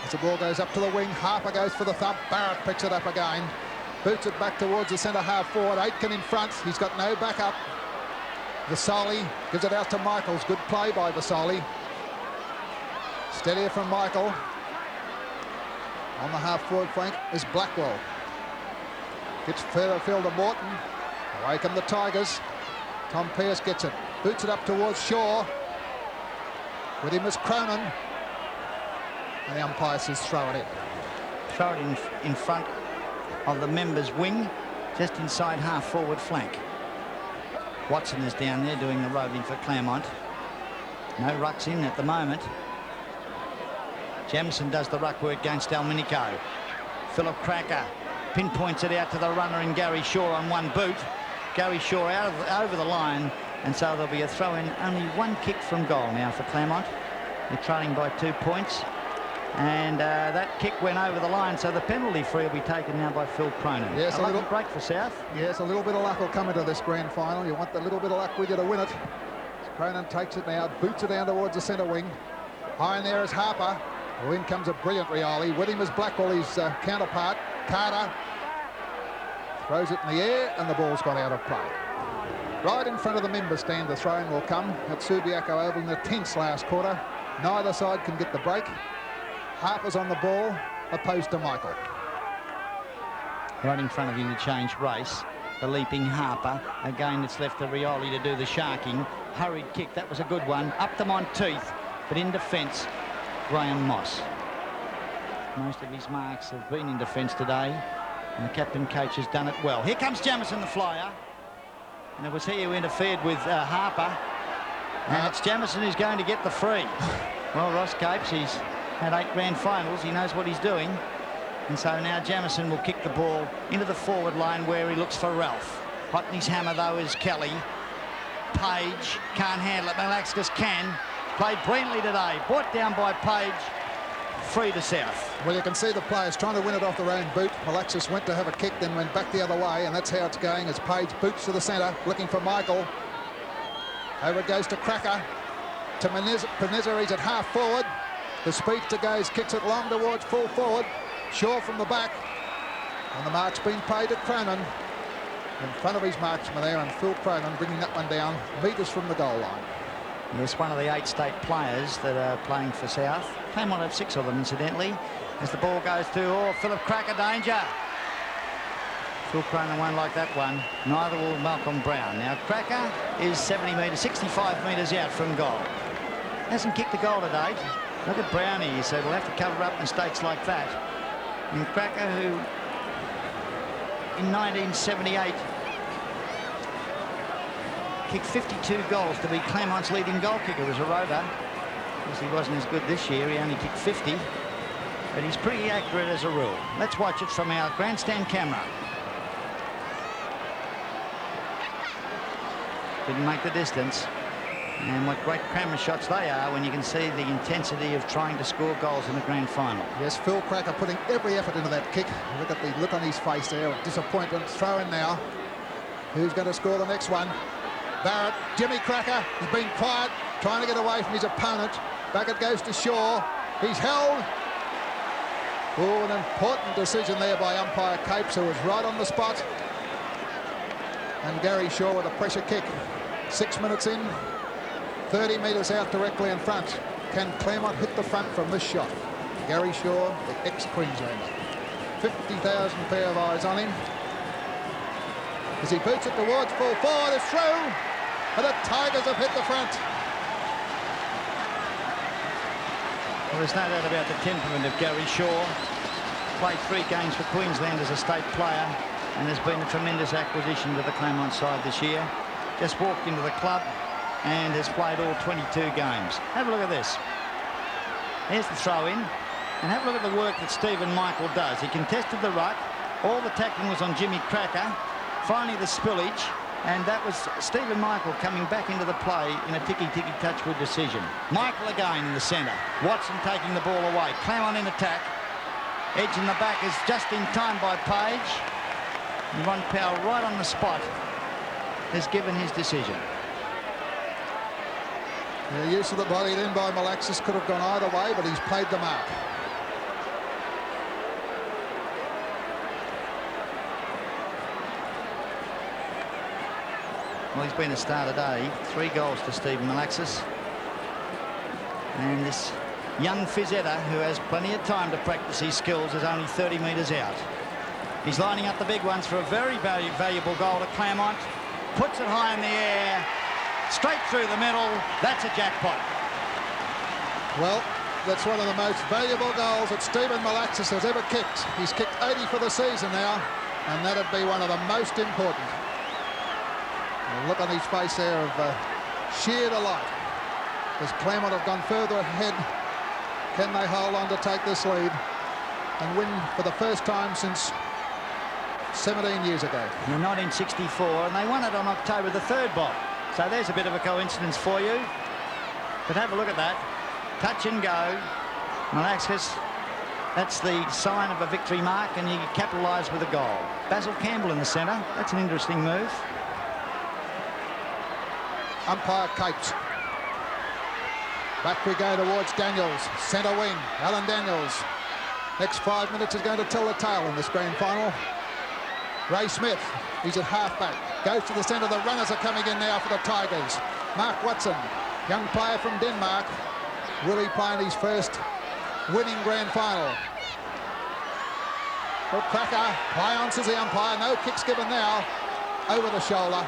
As the ball goes up to the wing, Harper goes for the thump. Barrett picks it up again. Boots it back towards the centre half-forward. Aitken in front. He's got no backup. Vasali gives it out to Michaels. Good play by Vasali. Steadier from Michael. On the half-forward flank is Blackwell. Gets further field to Morton. Away come the Tigers. Tom Pearce gets it. Boots it up towards Shaw. With him is Cronin. And the umpire says throw it in. Throw it in front of the members' wing, just inside half-forward flank. Watson is down there doing the roving for Claremont. No rucks in at the moment. Jamison does the ruck work against Delminico. Philip Cracker pinpoints it out to the runner in Gary Shaw on one boot. Gary Shaw over the line, and so there'll be a throw-in. Only one kick from goal now for Claremont. They're trailing by 2 points. And that kick went over the line, so the penalty free will be taken now by Phil Cronin. Yes, a lucky break for South. Yes, a little bit of luck will come into this grand final. You want the little bit of luck with you to win it. Cronin takes it now, boots it down towards the centre wing. High in there is Harper. Well, in comes a brilliant Rioli. With him is Blackwell, his counterpart. Carter throws it in the air, and the ball's gone out of play. Right in front of the member stand, the throw-in will come at Subiaco Oval in the tense last quarter. Neither side can get the break. Harper's on the ball, opposed to Michael. Right in front of the interchange race, the leaping Harper. Again, it's left to Rioli to do the sharking. Hurried kick, that was a good one. Up to Monteith, but in defence, Graham Moss. Most of his marks have been in defence today, and the captain coach has done it well. Here comes Jamison, the flyer. And it was he who interfered with Harper. And it's Jamison who's going to get the free. Well, Ross Capes, he's had 8 grand finals. He knows what he's doing. And so now Jamison will kick the ball into the forward line where he looks for Ralph. Hot in his hammer, though, is Kelly. Page can't handle it. Malaxis can. Played brilliantly today. Brought down by Page. Free to South. Well, you can see the players trying to win it off their own boot. Malaxis went to have a kick, then went back the other way, and that's how it's going as Page boots to the centre, looking for Michael. Over it goes to Cracker. To Panizza, he's at half forward. The speedster goes, kicks it long towards full forward. Shaw from the back. And the mark's been paid at Cronin. In front of his marksman there, and Phil Cronin bringing that one down metres from the goal line. Yes, one of the 8 state players that are playing for South. Claremont have 6 of them, incidentally. As the ball goes to, Philip Cracker, danger. Phil Cronin won't like that one. Neither will Malcolm Brown. Now, Cracker is 70 metres, 65 metres out from goal. Hasn't kicked a goal to date. Look at Brownie, so we'll have to cover up mistakes like that. And Cracker, who in 1978 kicked 52 goals to be Claremont's leading goal kicker as a rover. Because he wasn't as good this year, he only kicked 50. But he's pretty accurate as a rule. Let's watch it from our grandstand camera. Didn't make the distance. And what great camera shots they are when you can see the intensity of trying to score goals in the grand final. Yes, Phil Cracker putting every effort into that kick. Look at the look on his face there of disappointment. Throw in now. Who's going to score the next one? Barrett, Jimmy Cracker. He's been quiet, trying to get away from his opponent. Back it goes to Shaw. He's held. Oh, an important decision there by umpire Capes, who was right on the spot. And Gary Shaw with a pressure kick. 6 minutes in. 30 metres out directly in front. Can Claremont hit the front from this shot? Gary Shaw, the ex-Queenslander. 50,000 pair of eyes on him. As he boots it towards full forward, it's through. And the Tigers have hit the front. Well, there's no doubt about the temperament of Gary Shaw. Played 3 games for Queensland as a state player, and has been a tremendous acquisition to the Claremont side this year. Just walked into the club and has played all 22 games. Have a look at this. Here's the throw-in, and have a look at the work that Stephen Michael does. He contested the ruck. All the tackling was on Jimmy Cracker. Finally, the spillage, and that was Stephen Michael coming back into the play in a ticky-ticky touchwood decision. Michael again in the centre. Watson taking the ball away. Claremont in attack. Edge in the back is just in time by Page. And Ron Powell right on the spot has given his decision. The use of the body then by Malaxis could have gone either way, but he's played the mark. Well, he's been a star today. 3 goals to Stephen Malaxis. And this young Fizzetta, who has plenty of time to practice his skills, is only 30 metres out. He's lining up the big ones for a very valuable goal to Claremont. Puts it high in the air. Straight through the middle. That's a jackpot. Well, that's one of the most valuable goals that Stephen Malaxis has ever kicked. He's kicked 80 for the season now, and that'd be one of the most important. The look on his face there of sheer delight. As Claremont have gone further ahead, can they hold on to take this lead and win for the first time since 17 years ago. In 1964, and they won it on October the 3rd, Bob. So there's a bit of a coincidence for you. But have a look at that. Touch and go. Malaxis, that's the sign of a victory mark, and he capitalised with a goal. Basil Campbell in the centre. That's an interesting move. Umpire Capes. Back we go towards Daniels. Centre wing, Alan Daniels. Next 5 minutes is going to tell the tale in this grand final. Ray Smith, he's at half-back. Goes to the centre. The runners are coming in now for the Tigers. Mark Watson, young player from Denmark. Really playing his first winning grand final. Well, Cracker, play on, says the umpire. No kicks given now. Over the shoulder.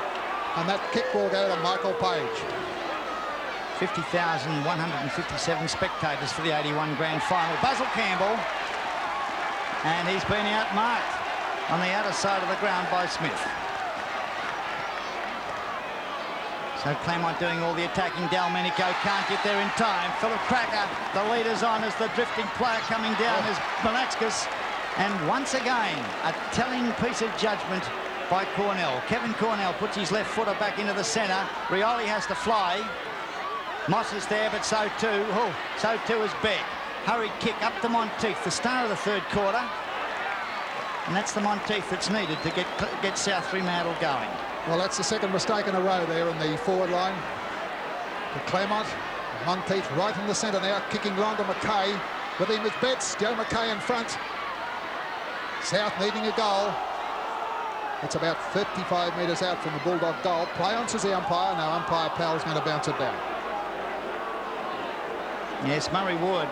And that kick will go to Michael Page. 50,157 spectators for the 81 grand final. Basil Campbell. And he's been outmarked on the outer side of the ground by Smith. So Claremont doing all the attacking. Delmenico can't get there in time. Philip Cracker, the leader's on as the drifting player coming down is Malaxis. And once again, a telling piece of judgment by Cornell. Kevin Cornell puts his left footer back into the centre. Rioli has to fly. Moss is there, but so too is Beck. Hurried kick up to Monteith, the star of the 3rd quarter. And that's the Monteith that's needed to get South Fremantle going. Well, that's the second mistake in a row there in the forward line. To Claremont. Monteith right in the centre now, kicking long to McKay. With him is Betts. Joe McKay in front. South needing a goal. It's about 35 metres out from the Bulldog goal. Play on, says the umpire. Now umpire Powell's going to bounce it down. Yes, Murray Ward,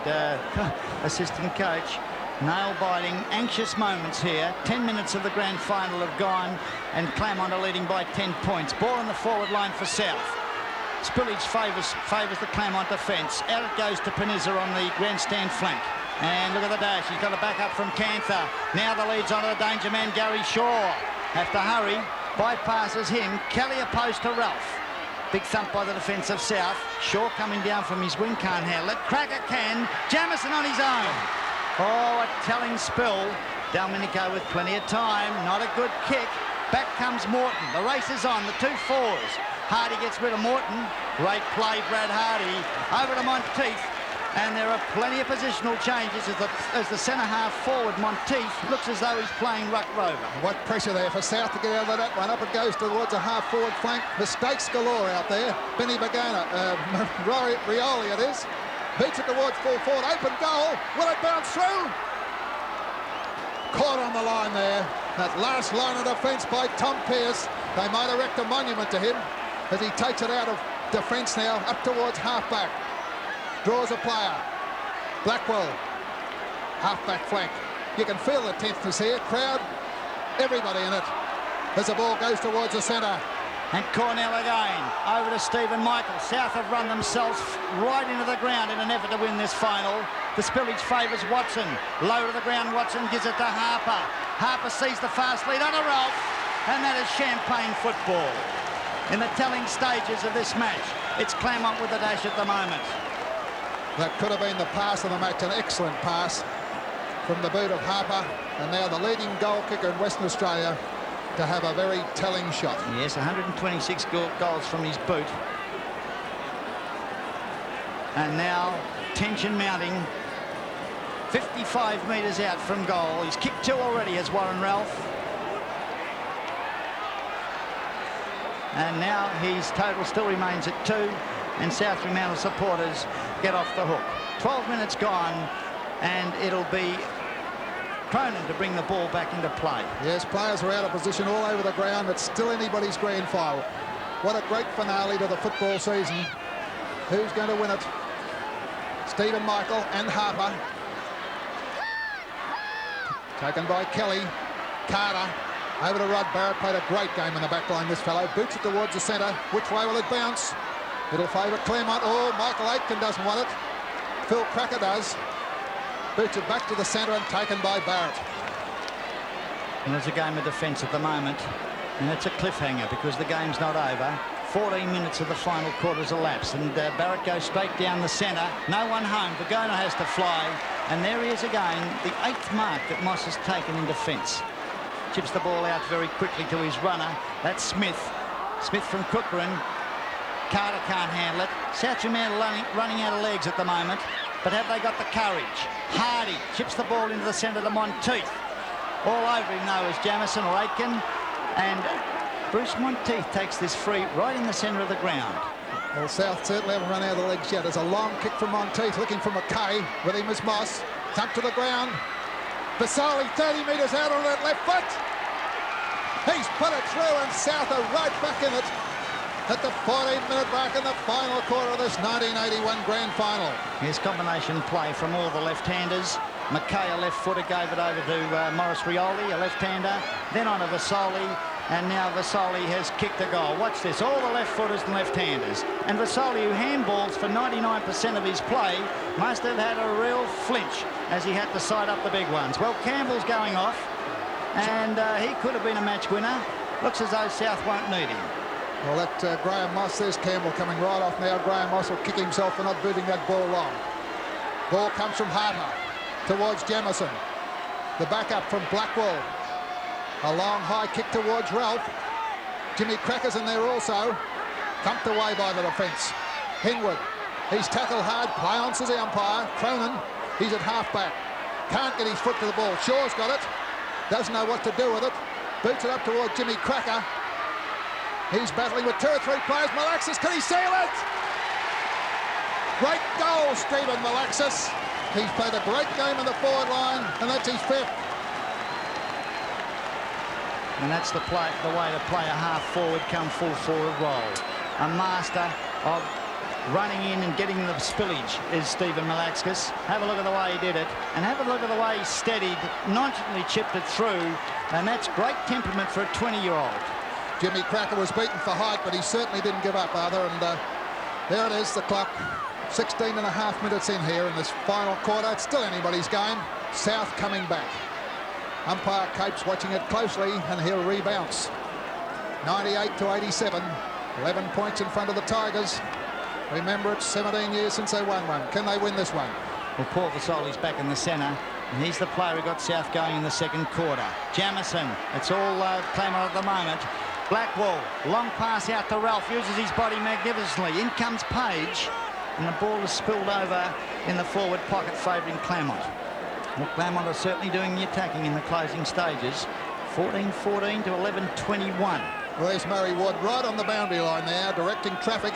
assistant coach. Nail-biting, anxious moments here. 10 minutes of the grand final have gone, and Claremont are leading by 10 points. Ball on the forward line for South. Spillage favours the Claremont defence. Out it goes to Peniza on the grandstand flank. And look at the dash. He's got a back up from Cantha. Now the lead's onto the danger man, Gary Shaw. Have to hurry. Bypasses him. Kelly opposed to Ralph. Big thump by the defence of South. Shaw coming down from his wing, can't handle it. Cracker can. Jamison on his own. Oh, a telling spill. Delmenico with plenty of time. Not a good kick. Back comes Morton. The race is on. The 2 fours. Hardy gets rid of Morton. Great play, Brad Hardy. Over to Monteith. And there are plenty of positional changes as the centre-half forward, Monteith, looks as though he's playing ruck rover. What pressure there for South to get out of that one. Up it goes towards a half-forward flank. Mistakes galore out there. Benny Bagana, Rioli it is. Beats it towards full forward. Open goal. Will it bounce through? Caught on the line there. That last line of defence by Tom Pearce. They might erect a monument to him as he takes it out of defence now up towards half-back. Draws a player. Blackwell. Half-back flank. You can feel the tenseness here. Crowd. Everybody in it. As the ball goes towards the centre. And Cornell again. Over to Stephen Michael. South have run themselves right into the ground in an effort to win this final. The spillage favours Watson. Low to the ground. Watson gives it to Harper. Harper sees the fast lead on a Ralph. And that is champagne football. In the telling stages of this match, it's Claremont with the dash at the moment. That could have been the pass of the match, an excellent pass from the boot of Harper, and now the leading goal kicker in Western Australia to have a very telling shot. Yes, 126 goals from his boot. And now tension mounting. 55 metres out from goal. He's kicked 2 already, as Warren Ralph. And now his total still remains at 2. And South Fremantle supporters get off the hook. 12 minutes gone, and it'll be Cronin to bring the ball back into play. Yes, players are out of position all over the ground. It's still anybody's grand final. What a great finale to the football season. Who's going to win it? Stephen Michael and Harper. Taken by Kelly. Carter. Over to Rod Barrett. Played a great game in the back line, this fellow. Boots it towards the centre. Which way will it bounce? It'll favour Claremont. Oh, Michael Aitken doesn't want it. Phil Cracker does. Boots it back to the centre and taken by Barrett. And there's a game of defence at the moment. And it's a cliffhanger because the game's not over. 14 minutes of the final quarters elapsed. And Barrett goes straight down the centre. No one home. Bagona has to fly. And there he is again. The 8th mark that Moss has taken in defence. chips the ball out very quickly to his runner. That's Smith. Smith from Cookeran. Carter can't handle it. South Fremantle running out of legs at the moment, but have they got the courage? Hardy chips the ball into the centre to Monteith. All over him though is Jamison or Aitken, and Bruce Monteith takes this free right in the centre of the ground. Well, South certainly haven't run out of the legs yet. There's a long kick from Monteith, looking for McKay. With him is Moss. Thumped to the ground. Vasali 30 metres out on that left foot. He's put it through, and South are right back in it at the 14-minute mark in the final quarter of this 1981 grand final. Here's combination play from all the left-handers. McKay, a left footer, gave it over to Morris Rioli, a left-hander, then on to Vasali, and now Vasali has kicked a goal. Watch this, all the left footers and left-handers. And Vasali, who handballs for 99% of his play, must have had a real flinch as he had to side up the big ones. Well, Campbell's going off, and he could have been a match winner. Looks as though South won't need him. Well, that Graham Moss, there's Campbell coming right off now. Graham Moss will kick himself for not booting that ball long. Ball comes from Harper towards Jamison. The backup from Blackwell. A long high kick towards Ralph. Jimmy Cracker's in there also. Thumped away by the defence. Henwood, he's tackled hard. Play on, says the umpire. Cronin, he's at half-back. Can't get his foot to the ball. Shaw's got it. Doesn't know what to do with it. Boots it up towards Jimmy Cracker. He's battling with 2 or 3 players. Malaxis, can he seal it? Great goal, Stephen Malaxis. He's played a great game in the forward line, and that's his 5th. And that's the way to play a half-forward come full-forward role. A master of running in and getting the spillage is Stephen Malaxis. Have a look at the way he did it, and have a look at the way he steadied, nonchalantly chipped it through, and that's great temperament for a 20-year-old. Jimmy Cracker was beaten for height, but he certainly didn't give up, Arthur. And there it is, the clock. 16 and a half minutes in here in this final quarter. It's still anybody's game. South coming back. Umpire Capes watching it closely, and he'll rebounce. 98-87. 11 points in front of the Tigers. Remember, it's 17 years since they won one. Can they win this one? Well, Paul Vasali's back in the centre, and he's the player who got South going in the second quarter. Jamison, it's all Claremont at the moment. Blackwell, long pass out to Ralph, uses his body magnificently. In comes Page, and the ball is spilled over in the forward pocket, favouring Claremont. Well, Claremont are certainly doing the attacking in the closing stages. 14-14 to 11-21. Well, there's Murray Ward right on the boundary line there, directing traffic.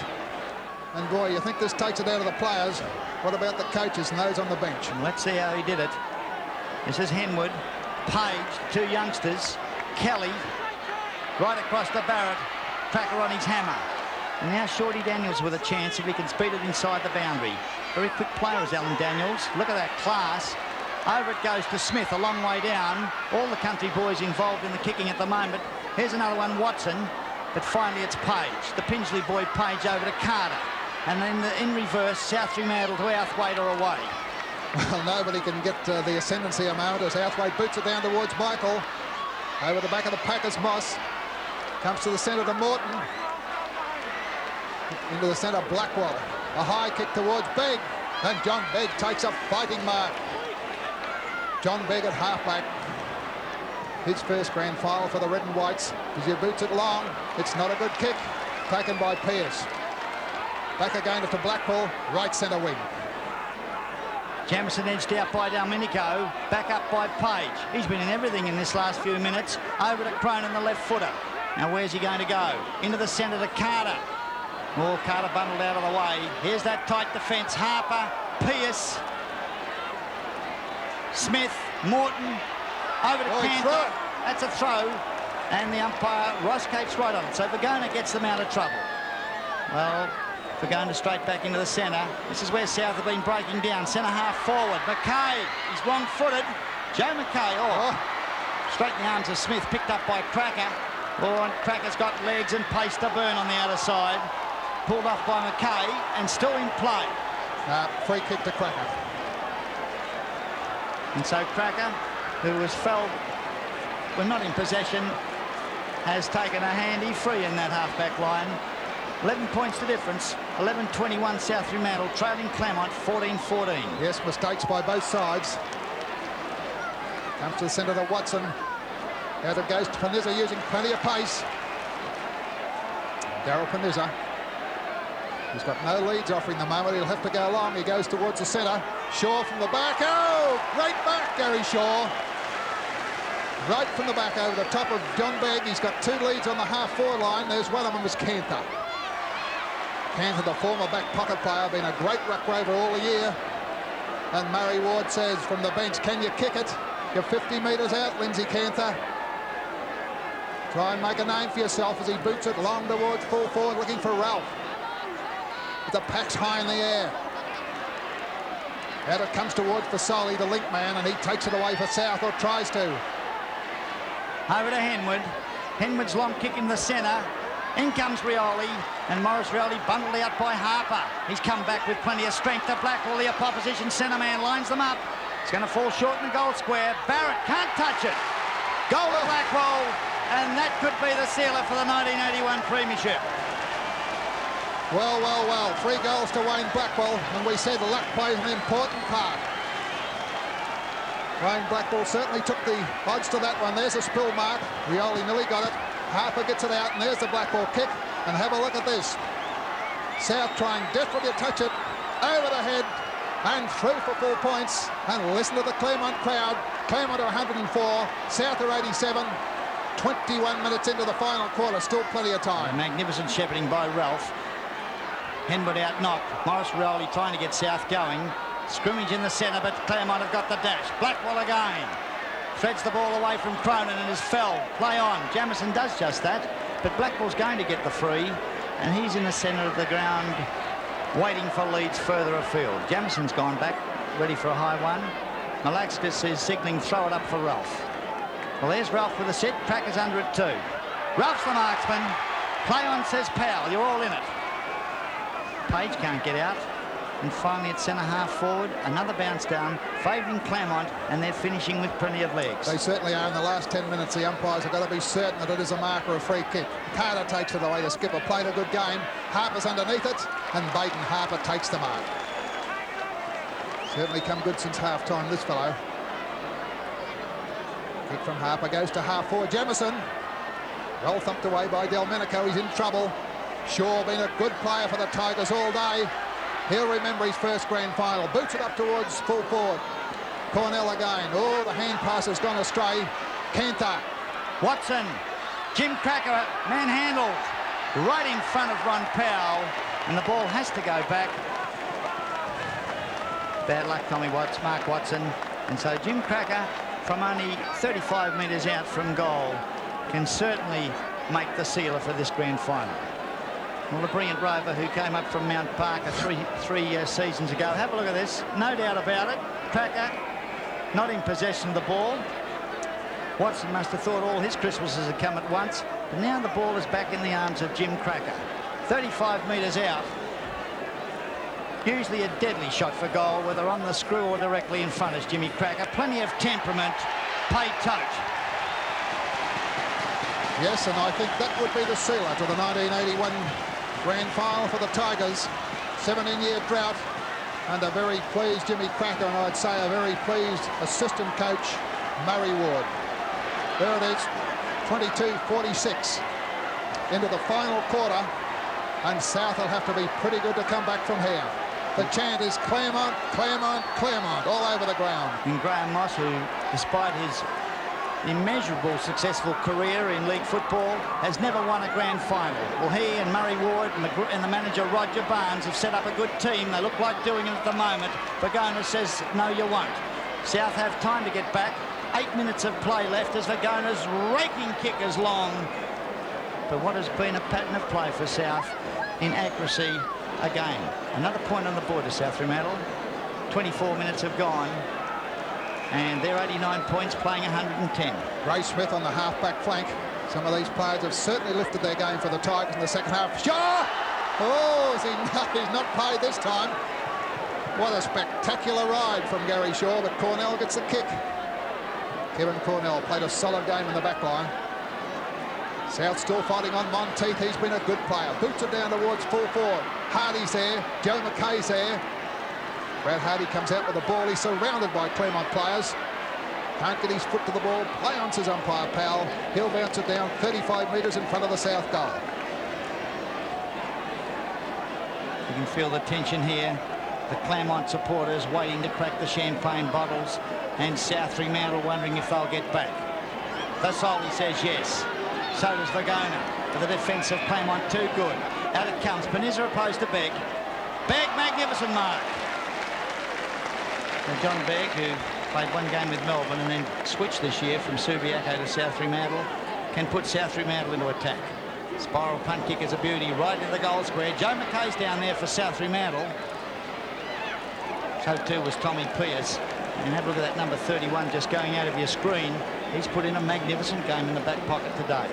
And boy, you think this takes it out of the players. What about the coaches and those on the bench? And let's see how he did it. This is Henwood, Page, 2 youngsters, Kelly, right across to Barrett, Cracker on his hammer. And now Shorty Daniels with a chance if he can speed it inside the boundary. Very quick player is Alan Daniels. Look at that class. Over it goes to Smith, a long way down. All the country boys involved in the kicking at the moment. Here's another one, Watson. But finally it's Page. The Pingelly boy Page over to Carter. And then in reverse, South Fremantle to Outhwaite or away. Well, nobody can get the ascendancy amount as Outhwaite boots it down towards Michael. Over the back of the Packers, Moss. Comes to the centre to Morton. Into the centre, Blackwell. A high kick towards Begg. And John Begg takes a fighting mark. John Begg at halfback. His first grand final for the Red and Whites. As he boots it long, it's not a good kick. Taken by Pearce. Back again to Blackwell, right centre wing. Jamison edged out by Domenico, back up by Page. He's been in everything in this last few minutes. Over to Cronin, the left footer. Now where's he going to go? Into the centre to Carter. Oh, Carter bundled out of the way. Here's that tight defence. Harper, Pearce, Smith, Morton, over to Cantor. That's a throw. And the umpire, Ross Cape's right on it. So Vergona gets them out of trouble. Well, Vergona straight back into the centre. This is where South have been breaking down. Centre half forward. McKay, he's wrong-footed. Joe McKay, straight in the arms of Smith, picked up by Cracker. Oh, and Cracker's got legs and pace to burn on the outer side. Pulled off by McKay and still in play. Free kick to Cracker. And so Cracker, who was felled when not in possession, has taken a handy free in that half-back line. 11 points to difference. 11-21 South Fremantle, trailing Claremont 14-14. Yes, mistakes by both sides. Comes to the centre to Watson. As it goes to Panizza, using plenty of pace. Daryl Panizza. He's got no leads offering the moment. He'll have to go long. He goes towards the centre. Shaw from the back. Oh, great back, Gary Shaw. Right from the back over the top of John Begg. He's got 2 leads on the half-forward line. There's one of them is Cantha. Cantha, the former back pocket player, been a great ruck rover all the year. And Murray Ward says from the bench, can you kick it? You're 50 metres out, Lindsay Cantha. Try and make a name for yourself as he boots it long towards full forward, looking for Ralph. The pack's high in the air. Out it comes towards Fasoli, the link man, and he takes it away for South, or tries to. Over to Henwood. Henwood's long kick in the centre. In comes Rioli, and Morris Rioli bundled out by Harper. He's come back with plenty of strength to Blackwell. The opposition centre man lines them up. It's going to fall short in the goal square. Barrett can't touch it. Goal to Blackwell, and that could be the sealer for the 1981 premiership. Well, well, well. 3 goals to Wayne Blackwell, and we said luck plays an important part. Wayne Blackwell certainly took the odds to that one. There's a spill mark. Rioli nearly got it. Harper gets it out, and there's the Blackwell kick. And have a look at this. South trying desperately to touch it. Over the head and through for 4 points. And listen to the Claremont crowd. Claremont are 104. South are 87. 21 minutes into the final quarter. Still plenty of time. Magnificent shepherding by Ralph. Henwood out knocked. Morris Rioli trying to get South going. Scrimmage in the centre, but Claremont have got the dash. Blackwell again. Threads the ball away from Cronin and is felled. Play on. Jamison does just that, but Blackwell's going to get the free, and he's in the centre of the ground waiting for leads further afield. Jamison's gone back, ready for a high one. Malaxis is signalling throw it up for Ralph. Well, there's Ralph with a set. Cracker's under it too. Ralph's the marksman. Play on, says Powell. You're all in it. Page can't get out. And finally at centre half forward, another bounce down, favouring Claremont, and they're finishing with plenty of legs. They certainly are. In the last 10 minutes, the umpires have got to be certain that it is a mark or a free kick. Carter takes it away. The skipper played a good game. Harper's underneath it, and Baden Harper takes the mark. Certainly come good since half-time, this fellow. Kick from Harper goes to half forward. Jamison. Well thumped away by Delmenico. He's in trouble. Shaw been a good player for the Tigers all day. He'll remember his first grand final. Boots it up towards full forward. Cornell again. Oh, the hand pass has gone astray. Cantha. Watson. Jim Cracker manhandled right in front of Ron Powell, and the ball has to go back. Bad luck, Tommy Watts, Mark Watson. And so Jim Cracker, from only 35 metres out from goal, can certainly make the sealer for this grand final. Well, the brilliant rover who came up from Mount Parker three seasons ago. Have a look at this. No doubt about it. Cracker not in possession of the ball. Watson must have thought all his Christmases had come at once. But now the ball is back in the arms of Jim Cracker. 35 metres out. Usually a deadly shot for goal, whether on the screw or directly in front, is Jimmy Cracker. Plenty of temperament. Paid touch. Yes, and I think that would be the sealer to the 1981 grand final for the Tigers. 17-year drought, and a very pleased Jimmy Cracker, and I'd say a very pleased assistant coach, Murray Ward. There it is, 22-46 into the final quarter, and South will have to be pretty good to come back from here. The chant is Claremont, Claremont, Claremont, all over the ground. And Graham Moss, who, despite his immeasurable successful career in league football, has never won a grand final. Well, he and Murray Ward and the manager Roger Barnes have set up a good team. They look like doing it at the moment. Vagonas says, no, you won't. South have time to get back. 8 minutes of play left as Vagonas raking kickers long. But what has been a pattern of play for South in accuracy again. Another point on the board to South Fremantle. 24 minutes have gone. And they're 89 points, playing 110. Ray Smith on the half-back flank. Some of these players have certainly lifted their game for the Tigers in the second half. Shaw! Oh, he's not played this time. What a spectacular ride from Gary Shaw, but Cornell gets the kick. Kevin Cornell played a solid game in the back line. South still fighting on Monteith. He's been a good player. Boots it down towards full forward. Hardy's there. Joe McKay's there. Brad Hardy comes out with the ball. He's surrounded by Claremont players. Can't get his foot to the ball. Play on, says umpire Powell. He'll bounce it down 35 metres in front of the south goal. You can feel the tension here. The Claremont supporters waiting to crack the champagne bottles, and South Fremantle wondering if they'll get back. Vasoli says yes. So does Vagona. For the defence of Claremont, too good. Out it comes. Peniza opposed to Begg. Begg, magnificent mark. And John Begg, who played one game with Melbourne and then switched this year from Subiaco to South Fremantle, can put South Fremantle into attack. Spiral punt kick is a beauty right into the goal square. Joe McKay's down there for South Fremantle. So too was Tommy Pearce. And have a look at that number 31 just going out of your screen. He's put in a magnificent game in the back pocket today.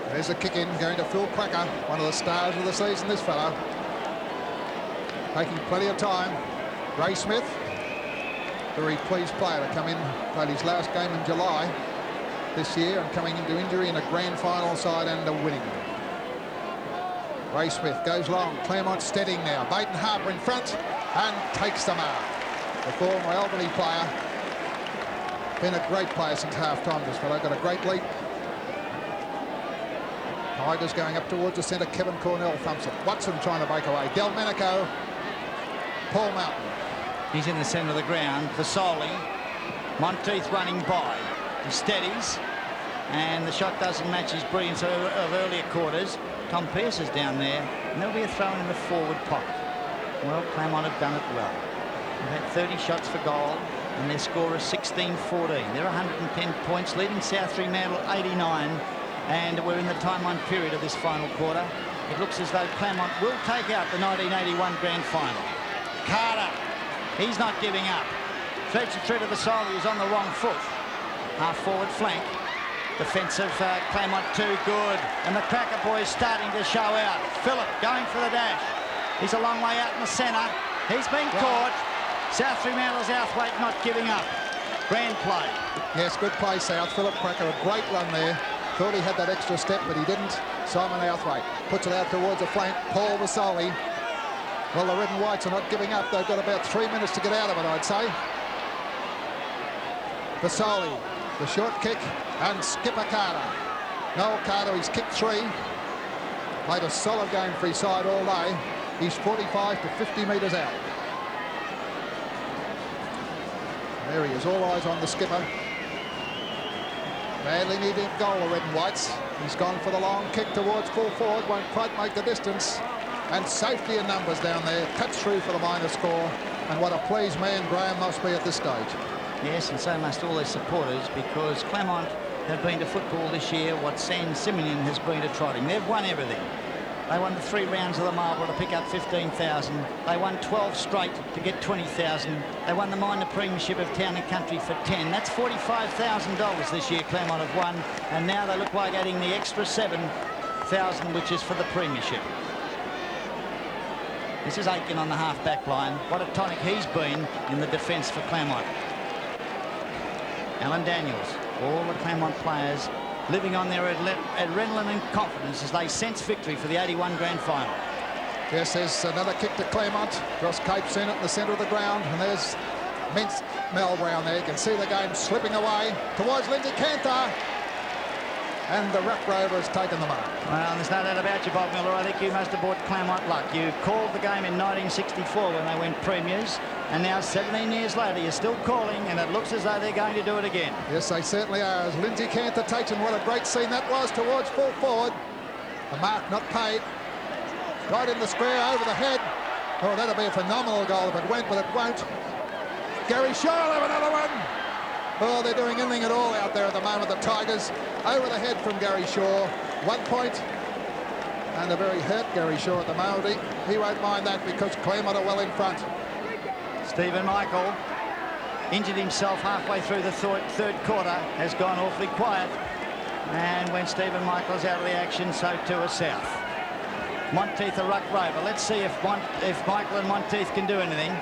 There's a kick in going to Phil Cracker, one of the stars of the season, this fellow. Taking plenty of time. Ray Smith, very pleased player to come in, played his last game in July this year and coming into injury in a grand final side and a winning. Ray Smith goes long. Claremont steadying now. Baden Harper in front and takes the mark. The former Albany player. Been a great player since half-time, this fellow. Got a great leap. Tigers going up towards the centre. Kevin Cornell thumps it. Watson trying to break away. Delmenico. Paul Mountain. He's in the centre of the ground. Vasoli. Monteith running by. He steadies. And the shot doesn't match his brilliance of earlier quarters. Tom Pearce is down there. And there'll be a throw in the forward pocket. Well, Claremont have done it well. They've had 30 shots for goal. And their score is 16-14. They're 110 points, leading South Fremantle 89. And we're in the time-on period of this final quarter. It looks as though Claremont will take out the 1981 grand final. Carter, he's not giving up. Threads it through to Vasoli, who's on the wrong foot. Half-forward flank. Defensive Claremont too good. And the Cracker boys starting to show out. Phillip going for the dash. He's a long way out in the centre. He's been caught. South Fremantle's Outhwaite not giving up. Grand play. Yes, good play, South. Phillip Cracker, a great run there. Thought he had that extra step, but he didn't. Simon Outhwaite puts it out towards the flank. Paul Vasoli. Well, the Red and Whites are not giving up. They've got about 3 minutes to get out of it, I'd say. Vasoli, the short kick, and Skipper Carter. Noel Carter, he's kicked 3. Played a solid game for his side all day. He's 45 to 50 metres out. There he is, all eyes on the skipper. Badly needed goal, the Red and Whites. He's gone for the long kick towards full forward, won't quite make the distance. And safety in numbers down there, cuts through for the minor score. And what a pleased man Graham must be at this stage. Yes, and so must all their supporters, because Claremont have been to football this year what San Simeon has been to trotting. They've won everything. They won the 3 rounds of the Marlborough to pick up 15,000. They won 12 straight to get 20,000. They won the minor premiership of Town and Country for 10. That's $45,000 this year Claremont have won. And now they look like adding the extra 7,000, which is for the premiership. This is Aiken on the half-back line. What a tonic he's been in the defence for Claremont. Alan Daniels, all the Claremont players living on their adrenaline and confidence as they sense victory for the 81 grand final. Yes, there's another kick to Claremont. Ross Cape's in it in the centre of the ground, and there's Mintz Mel Brown there. You can see the game slipping away towards Lindsay Cantor. And the Ruck Rover has taken the mark. Well, there's no doubt about you, Bob Miller. I think you must have brought Claremont luck. You called the game in 1964 when they went premiers, and now 17 years later you're still calling, and it looks as though they're going to do it again. Yes, they certainly are. As Lindsay Cantor takes, and what a great scene that was towards full forward. The mark not paid. Right in the square, over the head. Oh, that'll be a phenomenal goal if it went, but it won't. Gary Shaw will have another one. Oh, they're doing anything at all out there at the moment, the Tigers. Over the head from Gary Shaw. 1 point. And a very hurt Gary Shaw at the moment. He won't mind that because Claremont are well in front. Stephen Michael injured himself halfway through the third quarter. Has gone awfully quiet. And when Stephen Michael's out of the action, so too is South. Monteith a Ruck Rover. Let's see if Michael and Monteith can do anything.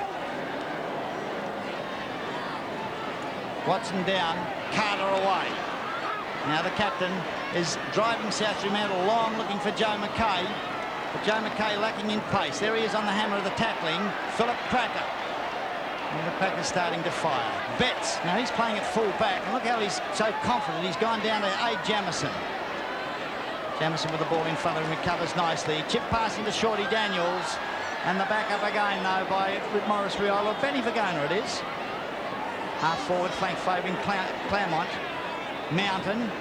Watson down, Carter away. Now the captain is driving South Fremantle long, looking for Joe McKay. But Joe McKay lacking in pace. There he is on the hammer of the tackling. Phillip Cracker. And the pack is starting to fire. Betts, now he's playing at full back, and look how he's so confident. He's gone down to Jamison. Jamison with the ball in front of him, recovers nicely. Chip pass into Shorty Daniels, and the back up again, though, by Morris Riola. Benny Vagona it is. Half forward, flank favouring Claremont. Mountain,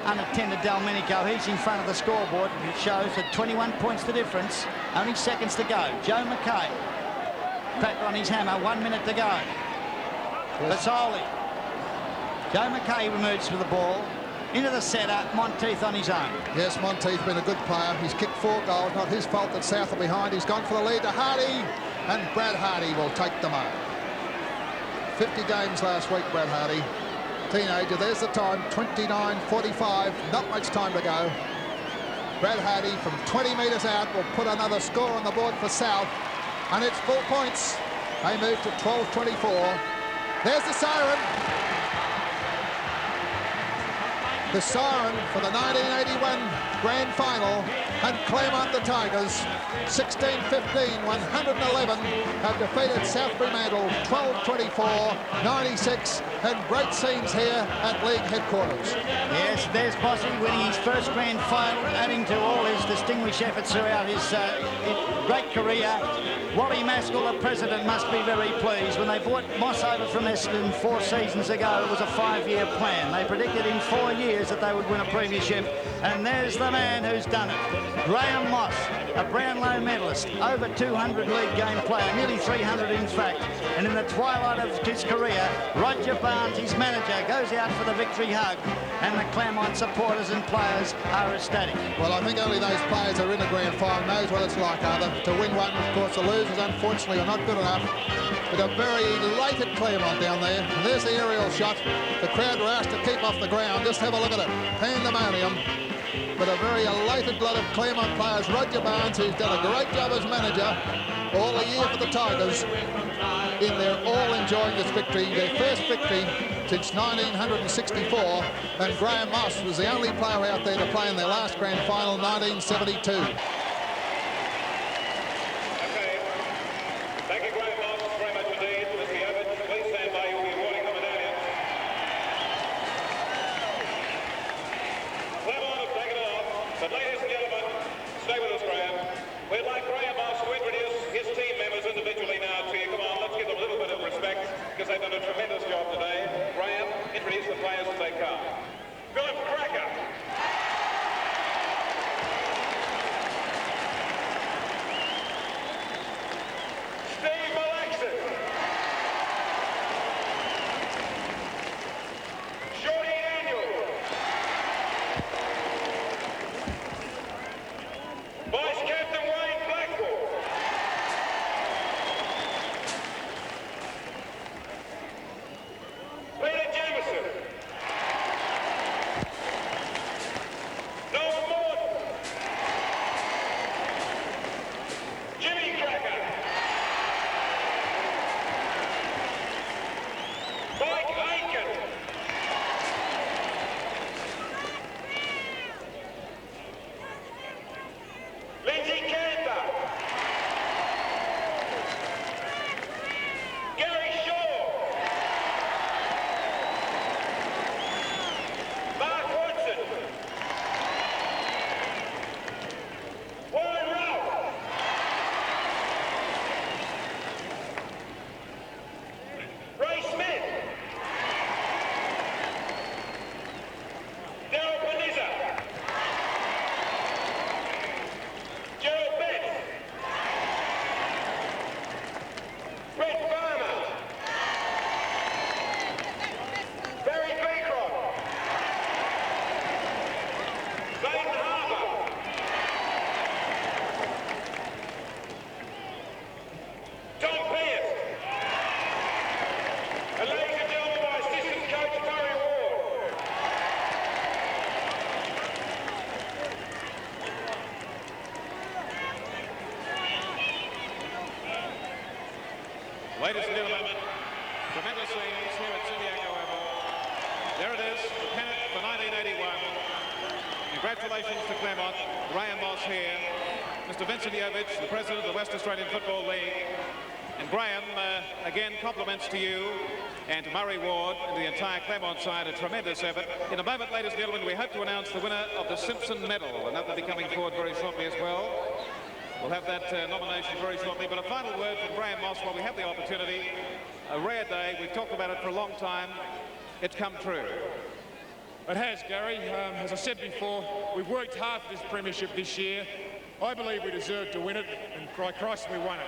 unattended Delmenico. He's in front of the scoreboard. It shows that 21 points the difference. Only seconds to go. Joe McKay. Back on his hammer, 1 minute to go. Basoli. Joe McKay emerges with the ball. Into the centre, Monteith on his own. Yes, Monteith been a good player. He's kicked 4 goals. Not his fault that South are behind. He's gone for the lead to Hardy, and Brad Hardy will take the mark. 50 games last week, Brad Hardy. Teenager, there's the time, 29:45. Not much time to go. Brad Hardy from 20 metres out will put another score on the board for South, and it's 4 points. They move to 12:24. There's the siren. The siren for the 1981 Grand Final, and Claremont the Tigers, 16-15, 111, have defeated South Fremantle 12-24, 96, and great scenes here at league headquarters. Yes, there's Bossy winning his first Grand Final, adding to all his distinguished efforts throughout his great career. Wally Maskell, the president, must be very pleased. When they brought Moss over from Essendon 4 seasons ago, it was a 5-year plan. They predicted in 4 years that they would win a premiership, and there's the man who's done it. Graham Moss, a Brownlow medalist, over 200 league game player, nearly 300 in fact, and in the twilight of his career, Roger Barnes, his manager, goes out for the victory hug, and the Claremont supporters and players are ecstatic. Well, I think only those players who are in the Grand Final knows what it's like, to win one. Of course, the losers, unfortunately, are not good enough. But a very elated Claremont down there. And there's the aerial shot. The crowd were asked to keep off the ground. Just have a look at it. Pandemonium. But a very elated lot of Claremont players. Roger Barnes, who's done a great job as manager all the year for the Tigers. In there, all enjoying this victory. Their first victory since 1964. And Graham Moss was the only player out there to play in their last Grand Final, 1972. Because they've done a tremendous job today. Graham, introduce the players as they come. Philip Cracker. Steve Malaxis. Shorty Daniels. Vice Captain Wayne Blackmore. Peter Jamison. Noel Morton. Jimmy Cracker. Mike Aiken. Lindsay Cantor. Gary Shaw. Mark Watson. Warren Ralph. Ray Smith. Daryl Panizza. Gerald Betts. Brett Farmer. Barry Beecroft. Clayton Harbour. Tom Pierce. And ladies and gentlemen, my assistant coach, Murray Ward. Ladies and gentlemen, tremendous scenes here at Subiaco Oval. There it is, the pennant for 1981. Congratulations to Claremont, Graham Moss here, Mr. Vincent Yovich, the president of the West Australian Football League, And Graham, again, compliments to you and to Murray Ward and the entire Claremont side, a tremendous effort. In a moment, ladies and gentlemen, we hope to announce the winner of the Simpson Medal, and that will be coming forward very shortly as well. We'll have that nomination very shortly. But a final word from Graham Moss while we have the opportunity. A rare day. We've talked about it for a long time. It's come true. It has, Gary. As I said before, we've worked hard for this premiership this year. I believe we deserve to win it, and by Christ, we won it.